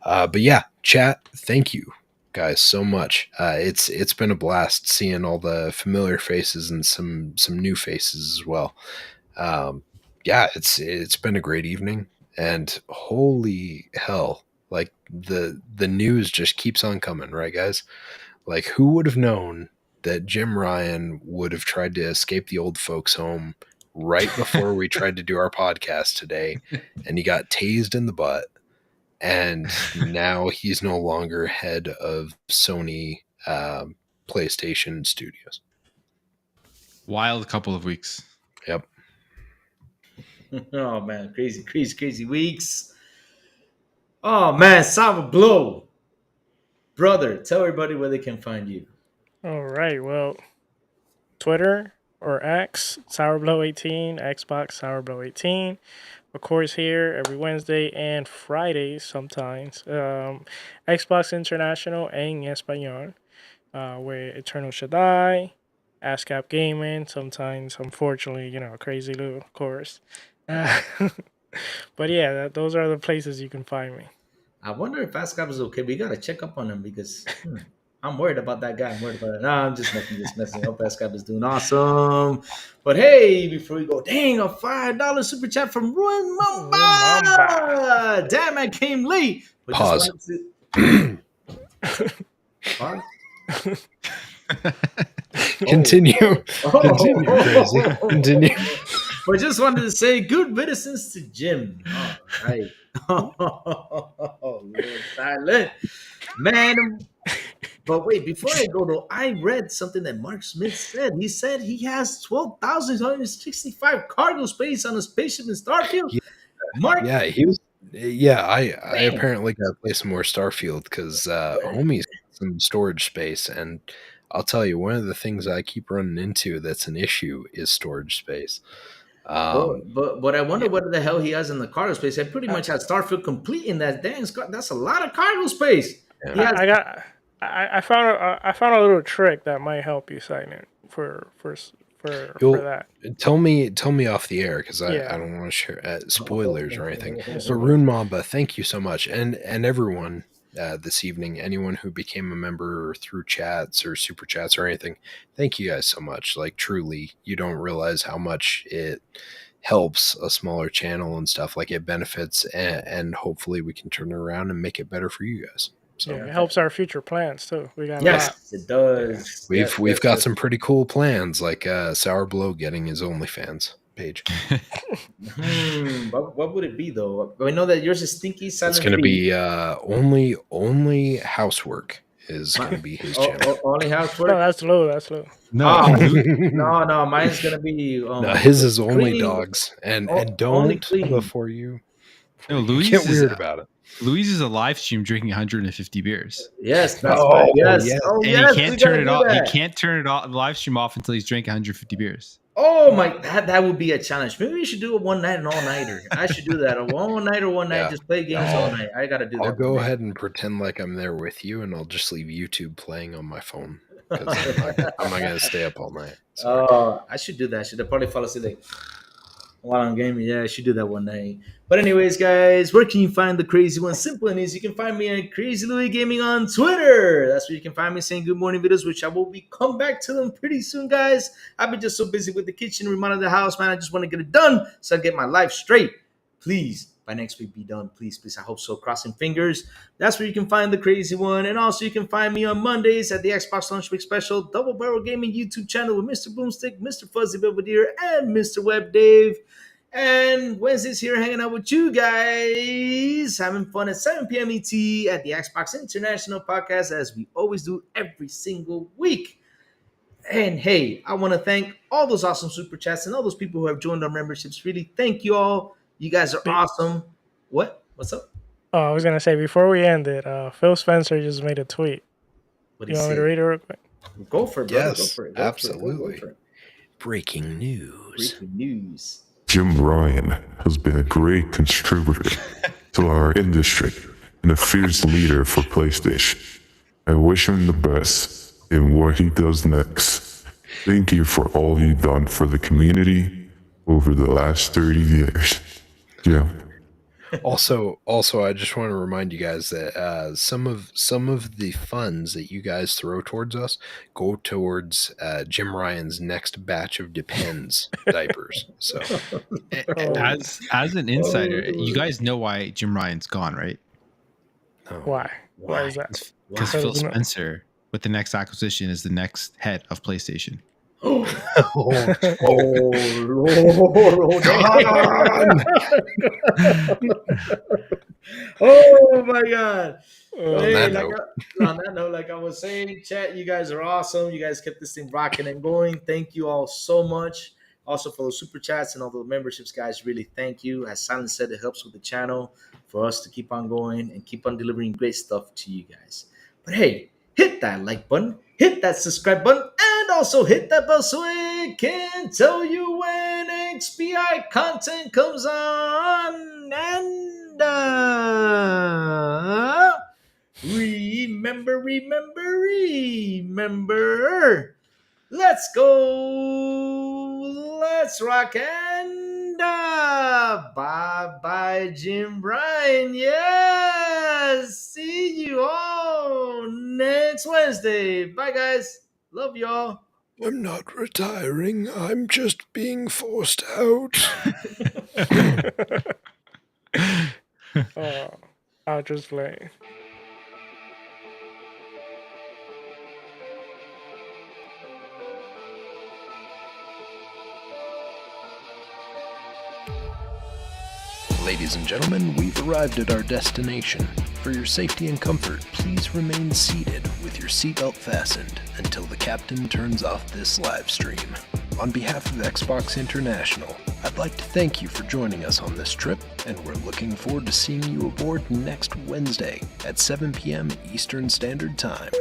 But yeah, chat. Thank you guys so much. It's been a blast seeing all the familiar faces and some new faces as well. Yeah, it's been a great evening, and holy hell, like the news just keeps on coming, right, guys? Like, who would have known that Jim Ryan would have tried to escape the old folks' home right before we tried to do our podcast today, and he got tased in the butt, and now he's no longer head of Sony PlayStation Studios. Wild couple of weeks. Yep. Oh man, crazy weeks. Oh man, Sourblow. Brother, tell everybody where they can find you. All right. Well, Twitter or X, Sourblow18, Xbox, Sourblow18. Of course, here every Wednesday and Fridays sometimes. Xbox International en español, where Eternal Shaddai, ASCAP Gaming, sometimes, unfortunately, Crazy Lou, of course. But yeah, those are the places you can find me. I wonder if ASCAP is okay. We gotta check up on him because I'm worried about that guy. I'm worried about it. Nah, I'm just messing. Hope ASCAP is doing awesome. But hey, before we go, dang, a $5 super chat from Ruin Mamba. Damn, I came late. But Pause. Pause. Continue. Continue, crazy. Continue. But just wanted to say good medicines to Jim. All right. Oh, Lord, silent. Man. But wait, before I go though, I read something that Mark Smith said. He said he has 12,165 cargo space on a spaceship in Starfield. Yeah. Mark, Yeah, he was. Yeah, I apparently got to play some more Starfield because homie's got some storage space, and I'll tell you, one of the things I keep running into that's an issue is storage space. but I wonder what the hell he has in the cargo space. I pretty much had Starfield complete in that. Dang, Scott, that's a lot of cargo space. Yeah. I found a little trick that might help you, Silent, for that. Tell me off the air because I don't want to share spoilers or anything. But Rune Mamba, thank you so much, and everyone this evening, anyone who became a member through chats or super chats or anything, thank you guys so much. Like, truly, you don't realize how much it helps a smaller channel and stuff. Like, it benefits, and hopefully we can turn it around and make it better for you guys. So it helps our future plans too. We got it does. We've got some pretty cool plans, like Sourblow getting his OnlyFans page. What would it be though? I know that yours is Stinky Silent. It's going to be only housework is going to be his channel. Only housework. No, that's low. No, no, mine's going to be. No, his is only dogs, and don't before you. No, Louise get weird about it. Louise is a live stream drinking 150 beers. Yes, that's right. Yes. Yes. Oh, And yes, he can't turn it off. He can't turn it off the live stream off until he's drank 150 beers. Oh my, that would be a challenge. Maybe we should do a one night and all nighter. I should do that. A one night, just play games all night. I gotta do that. I'll go ahead and pretend like I'm there with you, and I'll just leave YouTube playing on my phone because I'm not gonna stay up all night. Oh, I should do that. Should I probably fall asleep? while I'm gaming. Yeah, I should do that one night. But anyways, guys, where can you find the crazy one? Simple and easy. You can find me at Crazy Louis Gaming on Twitter. That's where you can find me saying good morning videos, which I will be come back to them pretty soon, guys. I've been just so busy with the kitchen, remodeling the house, man. I just want to get it done so I get my life straight. Please, by next week, be done. Please, please. I hope so. Crossing fingers. That's where you can find the crazy one. And also, you can find me on Mondays at the Xbox Launch Week Special Double Barrel Gaming YouTube channel with Mr. Boomstick, Mr. Fuzzy Belvedere, and Mr. Web Dave. And Wednesdays here hanging out with you guys, having fun at 7 p.m. ET at the Xbox International Podcast, as we always do every single week. And hey, I want to thank all those awesome super chats and all those people who have joined our memberships. Really, thank you all. You guys are awesome. What? What's up? Oh, I was gonna say before we end it, Phil Spencer just made a tweet. You want me to read it real quick? Go for it, brother. Yes, Go for it. absolutely. Go for it. Breaking news. Breaking news. Jim Ryan has been a great contributor to our industry and a fierce leader for PlayStation. I wish him the best in what he does next. Thank you for all you've done for the community over the last 30 years. Yeah. Also, I just want to remind you guys that some of the funds that you guys throw towards us go towards Jim Ryan's next batch of Depends diapers. So, As an insider, you guys know why Jim Ryan's gone, right? Why? Why is that? Because Phil Spencer, with the next acquisition, is the next head of PlayStation. Oh, Lord. Oh, my God. On that note, like I was saying, chat, you guys are awesome. You guys kept this thing rocking and going. Thank you all so much. Also for the super chats and all the memberships, guys, really thank you. As Silent said, it helps with the channel for us to keep on going and keep on delivering great stuff to you guys. But hey, hit that like button, hit that subscribe button, and also hit that bell so it can tell you when XPI content comes on. And remember. Let's go. Let's rock and bye, Jim Bryan. Yes. See you all next Wednesday. Bye, guys. Love y'all. I'm not retiring. I'm just being forced out. I'll just play. Ladies and gentlemen, we've arrived at our destination. For your safety and comfort, please remain seated with your seatbelt fastened until the captain turns off this live stream. On behalf of Xbox International, I'd like to thank you for joining us on this trip, and we're looking forward to seeing you aboard next Wednesday at 7 p.m. Eastern Standard Time.